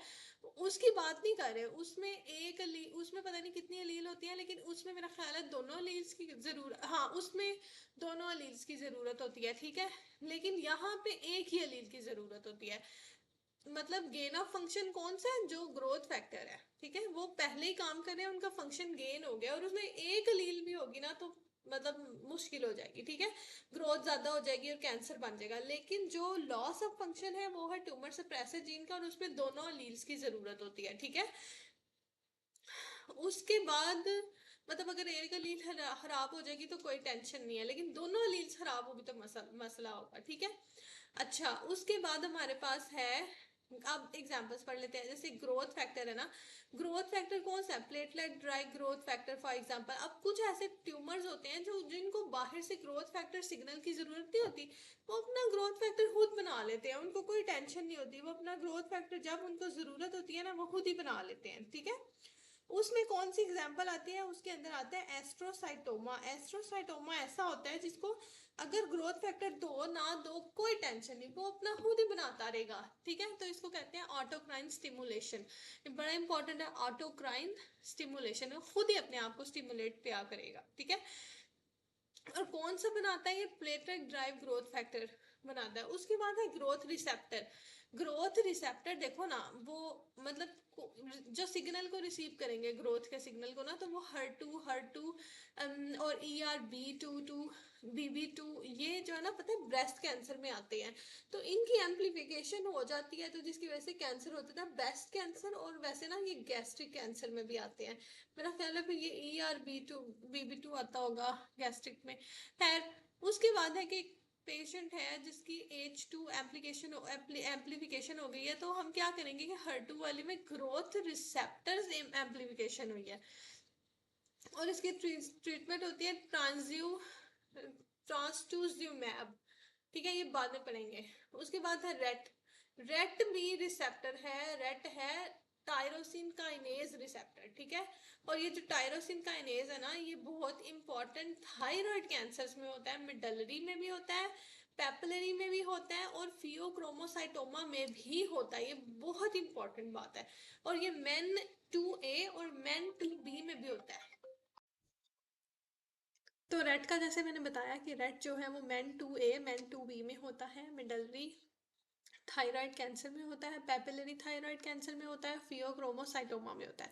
उसकी बात नहीं कर रहे, उसमें एक अलील, उसमें पता नहीं कितनी अलील होती है, लेकिन उसमें मेरा ख्याल है दोनों अलील्स की जरूरत, हाँ उसमें दोनों अलील्स की जरूरत होती है, ठीक है। लेकिन यहाँ पे एक ही अलील की जरूरत होती है, मतलब गेन ऑफ फंक्शन कौन सा है, जो ग्रोथ फैक्टर है, ठीक है, वो पहले ही काम कर रहे हैं, उनका फंक्शन गेन हो गया, और उसमें एक अलील भी होगी ना तो मतलब मुश्किल हो जाएगी, ठीक है, ग्रोथ ज्यादा हो जाएगी और कैंसर बन जाएगा। लेकिन जो लॉस ऑफ फंक्शन है वो है ट्यूमर सप्रेसर जीन का, और उसमें दोनों अलील्स की जरूरत होती है, ठीक है। उसके बाद मतलब अगर एक अलील खराब हो जाएगी तो कोई टेंशन नहीं है, लेकिन दोनों अलील्स खराब होगी तो मसला होगा, ठीक है। अच्छा, उसके बाद हमारे पास है, अब एग्जांपल्स पढ़ लेते हैं, जैसे ग्रोथ फैक्टर है ना, ग्रोथ फैक्टर कौन सा है, platelet drive growth factor for example. अब कुछ ऐसे ट्यूमर्स होते हैं जो जिनको बाहर से ग्रोथ फैक्टर सिग्नल की जरूरत नहीं होती, वो अपना ग्रोथ फैक्टर खुद बना लेते हैं, उनको कोई टेंशन नहीं होती, वो अपना ग्रोथ फैक्टर जब उनको जरूरत होती है ना वो खुद ही बना लेते हैं, ठीक है। उसमें कौन सी एग्जांपल आती है, उसके अंदर आता है एस्ट्रोसाइटोमा। एस्ट्रोसाइटोमा ऐसा होता है जिसको अगर ग्रोथ फैक्टर दो ना दो कोई टेंशन नहीं, वो अपना खुद ही बनाता रहेगा, ठीक है, तो इसको कहते हैं ऑटोक्राइन स्टिमुलेशन। बड़ा इंपॉर्टेंट है, ऑटोक्राइन स्टिमुलेशन, खुद ही अपने आप को स्टिमुलेट किया करेगा, ठीक है। और कौन सा बनाता है, ये प्लेटलेट ड्राइव ग्रोथ फैक्टर बनाता है। उसके बाद है ग्रोथ रिसेप्टर। ग्रोथ रिसेप्टर देखो ना, वो मतलब जो सिग्नल को रिसीव करेंगे ग्रोथ के सिग्नल को ना, तो वो हर टू और ER B22 BB2, ये जो है ना पता है ब्रेस्ट कैंसर में आते हैं, तो इनकी एम्प्लीफिकेशन हो जाती है, तो जिसकी वजह से कैंसर होता है ब्रेस्ट कैंसर, और वैसे ना ये गैस्ट्रिक कैंसर में भी आते हैं, मेरा ख्याल है फिर ये ER B2 आता होगा गैस्ट्रिक में। खैर, उसके बाद है कि पेशेंट है जिसकी H2 एप्लीकेशन एम्प्लीफिकेशन हो गई है, तो हम क्या करेंगे कि HER2 वाली में ग्रोथ रिसेप्टर्स एम्प्लीफिकेशन हुई है, और इसकी ट्रीटमेंट होती है ट्रांसटूजिमेब, ठीक है, ये बाद में पढ़ेंगे। उसके बाद है रेट, रेट भी रिसेप्टर है, रेट है टायरोसिन काइनेज रिसेप्टर, ठीक है। और ये जो टायरोसिन काइनेज है ना, ये बहुत इंपॉर्टेंट थायराइड कैंसर्स में होता है, मिडलरी में भी होता है, पेपिलरी में भी होता है, और फियोक्रोमोसाइटोमा में भी होता है। ये बहुत इंपॉर्टेंट बात है। और ये मेन 2A और मेन 2B में भी होता है। तो रेट का जैसे मैंने बताया कि रेट जो है वो मेन 2A मेन 2B में होता है, मिडलरी थायराइड कैंसर में होता है, पेपिलरी थायराइड कैंसर में होता है, फियोक्रोमोसाइटोमा में होता है।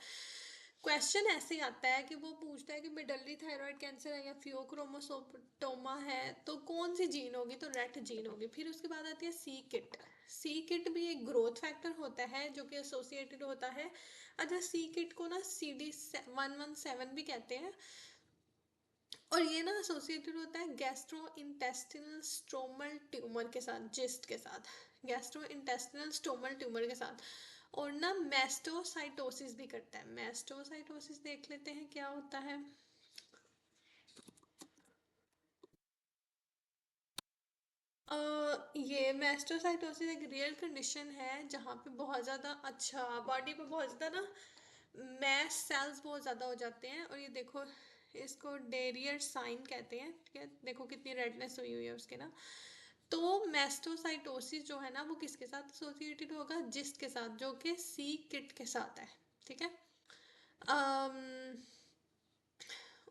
क्वेश्चन ऐसे आता है कि वो पूछता है कि मिडलरी थायराइड कैंसर है या फियोक्रोमोसाइटोमा है तो कौन सी जीन होगी, तो रेट जीन होगी। फिर उसके बाद आती है सी किट। सी किट भी एक ग्रोथ फैक्टर होता है जो कि एसोसिएटेड होता है। अच्छा, सी किट को ना CD117 भी कहते हैं। और ये ना एसोसिएटेड होता है गैस्ट्रो इंटेस्टिनल स्ट्रोमल ट्यूमर के साथ, जिस्ट के साथ, गैस्ट्रो इंटेस्टिनल स्टोमल ट्यूमर के साथ। और ना मैस्टोसाइटोसिस भी करता है। मैस्टोसाइटोसिस देख लेते हैं क्या होता है। ये मैस्टोसाइटोसिस एक रियल कंडीशन है जहाँ पे बहुत ज़्यादा, अच्छा, बॉडी पे बहुत ज़्यादा ना मैस सेल्स बहुत ज़्यादा हो जाते हैं। और ये देखो, इसको डेरियर साइन कहते हैं, ठीक है, देखो कितनी रेडनेस हुई हुई है उसके ना। तो मैस्टोसाइटोसिस जो है ना वो किसके साथ एसोसिएटेड होगा, जिस्ट के साथ, जो कि सी किट के साथ है, ठीक है। अम्म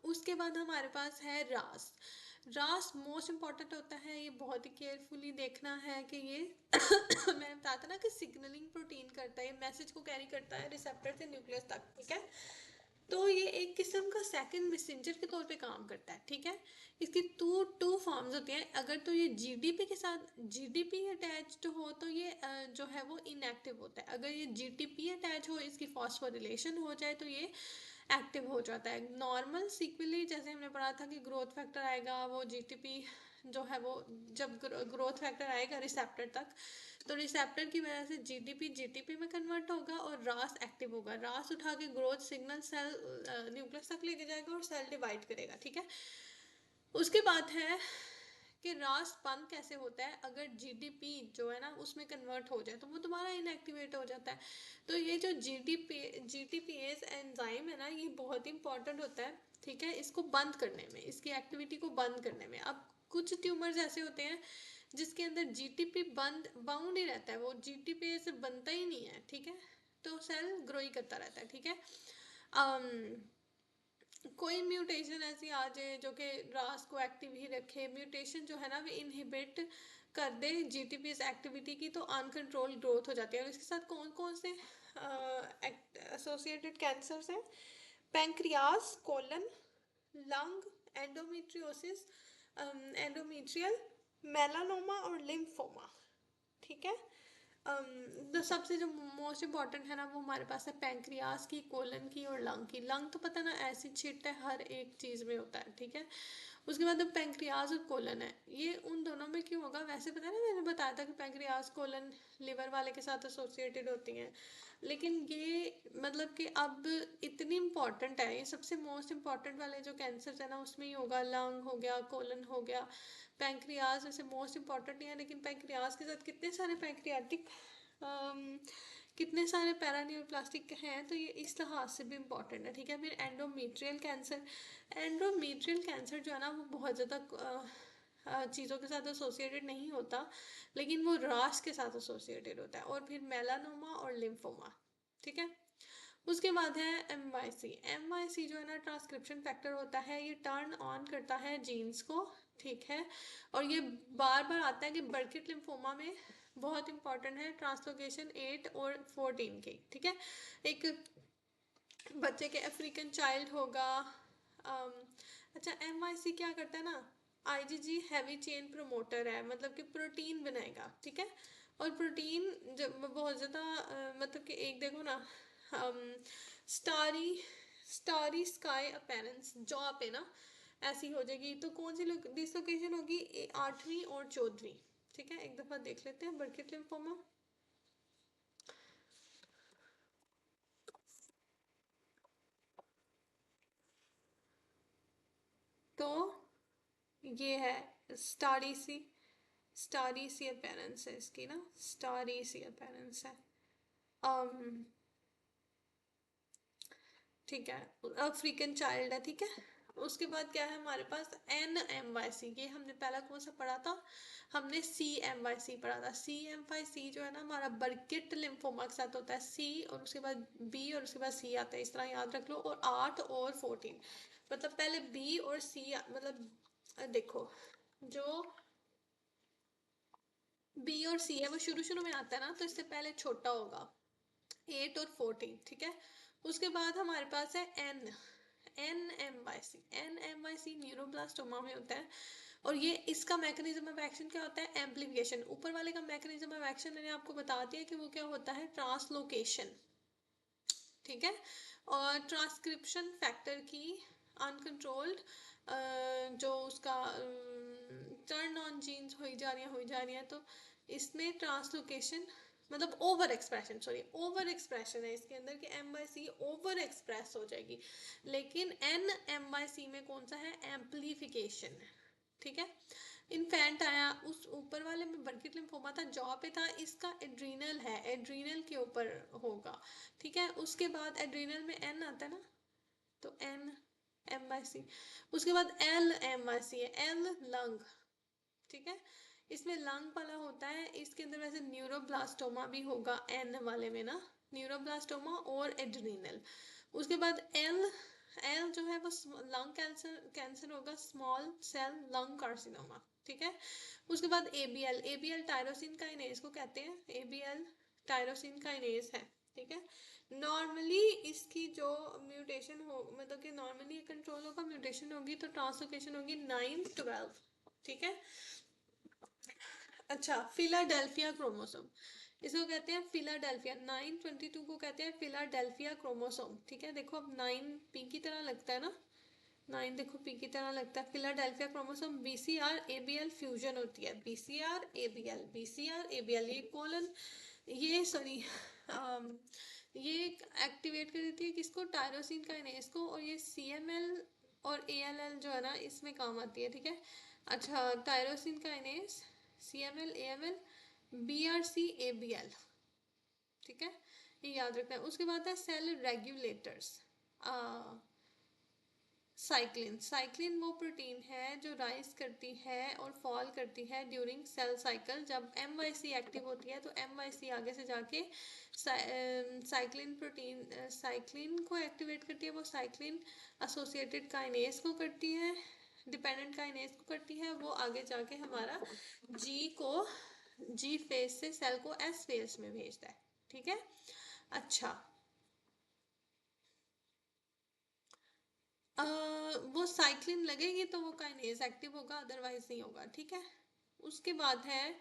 उसके बाद हमारे पास है रास। रास मोस्ट इम्पॉर्टेंट होता है, ये बहुत ही केयरफुली देखना है कि ये मैंने बताया था ना कि सिग्नलिंग प्रोटीन करता है, ये मैसेज को कैरी करता है रिसेप्टर से न्यूक्लियस तक, ठीक है। तो ये एक किस्म का सेकंड मैसेंजर के तौर पे काम करता है, ठीक है। इसकी टू टू फॉर्म्स होती हैं। अगर तो ये जीडीपी के साथ जीडीपी अटैच्ड हो तो ये जो है वो इनएक्टिव होता है। अगर ये जीटीपी अटैच हो, इसकी फॉस्फोरिलेशन हो जाए तो ये एक्टिव हो जाता है। नॉर्मल सीक्वली जैसे हमने पढ़ा था कि ग्रोथ फैक्टर आएगा, वो जीटीपी जो है वो जब ग्रोथ फैक्टर आएगा रिसेप्टर तक, तो रिसेप्टर की वजह से जीडीपी जीटीपी में कन्वर्ट होगा और रास एक्टिव होगा। रास उठा के ग्रोथ सिग्नल सेल न्यूक्लियस तक लेके जाएगा और सेल डिवाइड करेगा, ठीक है। उसके बाद है कि रास बंद कैसे होता है, अगर जीडीपी जो है ना उसमें कन्वर्ट हो जाए तो वो दोबारा इनएक्टिवेट हो जाता है। तो ये जो जीटीपीएस एंजाइम है ना, ये बहुत इंपॉर्टेंट होता है, ठीक है, इसको बंद करने में, इसकी एक्टिविटी को बंद करने में। अब कुछ ट्यूमर्स ऐसे होते हैं जिसके अंदर जीटीपी बंद बाउंड ही रहता है, वो जीटीपी से बनता ही नहीं है, ठीक है, तो सेल ग्रो ही करता रहता है, ठीक है। कोई म्यूटेशन ऐसी आ जाए जो कि रास को एक्टिव ही रखे, म्यूटेशन जो है ना वो इनहिबिट कर दे जीटीपीएस एक्टिविटी की, तो अनकंट्रोल ग्रोथ हो जाती है। और इसके साथ कौन कौन से एसोसिएटेड कैंसर्स हैं, pancreas, colon, lung, endometriosis, endometrial, melanoma और लिम्फोमा, ठीक है। तो सबसे जो मोस्ट इम्पॉर्टेंट है ना वो हमारे पास है पैंक्रियास की, कोलन की और लंग की। लंग तो पता ना ऐसी छिट है, हर एक चीज़ में होता है, ठीक है। उसके बाद अब पैंक्रियास और कोलन है, ये उन दोनों में क्यों होगा, वैसे पता है ना, मैंने बताया था कि पैंक्रियास कोलन लिवर वाले के साथ एसोसिएटेड होती हैं, लेकिन ये मतलब कि अब इतनी इम्पॉर्टेंट है, ये सबसे मोस्ट इम्पॉर्टेंट वाले जो कैंसर है ना उसमें ही होगा। लंग हो गया, कोलन हो गया, पैंक्रियाज वैसे मोस्ट इम्पॉर्टेंट नहीं है, लेकिन पैंक्रियाज के साथ कितने सारे पैंक्रियाटिक कितने सारे पैरान्यूप्लास्टिक हैं, तो ये इस लिहाज से भी इम्पॉर्टेंट है, ठीक है। फिर एंडोमेट्रियल कैंसर, एंडोमेट्रियल कैंसर जो है ना वो बहुत ज़्यादा चीज़ों के साथ एसोसिएटेड नहीं होता, लेकिन वो रास के साथ एसोसिएटेड होता है। और फिर मेलानोमा और लिम्फोमा, ठीक है। उसके बाद है MYC। MYC जो है ना ट्रांसक्रिप्शन फैक्टर होता है, ये टर्न ऑन करता है जीन्स को, ठीक है। और ये बार बार आता है कि बर्किट लिम्फोमा में बहुत इंपॉर्टेंट है, ट्रांसलोकेशन 8 और 14 की, ठीक है। एक बच्चे के अफ्रीकन चाइल्ड होगा। अच्छा, MYC क्या करता है ना, IgG हैवी चेन प्रमोटर है, मतलब कि प्रोटीन बनाएगा, ठीक है। और प्रोटीन जब बहुत ज़्यादा मतलब कि एक देखो ना, starry starry sky appearance jaw पे ना ऐसी हो जाएगी, तो कौन सी डिसलोकेशन होगी, 8वीं और 14वीं, ठीक है। एक दफ़ा देख लेते हैं बर्किट लिम्फोमा। तो ये है स्टारी सी, स्टारी सी अपीयरेंस है इसकी ना, स्टारी सी अपीयरेंस है। ठीक है, अफ्रीकन चाइल्ड है, ठीक है। उसके बाद क्या है हमारे पास NMYC, ये हमने पहला कौन सा पढ़ा था, हमने CMYC पढ़ा था। CMYC जो है ना हमारा बर्किट लिम्फोमा के साथ होता है, C और उसके बाद B और उसके बाद C आता है, इस तरह याद रख लो। और 8 और 14, मतलब पहले B और C, मतलब देखो जो B और C है वो शुरू शुरू में आता है ना, तो इससे पहले छोटा होगा 8 और 14, ठीक है। उसके बाद हमारे पास है NMYC न्यूरोब्लास्टोमा में होता है। और ये इसका मैकेनिज्म ऑफ एक्शन क्या होता है, एम्प्लीफिकेशन। ऊपर वाले का मैकेनिज्म ऑफ एक्शन मैंने आपको बता दिया कि वो क्या होता है, ट्रांसलोकेशन, ठीक है। और ट्रांसक्रिप्शन फैक्टर की अनकंट्रोल्ड जो उसका टर्न ऑन जीन्स हो ही जा रही है, तो इसमें ट्रांसलोकेशन मतलब over expression, sorry over expression है इसके अंदर कि MYC ओवर एक्सप्रेस हो जाएगी। लेकिन NMYC में कौन सा है, एम्प्लीफिकेशन, ठीक है। इन्फेंट आया, उस ऊपर वाले में बर्किट लिम्फोमा था, जॉ पे था, इसका एड्रीनल है, एड्रीनल के ऊपर होगा, ठीक है। उसके बाद एड्रीनल में N आता है ना, तो NMYC। उसके बाद LMYC है, L लंग, ठीक है। इसमें लंग वाला होता है, इसके अंदर वैसे न्यूरोब्लास्टोमा भी होगा N वाले में ना, न्यूरोब्लास्टोमा और एड्रीनल। उसके बाद एल जो है वो लंग कैंसर होगा, स्मॉल सेल लंग कार्सिनोमा, ठीक है। उसके बाद ABL टायरोसिन काइनेज को कहते हैं, ABL टायरोसिन काइनेज है, ठीक है। नॉर्मली इसकी जो म्यूटेशन हो, मतलब कि नॉर्मली कंट्रोल होगा, म्यूटेशन होगी तो ट्रांसलोकेशन होगी 9-12, ठीक है। अच्छा, फिलाडेल्फिया क्रोमोसोम, इसको कहते हैं फिलाडेल्फिया, 922 को कहते हैं फिलाडेल्फिया क्रोमोसोम, ठीक है। देखो अब 9 पी की तरह लगता है ना, 9 देखो पी की तरह लगता है। फिलाडेल्फिया क्रोमोसोम BCR-ABL फ्यूजन होती है, BCR-ABL ये कोलन, ये सॉरी ये एक्टिवेट कर देती है किसको, टायरोसिन काइनेज को, और ये CML और ALL जो है ना इसमें काम आती है, ठीक है। अच्छा, tyrosine kinase, CML AML, BRC-ABL, ठीक है, ये याद रखना है। उसके बाद है सेल रेगुलेटर्स, साइक्लिन, साइक्लिन वो प्रोटीन है जो राइज करती है और फॉल करती है ड्यूरिंग सेल साइकिल। जब MYC एक्टिव होती है तो MYC आगे से जाके साइक्लिन प्रोटीन, साइक्लिन को एक्टिवेट करती है, वो साइक्लिन एसोसिएटेड काइनेज को करती है, डिपेंडेंट काइनेज को करती है, वो आगे जाके हमारा G फेज से सेल को S फेज में भेजता है, ठीक है। अच्छा, वो साइक्लिन लगेगी तो वो काइनेज एक्टिव होगा, अदरवाइज नहीं होगा, ठीक है। उसके बाद है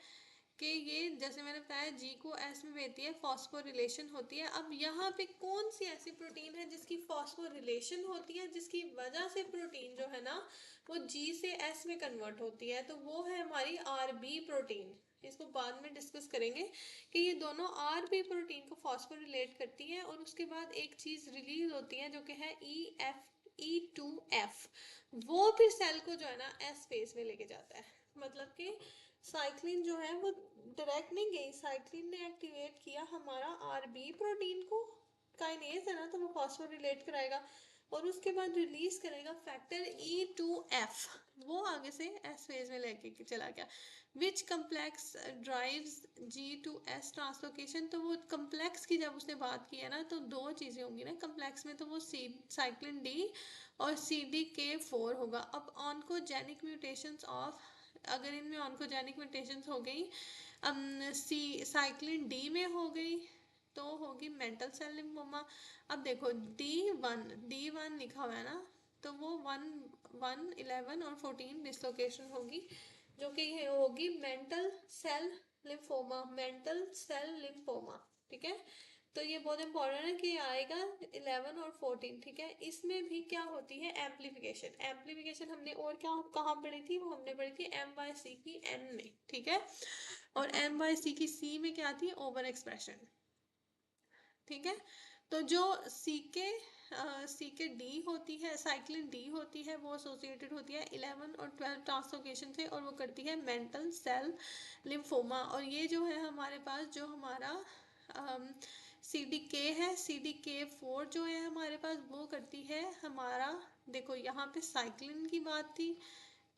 कि ये जैसे मैंने बताया G को S में भेजती है, फॉस्फोरिलेशन होती है। अब यहाँ पे कौन सी ऐसी प्रोटीन है जिसकी फॉस्फोरिलेशन होती है, जिसकी वजह से प्रोटीन जो है ना वो G से S में कन्वर्ट होती है, तो वो है हमारी RB प्रोटीन। इसको बाद में डिस्कस करेंगे कि ये दोनों RB प्रोटीन को फॉस्फोरिलेट करती है, और उसके बाद एक चीज रिलीज होती है जो कि है E2F, वो फिर सेल को जो है ना S फेज में लेके जाता है। मतलब कि साइक्लिन जो है वो डायरेक्ट नहीं गई, साइक्लिन ने एक्टिवेट किया हमारा RB प्रोटीन को, काइनेज है ना तो वो फॉस्फोरिलेट कराएगा, और उसके बाद रिलीज करेगा फैक्टर E2F, वो आगे से S फेज में लेके चला गया। विच कम्प्लेक्स ड्राइव्स G2S ट्रांसलोकेशन, तो वो कम्प्लेक्स की जब उसने बात की है ना तो दो चीज़ें होंगी ना कम्प्लेक्स में, तो वो साइक्लिन D और CDK4 होगा। अब ऑन्कोजेनिक म्यूटेशंस ऑफ, अगर इनमें ऑन्कोजेनिक म्यूटेशंस हो गई, साइक्लिन D में हो गई तो होगी मेंटल सेल लिम्फोमा। अब देखो D1 लिखा हुआ है ना, तो वो 11 और 14 डिसलोकेशन होगी, जो कि ये होगी mantle cell lymphoma, mantle cell lymphoma, ठीक है। तो ये बहुत इंपॉर्टेंट है कि ये आएगा 11 और 14, ठीक है। इसमें भी क्या होती है, एम्प्लीफिकेशन, एम्प्लीफिकेशन हमने और क्या कहाँ पढ़ी थी, वो हमने पढ़ी थी MYC की N में, ठीक है। और MYC की C में क्या थी, ओवर एक्सप्रेशन, ठीक है। तो जो सीकेट डी होती है, साइक्लिन डी होती है, वो एसोसिएटेड होती है 11 और 12 ट्रांसलोकेशन से, और वो करती है मेंटल सेल लिम्फोमा। और ये जो है हमारे पास जो हमारा सी डी के है, सी डी के 4 जो है हमारे पास, वो करती है हमारा, देखो यहाँ पे साइक्लिन की बात थी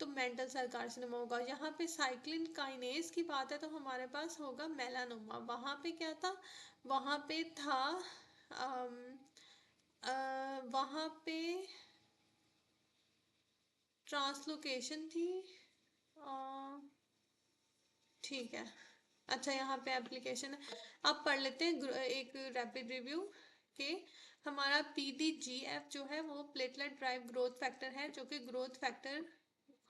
तो मेंटल सेल कार्सिनोमा होगा, यहाँ पे साइक्लिन काइनेज की बात है तो हमारे पास होगा मेलानोमा। वहाँ पे क्या था, वहाँ पे था वहाँ पे ट्रांसलोकेशन थी, ठीक है। अच्छा, यहाँ पे एप्लीकेशन है, अब पढ़ लेते हैं एक रैपिड रिव्यू के। हमारा PDGF जो है वो प्लेटलेट ड्राइव ग्रोथ फैक्टर है, जो कि ग्रोथ फैक्टर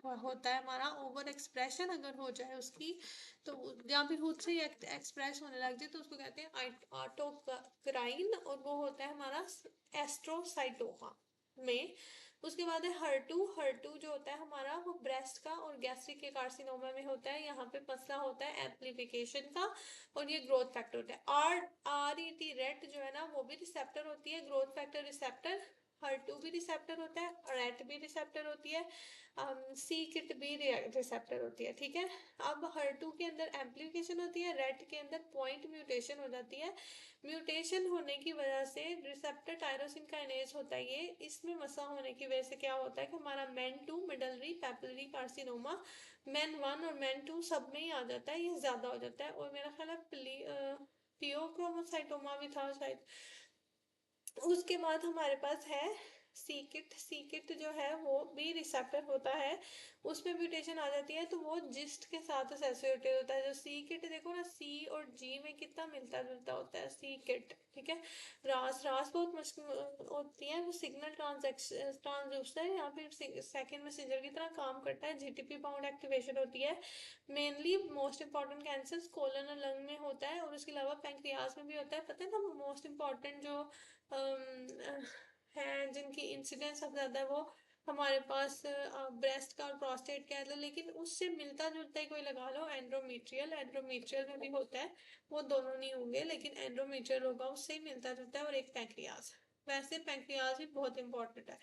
होता है हमारा। ओवर एक्सप्रेशन अगर हो जाए उसकी, तो या फिर खुद से एक्सप्रेस होने लग जाए तो उसको कहते हैं ऑटोक्राइन, और वो होता है हमारा एस्ट्रोसाइटोमा में। उसके बाद है हर्टू, हर्टू जो होता है हमारा वो ब्रेस्ट का और गैस्ट्रिक के कार्सिनोमा में होता है। यहाँ पे मसला होता है एम्प्लीफिकेशन का, और ये ग्रोथ फैक्टर होता है। RET रेट जो है ना, वो भी रिसेप्टर होती है, ग्रोथ फैक्टर रिसेप्टर। हर्टू भी रिसेप्टर होता है, रेट भी रिसेप्टर होती है, सी किट भी रिसेप्टर होती है, ठीक है। अब हर्टू के अंदर एम्प्लीफिकेशन होती है, रेट के अंदर पॉइंट म्यूटेशन हो जाती है। म्यूटेशन होने की वजह से रिसेप्टर टायरोसिन काइनेज होता है ये, इसमें मसा होने की वजह से क्या होता है कि हमारा MEN2 medullary papillary carcinoma, MEN1 और MEN2 सब में ही आ जाता है, ये ज्यादा हो जाता है। और मेरा ख्याल है पियोक्रोमोसाइटोमा भी था शायद। उसके बाद हमारे पास है सीकिट, सीकिट जो है वो भी रिसेप्टर होता है, उसमें म्यूटेशन आ जाती है तो वो जिस्ट के साथ एसोसिएटेड होता है। जो सीकिट देखो ना, सी और जी में कितना मिलता जुलता होता है सीकिट, ठीक है। रास, रास बहुत मुश्किल होती है, वो सिग्नल ट्रांसड्यूसर या फिर सेकंड मैसेंजर की तरह काम करता है। GTP बाउंड एक्टिवेशन होती है। Mainly most important cancer colon और लंग में होता है, और उसके अलावा पैंक्रियाज में भी होता है। पता है ना, मोस्ट इंपॉर्टेंट जो हैं जिनकी इंसिडेंस सबसे ज़्यादा है, वो हमारे पास ब्रेस्ट का और प्रोस्टेट का है, लेकिन उससे मिलता जुलता ही कोई लगा लो, एंड्रोमीट्रियल, एंड्रोमीट्रियल में भी होता है। वो दोनों नहीं होंगे लेकिन एंड्रोमीट्रियल होगा, उससे ही मिलता जुलता है। और एक पैंक्रियाज, वैसे पैंक्रियाज भी बहुत इंपॉर्टेंट है।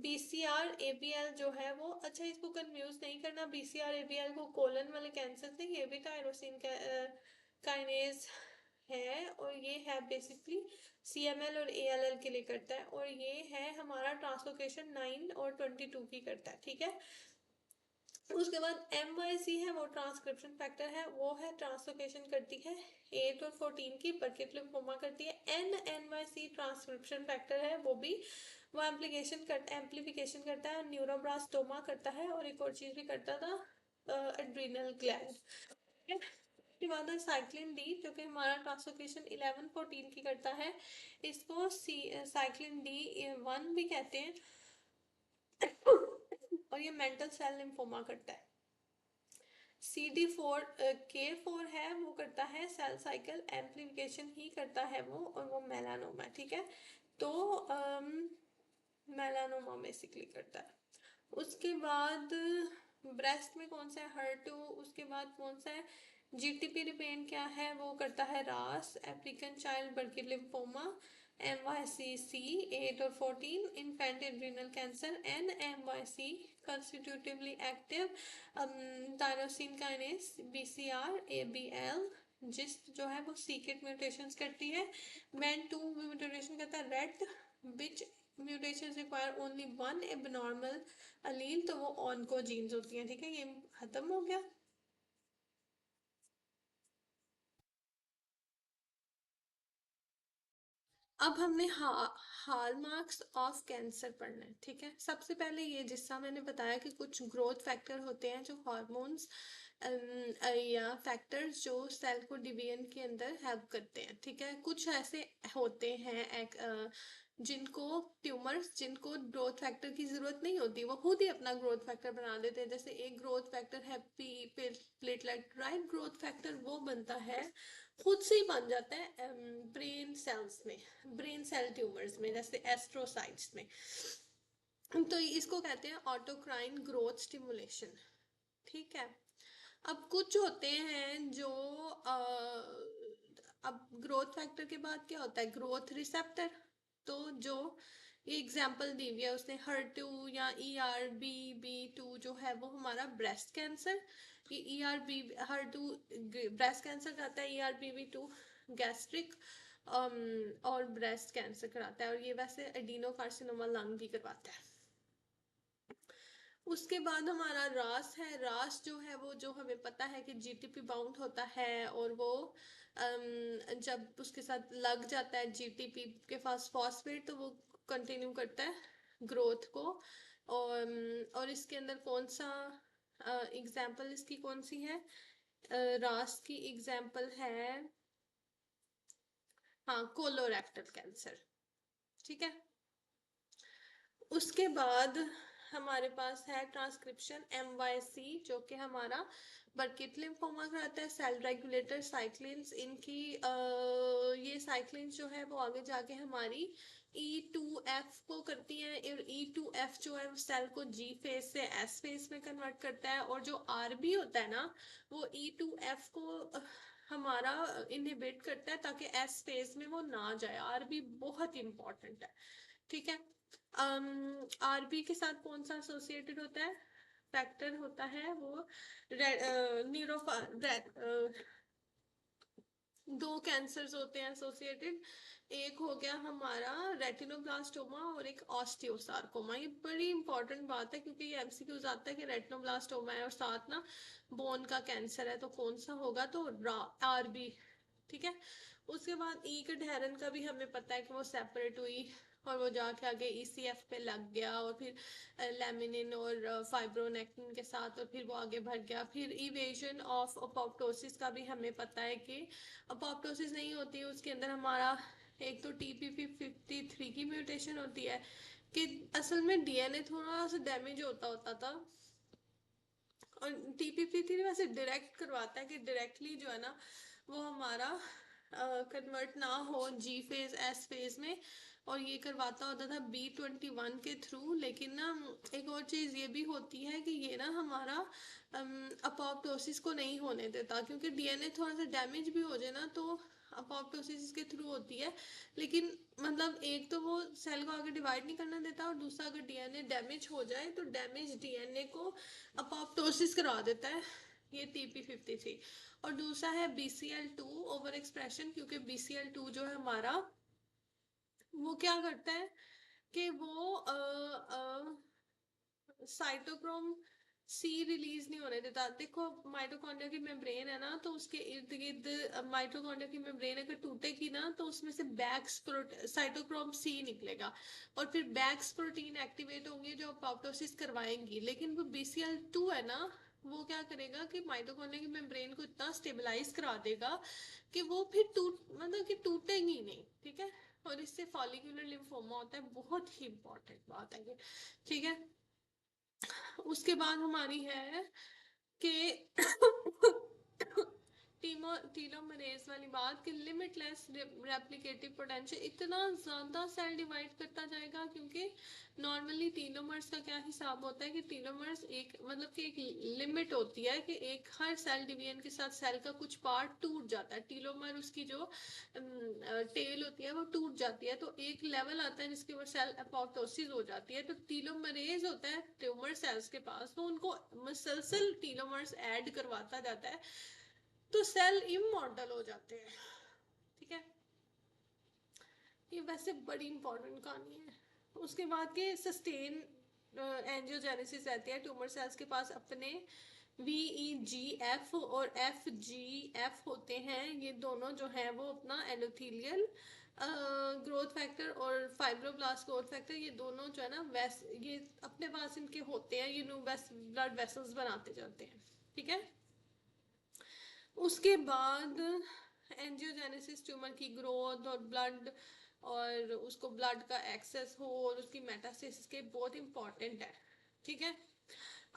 BCR-ABL जो है वो, अच्छा इसको कंफ्यूज नहीं करना BCR-ABL को कोलन वाले कैंसर से, ये भी टायरोसिन काइनेज है, और ये है बेसिकली CML और ALL के लिए करता है, और ये है हमारा ट्रांसलोकेशन 9 और 22 की करता है, ठीक है। उसके बाद MYC है, वो ट्रांसक्रिप्शन फैक्टर है, वो है ट्रांसलोकेशन करती है 8 और 14 की, बर्किट लिम्फोमा करती है। NNYC ट्रांसक्रिप्शन फैक्टर है, वो भी वो एम्प्लीफिकेशन करता है, न्यूरोब्लास्टोमा करता है, और एक और चीज भी करता था, एड्रीनल ग्लैंड। उसके बाद है साइक्लिन डी, जो कि हमारा ट्रांसलोकेशन 11-14 की करता है। इसको साइक्लिन D1 भी कहते हैं, और ये मेंटल सेल लिम्फोमा करता है। CD4K4 है, वो करता है सेल साइकिल एम्प्लीफिकेशन ही करता है वो, और वो मेलानोमा, ठीक है। तो मेलानोमा बेसिकली करता है। उसके बाद ब्रेस्ट में कौन सा है, HER2। उसके बाद कौन सा है, GTP रिपेन क्या है, वो करता है RAS, African child Burkitt lymphoma, MYCC 8 और 14, infant adrenal cancer, NMYC constitutively active tyrosine kinase, BCR-ABL GIST जो है वो सीकेट म्यूटेशंस करती है। MEN2 म्यूटेशन करता है, RET which mutation require only one abnormal allele, तो वो ऑनकोजीन्स होती हैं, ठीक है। ये खत्म हो गया। अब हमने हॉलमार्क्स ऑफ कैंसर पढ़ना है, ठीक है। सबसे पहले ये जिसका मैंने बताया कि कुछ ग्रोथ फैक्टर होते हैं जो हार्मोन्स या फैक्टर्स जो सेल को डिवीजन के अंदर हेल्प करते हैं, ठीक है। कुछ ऐसे होते हैं जिनको ट्यूमर्स, जिनको ग्रोथ फैक्टर की जरूरत नहीं होती, वो खुद ही अपना ग्रोथ फैक्टर बना देते हैं। जैसे एक ग्रोथ फैक्टर है प्लेटलेट ड्राइव ग्रोथ फैक्टर, वो बनता है, खुद से ही बन जाता है ब्रेन सेल्स में, ब्रेन सेल ट्यूमर्स में, जैसे एस्ट्रोसाइट्स में। तो इसको कहते हैं ऑटोक्राइन ग्रोथ स्टिमुलेशन, ठीक है। अब कुछ होते हैं जो अब ग्रोथ फैक्टर के बाद क्या होता है, ग्रोथ रिसेप्टर। तो जो ये एग्जाम्पल दी हुई है उसने, HER2 या ERBB2 जो है वो हमारा ब्रेस्ट कैंसर, ये ERB HER2 ब्रेस्ट कैंसर कराता है, ERBB2 गैस्ट्रिक और ब्रेस्ट कैंसर कराता है, और ये वैसे एडिनो कार्सिनोमा लंग भी करवाता है। उसके बाद हमारा रास है। रास जो है वो, जो हमें पता है कि GTP बाउंड होता है, और वो जब उसके साथ लग जाता है GTP के पास फॉस्फेट, तो वो कंटिन्यू करता है ग्रोथ को। और इसके अंदर कौन सा एग्जाम्पल इसकी कौन सी है, रास की एग्जाम्पल है, हाँ, कोलोरेक्टल कैंसर। ठीक है। उसके बाद हमारे पास है ट्रांसक्रिप्शन MYC, जो कि हमारा बर्किट लिम्फोमा कराता है, सेल रेगुलेटर साइक्लिन्स इनकी ये साइक्लिन्स जो है वो आगे जाके हमारी E2F को करती हैं, और E2F जो है सेल को G फेज से S फेज में कन्वर्ट करता है, और जो RB होता है ना, वो E2F को हमारा इनहिबिट करता है ताकि S फेज में वो ना जाए। RB बहुत इंपॉर्टेंट है। ठीक है। RB के साथ कौन सा एसोसिएटेड होता है, फैक्टर होता है वो न्यूरो दो कैंसर्स होते हैं एसोसिएटेड, एक हो गया हमारा रेटिनोब्लास्टोमा और एक ऑस्टियोसार्कोमा। ये बड़ी इंपॉर्टेंट बात है क्योंकि ये MCQs आता है कि रेटिनोब्लास्टोमा है और साथ ना बोन का कैंसर है, तो कौन सा होगा, तो RB। ठीक है। उसके बाद ई के ढेरन का भी हमें पता है कि वो सेपरेट हुई और वो जाके आगे ECF पे लग गया, और फिर लेमिनिन और फाइब्रोनेक्टिन के साथ, और फिर वो आगे बढ़ गया। फिर इवेजन ऑफ अपोप्टोसिस का भी हमें पता है कि अपोप्टोसिस नहीं होती, उसके अंदर हमारा एक तो TP53 की म्यूटेशन होती है, कि असल में DNA थोड़ा सा डैमेज होता होता था, और TP53 वैसे डायरेक्ट करवाता है कि डायरेक्टली जो है ना वो हमारा कन्वर्ट ना हो G फेज S फेज में, और ये करवाता होता था B21 के थ्रू। लेकिन ना एक और चीज़ ये भी होती है कि ये ना हमारा अपोप्टोसिस को नहीं होने देता, क्योंकि DNA थोड़ा सा डैमेज भी हो जाए ना तो अपोप्टोसिस के थ्रू होती है। लेकिन मतलब एक तो वो सेल को आगे डिवाइड नहीं करना देता, और दूसरा अगर DNA डैमेज हो जाए तो डैमेज DNA को अपोप्टोसिस करा देता है, ये TP53। और दूसरा है BCL2 ओवर एक्सप्रेशन, क्योंकि BCL2 जो है हमारा वो क्या करता है कि वो साइटोक्रोम C रिलीज नहीं होने देता। देखो माइटोकॉन्ड्रिया की मेम्ब्रेन है ना, तो उसके इर्द गिर्द माइटोकॉन्ड्रिया की मेम्ब्रेन अगर टूटेगी ना तो उसमें से बैक्स साइटोक्रोम C निकलेगा, और फिर बैक्स प्रोटीन एक्टिवेट होंगे जो अपोप्टोसिस करवाएंगी। लेकिन वो BCL2 है ना, वो क्या करेगा कि माइटोकॉन्ड्रिया की मेम्ब्रेन को इतना स्टेबलाइज करा देगा कि वो फिर मतलब कि टूटेंगी नहीं। ठीक है। और इससे फॉलिकुलर लिम्फोमा होता है, बहुत ही इंपॉर्टेंट बात है ये। ठीक है। उसके बाद हमारी है कि टीलोमरेज वाली बात कि लिमिटलेस रेप्लिकेटिव पोटेंशियल, इतना ज़्यादा सेल डिवाइड करता जाएगा, क्योंकि नॉर्मली टीलोमर्स का क्या हिसाब होता है कि टीलोमर्स एक मतलब कि एक लिमिट होती है कि एक हर सेल डिवीजन के साथ सेल का कुछ पार्ट टूट जाता है, टीलोमर उसकी जो टेल होती है वो टूट जाती है, तो एक लेवल आता है जिसके ऊपर सेल अपोप्टोसिस हो जाती है। तो टीलोमरेज होता है ट्यूमर सेल्स के पास, तो उनको मसलसल टीलोमर्स ऐड करवाता जाता है, तो सेल इमॉर्टल हो जाते हैं। ठीक है। ये वैसे बड़ी इंपॉर्टेंट कहानी है। उसके बाद के सस्टेन एंजियोजेनेसिस रहती है, ट्यूमर सेल्स के पास अपने VEGF और FGF होते हैं, ये दोनों जो है वो अपना एंडोथेलियल ग्रोथ फैक्टर और फाइब्रोब्लास्ट ग्रोथ फैक्टर, ये दोनों जो है ना ये अपने पास इनके होते हैं, ये न्यू ब्लड वेसल्स बनाते जाते हैं। ठीक है। उसके बाद एंजियोजेनेसिस ट्यूमर की ग्रोथ और ब्लड, और उसको ब्लड का एक्सेस हो और उसकी मेटास्टेसिस के बहुत इंपॉर्टेंट है। ठीक है।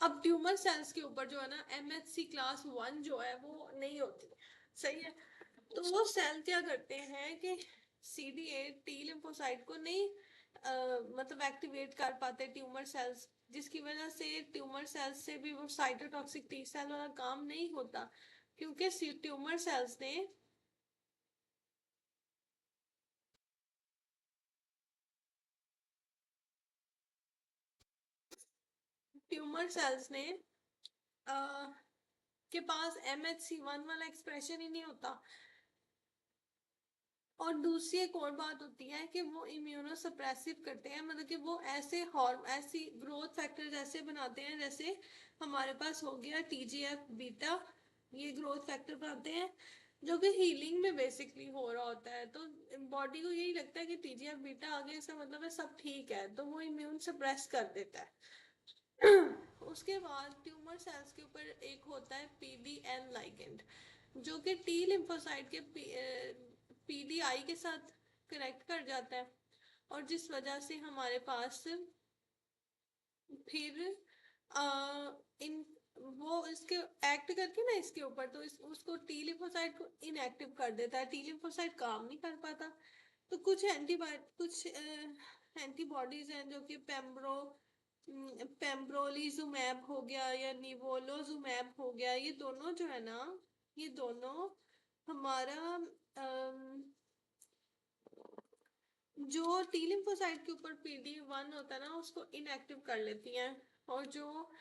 अब ट्यूमर सेल्स के ऊपर जो है ना MHC क्लास 1 जो है वो नहीं होती। सही है। तो वो सेल क्या करते हैं कि CD8 T लिम्फोसाइट को नहीं मतलब एक्टिवेट कर पाते ट्यूमर सेल्स, जिसकी वजह से ट्यूमर सेल्स से भी वो साइटोटॉक्सिक T सेल वाला काम नहीं होता, क्योंकि ट्यूमर सेल्स ने ट्यूमर सेल्स ने के पास MHC1 वाला एक्सप्रेशन ही नहीं होता। और दूसरी एक और बात होती है कि वो इम्यूनो सप्रेसिव करते हैं, मतलब कि वो ऐसी ग्रोथ फैक्टर्स ऐसे बनाते हैं, जैसे हमारे पास हो गया TGF बीटा, ये ग्रोथ फैक्टर बनाते हैं जो कि हीलिंग में बेसिकली हो रहा होता है। तो बॉडी को यही लगता है कि TGF बीटा आ गया, इसका मतलब है सब ठीक है, तो वो इम्यून सप्रेस कर देता है। उसके बाद ट्यूमर सेल्स के ऊपर एक होता है PDN लाइगेंड, जो कि टी लिम्फोसाइट के PDI के साथ कनेक्ट कर जाता है, और जिस वजह से हमारे पास फिर इन वो इसके एक्ट करके ना इसके ऊपर, तो उसको टी लिम्फोसाइट को इनएक्टिव कर देता है, टी लिम्फोसाइट काम नहीं कर पाता। तो कुछ एंटीबॉडीज हैं जो कि पेम्ब्रोलिजुमैब हो गया या निवोलोजुमैब हो गया, ये दोनों जो है ना, ये दोनों हमारा जो टी लिम्फोसाइट के ऊपर PD1 होता है ना, उसको इनएक्टिव कर लेती हैं। और जो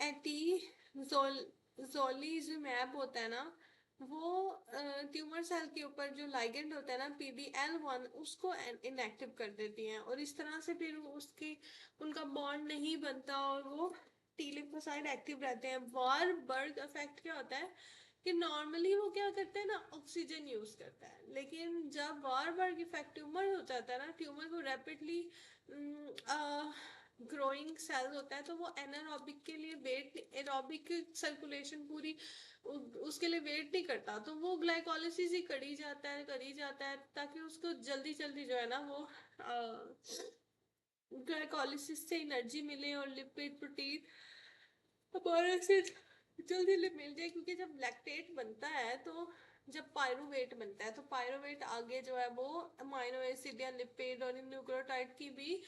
एटीजोलिजुमैब होता है ना, वो ट्यूमर सेल के ऊपर जो लाइगेंड होता है ना PDL1, उसको इनएक्टिव कर देती हैं, और इस तरह से फिर उसकी उनका बॉन्ड नहीं बनता और वो टी लिम्फोसाइट एक्टिव रहते हैं। वारबर्ग इफेक्ट क्या होता है कि नॉर्मली वो क्या करते हैं ना, ऑक्सीजन यूज करता है, लेकिन जब वारबर्ग इफेक्ट ट्यूमर हो जाता है ना, ट्यूमर को रैपिडली ग्रोइंग सेल होता है, तो वो एनारोबिक के लिए वेट, एरोबिक सर्कुलेशन पूरी उसके लिए वेट नहीं करता, तो वो ग्लाइकोलिसिस ही करी जाता है ताकि उसको जल्दी जल्दी जो है ना वो ग्लाइकोलिसिस से एनर्जी मिले और लिपिड प्रोटीन हमारे से जल्दी मिल जाए। क्योंकि जब लैक्टेट बनता है, तो जब पायरुवेट बनता है, तो पायरुवेट आगे जो है वो अमाइनो एसिड या लिपिड और न्यूक्लियोटाइड की भी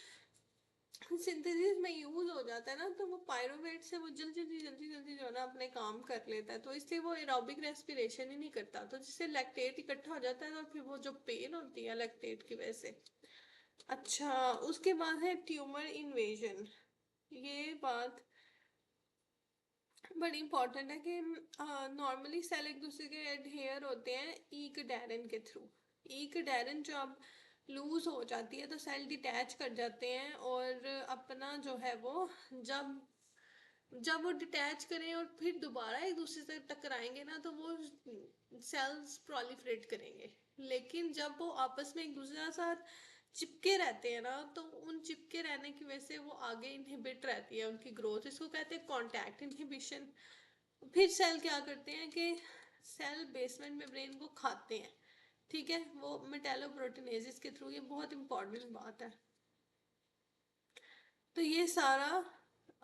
सिंथेसिस में यूज हो जाता है ना, तो वो पायरुवेट से वो जल्दी जो है ना अपने काम कर लेता है, तो इसलिए वो एरोबिक रेस्पिरेशन ही नहीं करता, तो जिससे लैक्टेट इकट्ठा हो जाता है, और फिर वो जो पेन होती है लैक्टेट की वजह से। अच्छा, उसके बाद है ट्यूमर इन्वेजन। ये बात बड़ी इंपॉर्टेंट है कि नॉर्मली सेल एक दूसरे के एडहेयर होते हैं ईक डैरन के थ्रू। ईक डैरन जो अब लूज हो जाती है, तो सेल डिटैच कर जाते हैं, और अपना जो है वो जब जब वो डिटैच करें और फिर दोबारा एक दूसरे से टकराएंगे ना, तो वो सेल्स प्रोलिफरेट करेंगे। लेकिन जब वो आपस में एक दूसरे के साथ चिपके रहते हैं ना, तो उन चिपके रहने की वजह से वो आगे इनहिबिट रहती है उनकी ग्रोथ, इसको कहते हैं कॉन्टैक्ट इनहिबिशन। फिर सेल क्या करते हैं कि सेल बेसमेंट मेम्ब्रेन को खाते हैं, ठीक है, वो मेटालोप्रोटीनेसिस के थ्रू, ये बहुत इंपॉर्टेंट बात है। तो ये सारा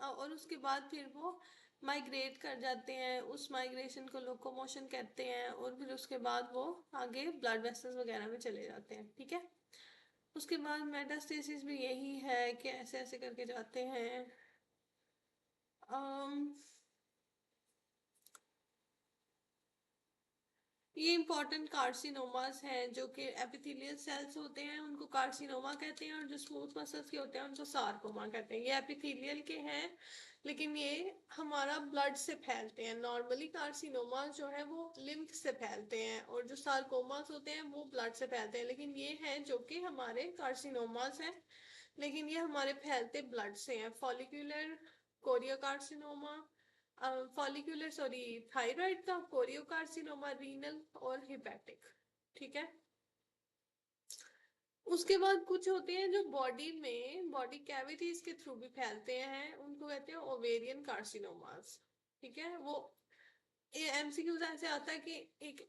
और उसके बाद फिर वो माइग्रेट कर जाते हैं, उस माइग्रेशन को लोकोमोशन कहते हैं, और फिर उसके बाद वो आगे ब्लड वेसल्स वगैरह में चले जाते हैं, ठीक है। उसके बाद मेटास्टेसिस भी यही है कि ऐसे ऐसे करके जाते हैं। ये इंपॉर्टेंट कार्सिनोमास हैं, जो कि एपिथेलियल सेल्स होते हैं उनको कार्सिनोमा कहते हैं, और जो स्मूथ मसल्स के होते हैं उनको सार्कोमा कहते हैं। ये एपिथेलियल के हैं, लेकिन ये हमारा ब्लड से फैलते हैं। नॉर्मली कार्सिनोमा जो है वो लिम्फ से फैलते हैं, और जो सार्कोमास होते हैं वो ब्लड से फैलते हैं, लेकिन ये हैं जो कि हमारे कार्सिनोमास हैं, लेकिन ये हमारे फैलते ब्लड से हैं। Follicular Korea carcinoma, follicular sorry thyroid का, कोरियोकार्सिनोमा रीनल और हिपैटिक, ठीक है। उसके बाद कुछ होते हैं जो बॉडी में बॉडी कैविटीज के थ्रू भी फैलते हैं, उनको कहते हैं ओवेरियन कार्सिनोमास, ठीक है। वो MCQ ऐसे आता है कि एक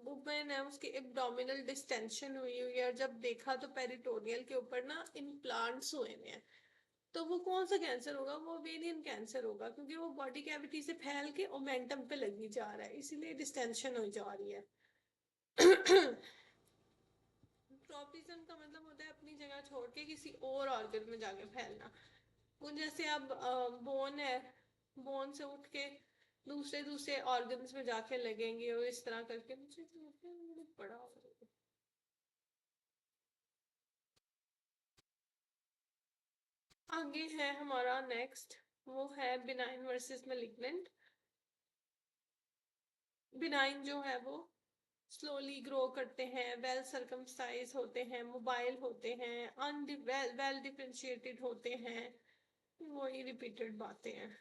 वुमेन है, उसकी एब्डोमिनल डिस्टेंशन हुई हुई है, और जब देखा तो पेरिटोनियल के ऊपर ना इम्प्लांट्स हुए हैं, तो वो कौन सा कैंसर होगा, वो ओवेरियन कैंसर होगा, क्योंकि वो बॉडी कैविटी से फैल के ओमेंटम पे लगी जा रहा है, इसीलिए डिस्टेंशन हो जा रही है। ट्रॉपिज्म का मतलब होता है अपनी जगह छोड़ के किसी और ऑर्गन में जाके फैलना। कुछ जैसे अब बोन है, बोन से उठ के दूसरे दूसरे ऑर्गन्स में जाके लगेंगे, और इस तरह करके मुझे बड़ा हो रहा है। आगे है हमारा नेक्स्ट वो है बिनाइन वर्सेस मैलिग्नेंट। बिनाइन जो है वो स्लोली ग्रो करते हैं, वेल सर्कमस्टाइज होते हैं, मोबाइल होते हैं, वेल डिफरेंशिएटेड होते हैं। वही रिपीटेड बातें हैं।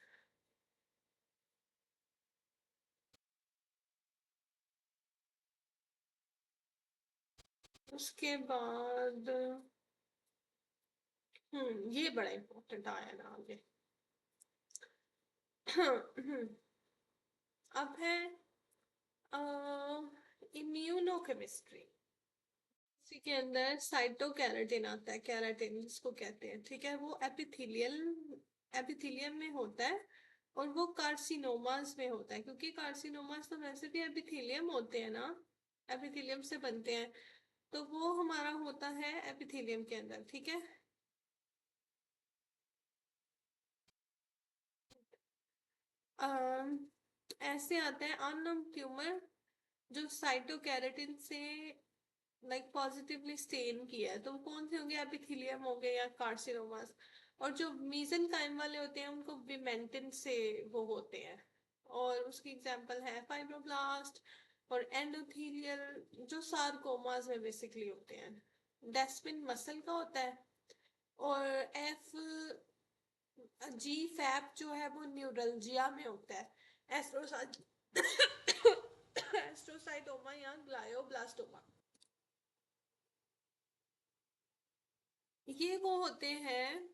उसके बाद ये बड़ा इम्पोर्टेंट आया ना आगे। अब है इम्यूनोकेमिस्ट्री। इसी के अंदर साइटोकैराटिन आता है, कैराटिन जिसको कहते हैं, ठीक है। वो एपिथेलियम में होता है और वो कार्सिनोमास में होता है, क्योंकि कार्सिनोमास तो वैसे भी एपिथेलियम होते हैं ना, एपिथेलियम से बनते हैं। तो वो हमारा होता है एपिथेलियम के अंदर, ठीक है। ऐसे आते हैं अननोन ट्यूमर जो साइटोकैराटिन से लाइक पॉजिटिवली स्टेन किया है, तो कौन से होंगे, एपिथेलियम हो गए या कार्सिनोमास। और जो मीजनकाइम वाले होते हैं उनको विमेंटिन से वो होते हैं। और उसकी एग्जांपल है फाइब्रोब्लास्ट और एंडोथेलियल, जो सारकोमास में बेसिकली होते हैं। डेस्पिन मसल का होता है। और एफ जी फैप जो है वो न्यूरल्जिया में होता है। एस्ट्रोसाइटोमा या ग्लायोब्लास्टोमा, ये वो होते हैं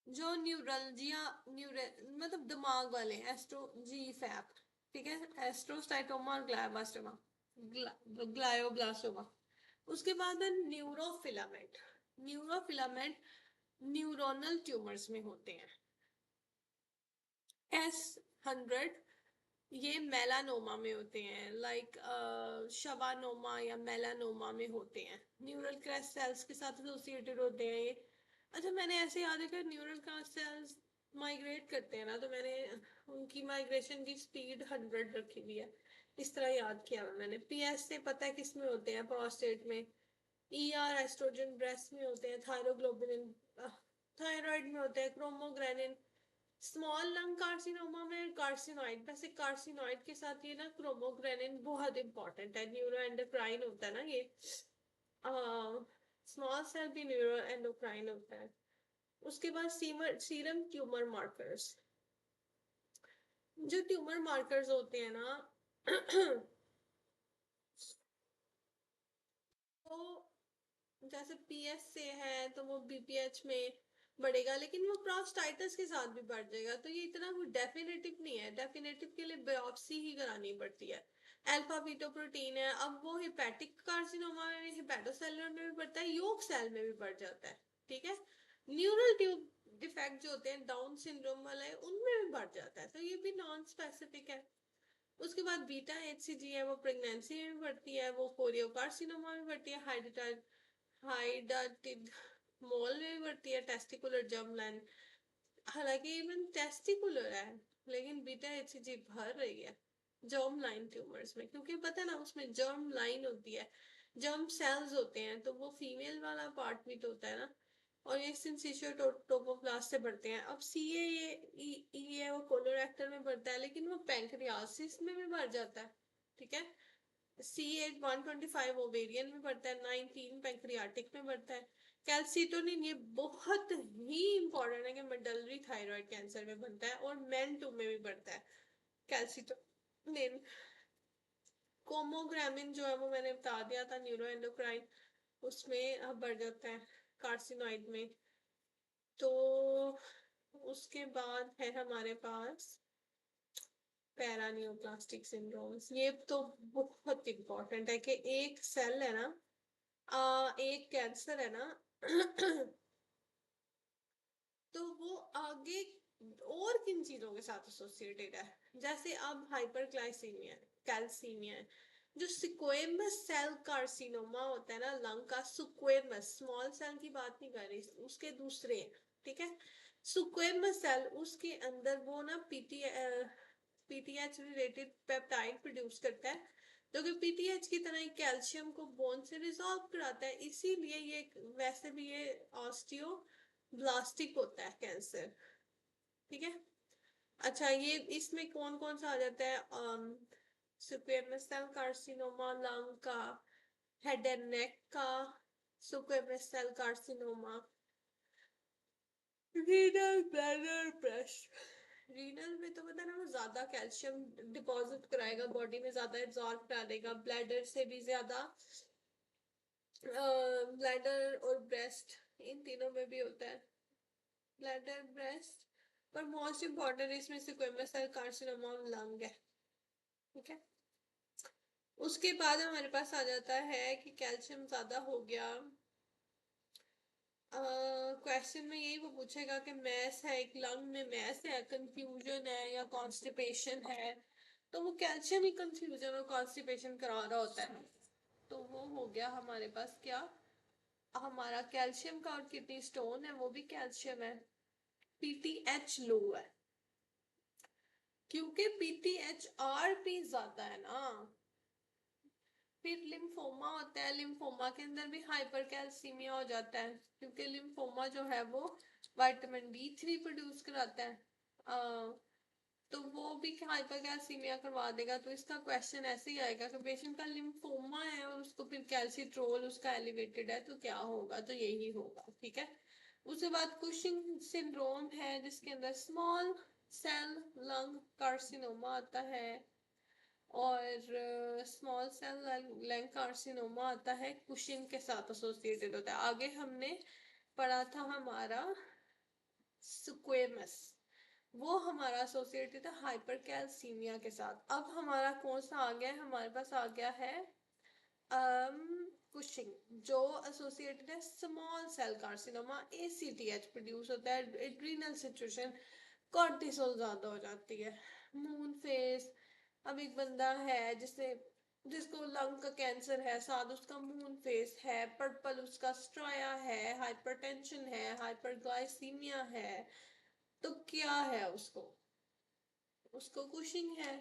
जो न्यूरल्जिया, मतलब दिमाग वाले, एस्ट्रो जी फैप, ठीक है। एस्ट्रोसाइटोमा और ग्लायोब्लास्टोमा, ग्लायोब्लास्टोमा। उसके बाद है न्यूरोफिलामेंट। न्यूरोफिलामेंट न्यूरोनल ट्यूमर्स में होते हैं। S100 ये मेलानोमा में होते हैं, लाइक शवानोमा या मेलानोमा में होते हैं। न्यूरल क्रैश सेल्स के साथ एसोसिएटेड होते हैं ये। अच्छा, मैंने ऐसे याद है कि न्यूरल क्रैश सेल्स माइग्रेट करते हैं ना, तो मैंने उनकी माइग्रेशन की स्पीड 100 रखी हुई है, इस तरह याद किया हुआ मैंने। PS से पता है किस में होते हैं, प्रोस्टेट में। ER एस्ट्रोजन ब्रेस्ट में होते हैं, थायरोग्लोबुलिन थायराइड में होते हैं, क्रोमोग्रेनिन स्मॉल लंग कार्सिनोमा में, कार्सिनॉइड। वैसे कार्सिनॉइड के साथ ये ना क्रोमोग्रेनिन बहुत इंपॉर्टेंट है, न्यूरो एंडोक्राइन होता है ना ये। स्मॉल सेल भी न्यूरो एंडोक्राइन होता है। उसके बाद सीरम ट्यूमर मार्कर्स, जो ट्यूमर मार्कर्स होते हैं ना तो जैसे PS से है तो वो BPH में बढ़ेगा, लेकिन वो प्रोस्टाइटिस के साथ भी बढ़ जाएगा, तो ये इतना कोई डेफिनेटिव नहीं है। डेफिनेटिव के लिए बायोप्सी ही करानी पड़ती है। अल्फा फीटोप्रोटीन है, अब वो हिपैटिक कार्सिनोमा में, हिपैटोसेलुलर में भी बढ़ता है, योक सेल में भी बढ़ जाता है, ठीक है। न्यूरल ट्यूब डिफेक्ट जो होते हैं डाउन सिंड्रोम वाले, उनमें भी बढ़ जाता है, तो ये भी नॉन स्पेसिफिक है। उसके बाद बीटा HCG है, वो प्रेगनेंसी में भी बढ़ती है, वो कोरियोकार्सिनोमा में बढ़ती है, हाइडाटिड मोल में भी बढ़ती है, टेस्टिकुलर जर्म लाइन। हालांकि इवन टेस्टिकुलर है, लेकिन बीटा HCG भर रही है जर्म लाइन ट्यूमर्स में, क्योंकि पता है ना उसमें जर्म लाइन होती है, जर्म सेल्स होते हैं, तो वो फीमेल वाला पार्ट भी तो होता है ना। और ये सिंसिशियो टोपोप्लास्ट से बढ़ते हैं। अब ये है वो कोलोरेक्टर में बढ़ता है, लेकिन वो पैंक्रियासिस में भी बढ़ जाता है, ठीक है। C8125 ओवेरियन में बढ़ता है, 19 पैंक्रियाटिक में बढ़ता है। कैल्सिटोनिन ये बहुत ही इंपॉर्टेंट है कि मेडलरी थायराइड कैंसर में बनता है और मेन टू में भी बढ़ता है कैल्सिटोनिन। कोमोग्रामिन जो है वो मैंने बता दिया था, न्यूरो एंडोक्राइन, उसमें बढ़ जाता है कार्सिनॉइड में। तो उसके बाद है हमारे पास पैरानियोप्लास्टिक सिंड्रोम्स। ये तो बहुत इंपॉर्टेंट है कि एक सेल है ना, एक कैंसर है ना तो वो आगे और किन चीजों के साथ एसोसिएटेड है। जैसे अब हाइपरग्लाइसीमिया, कैल्सीमिया, जो सिक्वेमस सेल कार्सिनोमा होता है ना लंग का, सिक्वेमस, स्मॉल सेल की बात नहीं कर रही, उसके दूसरे, ठीक है। सिक्वेमस सेल, उसके अंदर वो ना PTH रिलेटेड पेप्टाइड प्रोड्यूस करता है, जो कि पीटीएच की तरह ही कैल्शियम को बोन से रिजॉल्व कराता है, इसीलिए ये वैसे भी ये ऑस्टियोब्लास्टिक होता है कैंसर। ठीक है। अच्छा, ये इसमें कौन कौन सा आ जाता है? स्क्वेमस सेल कार्सिनोमा लंग का, हेड एंड नेक का, squamous cell carcinoma, renal, bladder, breast. Renal में तो पता ना वो ज्यादा कैल्शियम डिपॉजिट कराएगा बॉडी में, ज्यादा एब्जॉर्ब करा देगा, ब्लैडर से भी ज्यादा। ब्लैडर और ब्रेस्ट, इन तीनों में भी होता है, ब्लैडर, ब्रेस्ट, पर मोस्ट इम्पॉर्टेंट इसमें स्क्वेमस सेल कार्सिनोमा लंग है। ठीक है। उसके बाद हमारे पास आ जाता है कि कैल्शियम ज्यादा हो गया, क्वेश्चन में यही वो पूछेगा कि मैस है, एक लंग में मैस है, कंफ्यूजन है या कॉन्स्टिपेशन है, तो वो कैल्शियम ही कंफ्यूजन और कॉन्स्टिपेशन करा रहा होता है। तो वो हो गया हमारे पास क्या, हमारा कैल्शियम का, और किडनी स्टोन है वो भी कैल्शियम है, पीटीएच लो है, क्योंकि पीटीएच आरपी ज्यादा है ना। फिर लिम्फोमा होता है, लिम्फोमा के अंदर भी हाइपर कैल्सीमिया हो जाता है, क्योंकि लिम्फोमा जो है वो विटामिन D3 प्रोड्यूस कराता है, तो वो भी हाइपर कैल्सीमिया करवा देगा। तो इसका क्वेश्चन ऐसे ही आएगा कि पेशेंट का लिम्फोमा है और उसको फिर कैल्सिट्रोल उसका एलिवेटेड है, तो क्या होगा, तो यही होगा। ठीक है। उसके बाद कुशिंग सिंड्रोम है, जिसके अंदर स्मॉल सेल लंग कार्सिनोमा आता है, और स्मॉल सेल लंग कार्सिनोमा आता है, कुशिंग के साथ एसोसिएटेड होता है। आगे हमने पढ़ा था हमारा स्क्वेमस, वो हमारा एसोसिएटेड है हाइपर कैल्सीमिया के साथ। अब हमारा कौन सा आ गया है, हमारे पास आ गया है कुशिंग, जो एसोसिएटेड है small cell carcinoma, ACTH produce होता है, एड्रीनल सिचुएशन, कॉर्टिसोल ज्यादा हो जाती है, मून फेस। अब एक बंदा है जिसको लंग का कैंसर है, साथ उसका मून फेस है, पर्पल उसका स्ट्राया है, हाइपरटेंशन है, हाइपरग्लाइसीमिया है, तो क्या है उसको, उसको कुशिंग है,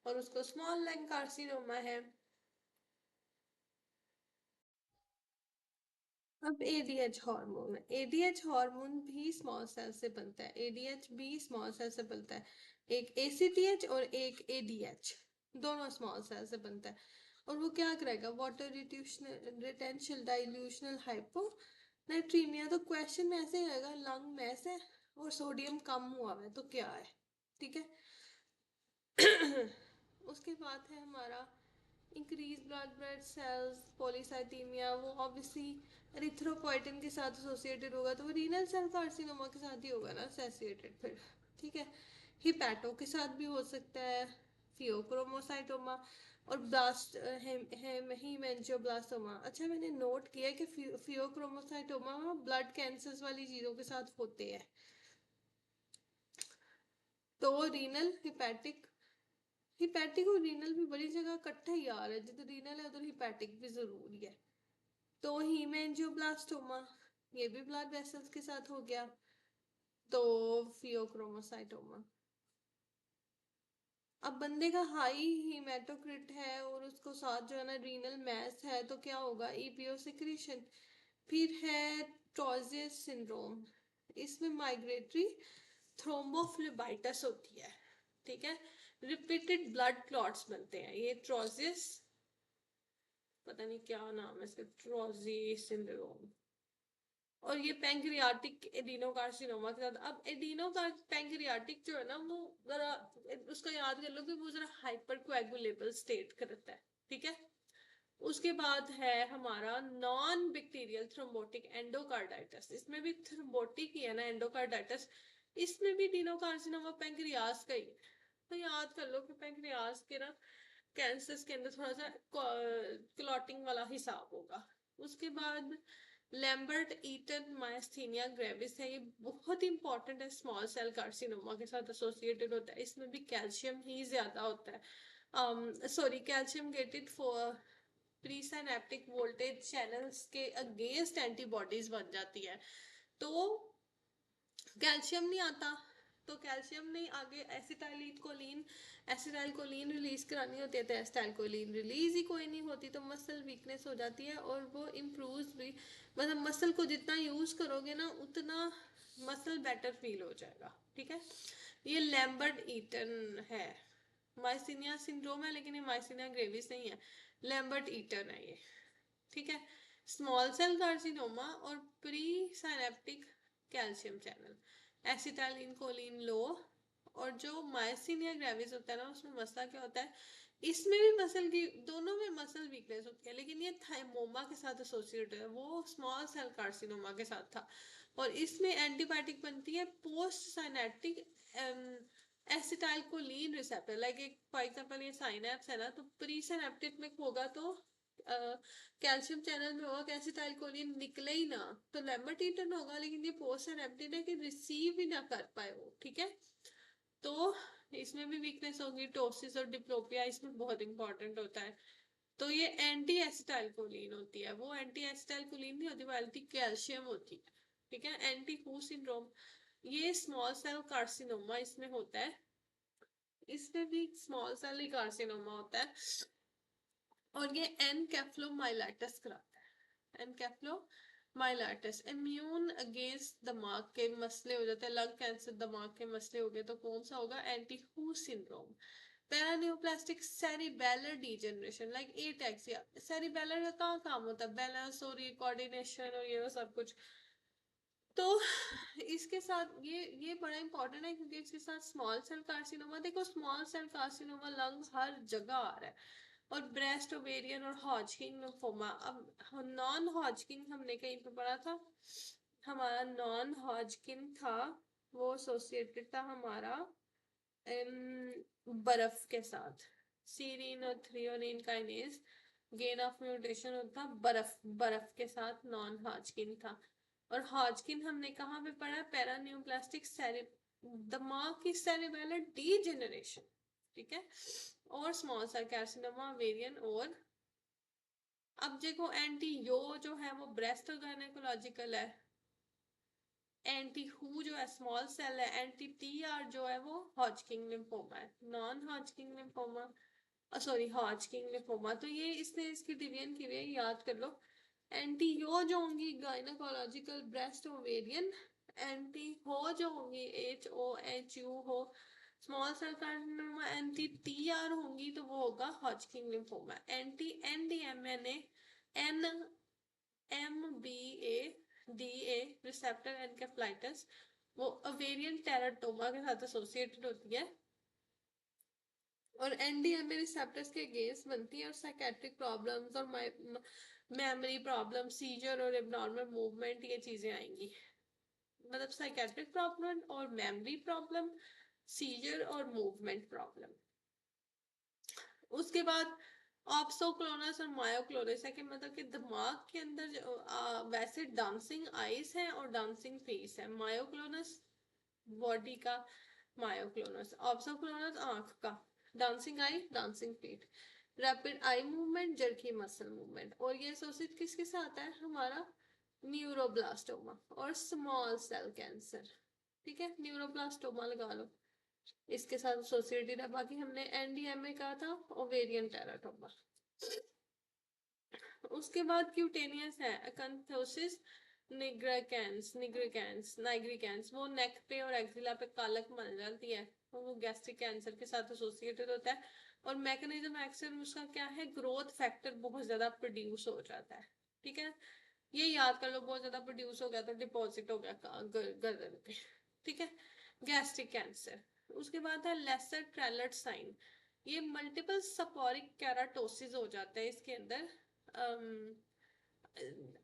और उसको स्मॉल लंग कार्सिनोमा है। अब एडीएच हार्मोन, एडीएच हार्मोन भी स्मॉल सेल से बनता है, एडीएच भी स्मॉल सेल से बनता है, एक एसीटीएच और एक एडीएच, दोनों स्मॉल सेल से बनता है। और वो क्या करेगा, वाटर रिटेंशन डाइल्यूशनल हाइपो नाइट्रीमिया। तो क्वेश्चन में ऐसे ही आएगा, लंग में ऐसे और सोडियम कम हुआ है, तो क्या है। ठीक है। उसके बाद है हमारा increase blood blood cells polycythaemia, वो ऑब्वियसली एरिथ्रोपोइटिन के साथ एसोसिएटेड होगा, तो वो रीनल सेल कार्सिनोमा के साथ ही होगा ना एसोसिएटेड फिर। ठीक है। हिपैटो के साथ भी हो सकता है, फियोक्रोमोसाइटोमा, और ब्लास्ट हीमेंजियोब्लास्टोमा। अच्छा, मैंने नोट किया कि फियोक्रोमोसाइटोमा ब्लड कैंसर्स वाली चीज़ों के साथ होते हैं, तो रीनल हिपैटिक, हिपैटिक और रीनल भी बड़ी जगह इकट्ठा ही आ रहा है, जिधर रीनल है उधर हिपैटिक भी जरूरी है। तो हीमेंजियोब्लास्टोमा, ये भी ब्लड वेसल्स के साथ हो गया, तो फियोक्रोमोसाइटोमा। अब बंदे का हाई हीमेटोक्रिट है और उसको साथ जो है ना रीनल मैस है, तो क्या होगा, ईपीओ सिक्रीशन। फिर है ट्रोजियस सिंड्रोम, इसमें माइग्रेटरी थ्रोम्बोफ्लेबाइटिस होती है। ठीक है। रिपीटेड ब्लड क्लॉट्स बनते हैं, ये ट्रोजियस, पता नहीं क्या नाम है इसका, ट्रोजी सिंड्रोम। और ये पैंक्रियाटिक एडिनोकार्सिनोमा के साथ। अब पैंक्रियाटिक जो है ना, वो जरा उसका याद कर लो कि वो जरा हाइपर कोएगुलेबल स्टेट करता है। ठीक है। उसके बाद है हमारा नॉन बैक्टीरियल थ्रोम्बोटिक एंडोकार्डाइटिस, इसमें भी थ्रोम्बोटिक ही है ना एंडोकार्डाइटिस, इसमें भी एडिनोकार्सिनोमा पैंक्रियास का ही है। तो याद कर लो कि पैंक्रियास के ना कैंसर्स के अंदर थोड़ा सा क्लॉटिंग वाला हिसाब होगा। उसके बाद लैम्बर्ट ईटन मायस्थीनिया ग्रेविस है, ये बहुत इंपॉर्टेंट है, स्मॉल सेल कार्सिनोमा के साथ एसोसिएटेड होता है, इसमें भी कैल्शियम ही ज्यादा होता है, sorry calcium gated for presynaptic voltage channels के अगेंस्ट एंटीबॉडीज बन जाती है, तो कैल्शियम नहीं आता, तो कैल्शियम ने आगे एसिटाइल कोलिन रिलीज करानी होती है, तो एसिटाइल कोलिन रिलीज ही कोई नहीं होती, तो मसल वीकनेस हो जाती है। और वो इम्प्रूव भी, मतलब मसल को जितना यूज करोगे ना उतना मसल बेटर फील हो जाएगा, ठीक है। ये लैम्बर्ट ईटन है, माइसिनिया सिंड्रोम है, लेकिन ये माइसिनिया ग्रेविस नहीं है, लैम्बर्ट ईटन है ये, ठीक है। स्मॉल सेल कार्सिनोमा और pre synaptic calcium channel, acetylcholine लो। और जो मायसीनिया ग्रेविस होता है ना, उसमें मसला क्या होता है, इसमें भी मसल की, दोनों में मसल वीकनेस होती है, लेकिन ये थाइमोमा के साथ एसोसिएटेड है, वो स्मॉल सेल कार्सिनोमा के साथ था। और इसमें एंटीबायोटिक बनती है post synaptic acetyl choline receptor, like एक फॉर एग्जांपल ये साइनेप्स है ना, तो प्री साइनेप्टिक में होगा तो कैल्शियम चैनल में होगा कि एसिटाइल कोलिन निकले ही ना, तो लैम्बर्ट होगा। लेकिन ये पोस्ट साइनेप्टिक है कि रिसीव ही ना कर पाए वो, ठीक है। तो इसमें भी वीकनेस होगी। टोसिस और डिप्लोपिया इसमें बहुत इंपॉर्टेंट होता है। तो ये एंटी एसिटाइल कोलिन होती है, वो एंटी एसिटाइल कोलिन नहीं होती, वो एंटी कैल्शियम होती है, ठीक है। एंटी हू सिंड्रोम, ये स्मॉल सेल कार्सिनोमा इसमें होता है, इसमें भी स्मॉल सेल ही कार्सिनोमा होता है। और ये एनकेफ्लोमाइलाइटिस कराता है, एनकेफ्लोमाइलाइटिस। इम्यून अगेंस्ट दिमाग के मसले हो जाते हैं, लंग कैंसर, दिमाग के मसले हो गए तो कौन सा होगा, anti Hu syndrome. Paraneoplastic cerebellar degeneration, like ataxia, cerebellar का कहाँ काम होता है, बैलेंस और ये कोऑर्डिनेशन और ये सब कुछ। तो इसके साथ ये बड़ा इंपॉर्टेंट है, क्योंकि इसके साथ स्मॉल सेल कार्सिनोमा, देखो स्मॉल सेल कार्सिनोमा लंग हर जगह आ रहा है। और ब्रेस्ट, ओवेरियन और हॉजकिन लिम्फोमा। अब नॉन हॉजकिन हमने कहीं पे पढ़ा था, हमारा नॉन हॉजकिन था, वो एसोसिएटेड था हमारा बर्फ के साथ, सीरीन और threonine kinase gain of mutation होता, बर्फ बर्फ के साथ नॉन हॉजकिन था। और हॉजकिन हमने कहाँ पे पढ़ा, पैरान्यूप्लास्टिक दिमाग की सेरिबेलर डीजेनरेशन, ठीक है। और स्मॉल सेल कार्सिनोमा वेरियन। और अब देखो एंटी यो जो है वो ब्रेस्ट गायनेकोलॉजिकल है, एंटी हु जो है स्मॉल सेल है, एंटी टी आर जो है वो हॉजकिन लिम्फोमा है, non Hodgkin lymphoma, sorry Hodgkin lymphoma. तो ये इसने इसकी डिवीजन की हुई है, याद कर लो। एंटी यो जो होंगी गायनेकोलॉजिकल ब्रेस्ट ओवेरियन, एंटी हो जो होंगी HOHU हो small cell carcinoma, anti T R होंगी तो वो होगा Hodgkin lymphoma. Anti NDMA NMBA receptor encephalitis, वो ओवेरियन टेराटोमा के साथ एसोसिएटेड होती है। और NDMA रिसेप्टर्स के अगेंस्ट बनती है, और साइकेट्रिक प्रॉब्लम्स और मेमोरी प्रॉब्लम, सीजर और एबनॉर्मल मूवमेंट, ये चीजें आएंगी। मतलब साइकेट्रिक प्रॉब्लम और मेमोरी प्रॉब्लम, सीजर और मूवमेंट प्रॉब्लम। उसके बाद ऑप्सोक्लोनस और मायोक्लोनस है, कि मतलब कि दिमाग के अंदर वैसे डांसिंग आईज है और डांसिंग फेस है। मायोक्लोनस बॉडी का, मायोक्लोनस ऑप्सोक्लोनस आंख का, डांसिंग आई dancing feet, rapid eye movement, jerky muscle movement. और ये एसोसिएट किसके साथ है, हमारा न्यूरोब्लास्टोमा और स्मॉल सेल कैंसर, ठीक है। न्यूरोब्लास्टोमा लगा लो, इसके साथ एसोसिएटेड है। बाकी हमने NDMA कहा था, ओवेरियन टेराटोमा। उसके बाद क्यूटेनियस है, अकंथोसिस नाइग्रिकेंस, वो नेक पे और एक्जिला पे कालक मल जाती है, वो गैस्ट्रिक कैंसर के साथ एसोसिएटेड होता है। और मैकेनिज्म एक्शन उसका क्या है, ग्रोथ फैक्टर बहुत ज्यादा प्रोड्यूस हो जाता है, ठीक है। ये याद कर लो, बहुत ज्यादा प्रोड्यूस हो गया तो डिपॉजिट हो गया गर्दन पे, ठीक है। Gastric cancer. उसके बाद है लेसर ट्रेलर्ट साइन, ये मल्टीपल सपोरिक कैराटोसिस हो जाता है इसके अंदर,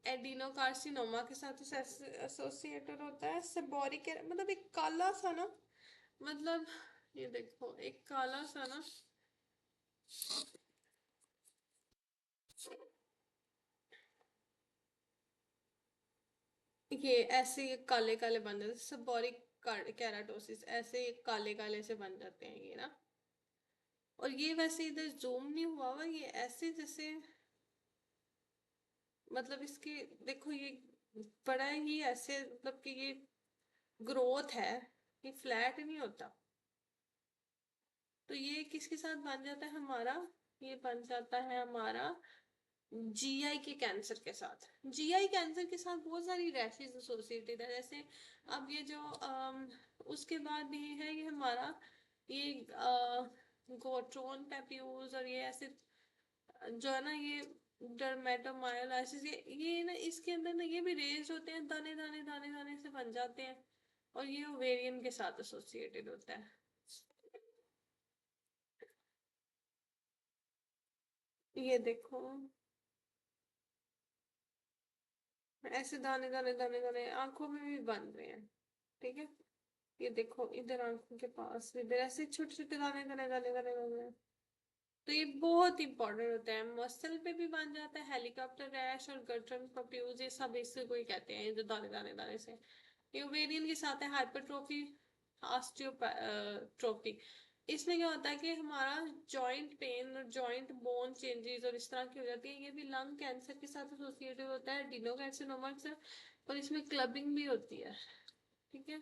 एडिनोकार्सिनोमा के साथ एसोसिएटेड होता है। सेबोरिक मतलब एक काला सा ना, मतलब ये देखो एक काला सा ना, ये ऐसे ये काले काले बन जाते, सेबोरिक कैराटोसिस, ऐसे काले काले से बन जाते हैं ये ना। और ये वैसे इधर जूम नहीं हुआ हुआ, ये ऐसे जैसे, मतलब इसके देखो ये बड़ा ही ऐसे, मतलब कि ये ग्रोथ है, ये फ्लैट नहीं होता। तो ये किसके साथ बन जाता है हमारा, ये बन जाता है हमारा जीआई के कैंसर के साथ। जीआई कैंसर के साथ बहुत सारी रैशेज एसोसिएटेड है, जैसे अब ये जो उसके बाद भी है ये हमारा ये गोट्रोन पेप्यूज और ये ऐसे जो है ना ये डर्मेटोमायोलाइसिस, ये ना इसके अंदर ना ये भी रेज होते हैं, दाने दाने दाने दाने से बन जाते हैं, और ये ओवेरियन के साथ एसोसिएटेड होता है। ये देखो ऐसे दाने दाने दाने दाने आंखों में भी बन रहे हैं, ठीक है। ये देखो इधर आंखों के पास इधर ऐसे छोटे छोटे दाने दाने दाने दाने दाने। तो ये बहुत इंपॉर्टेंट होता है, मसल पे भी बन जाता है, हेलीकॉप्टर रैश और गटरन पप्यूज, ये सब इससे कोई कहते हैं, ये जो दाने दाने दाने से। ये ओवेरियन के साथ है हाइपरट्रोफी, ऑस्टियोट्रोफी। इसमें क्या होता है कि हमारा जॉइंट पेन और जॉइंट बोन चेंजेस और इस तरह की हो जाती है, ये भी लंग कैंसर के साथ एसोसिएटेड होता है, एडिनोकार्सिनोमा के साथ, और इसमें क्लबिंग भी होती है, ठीक है।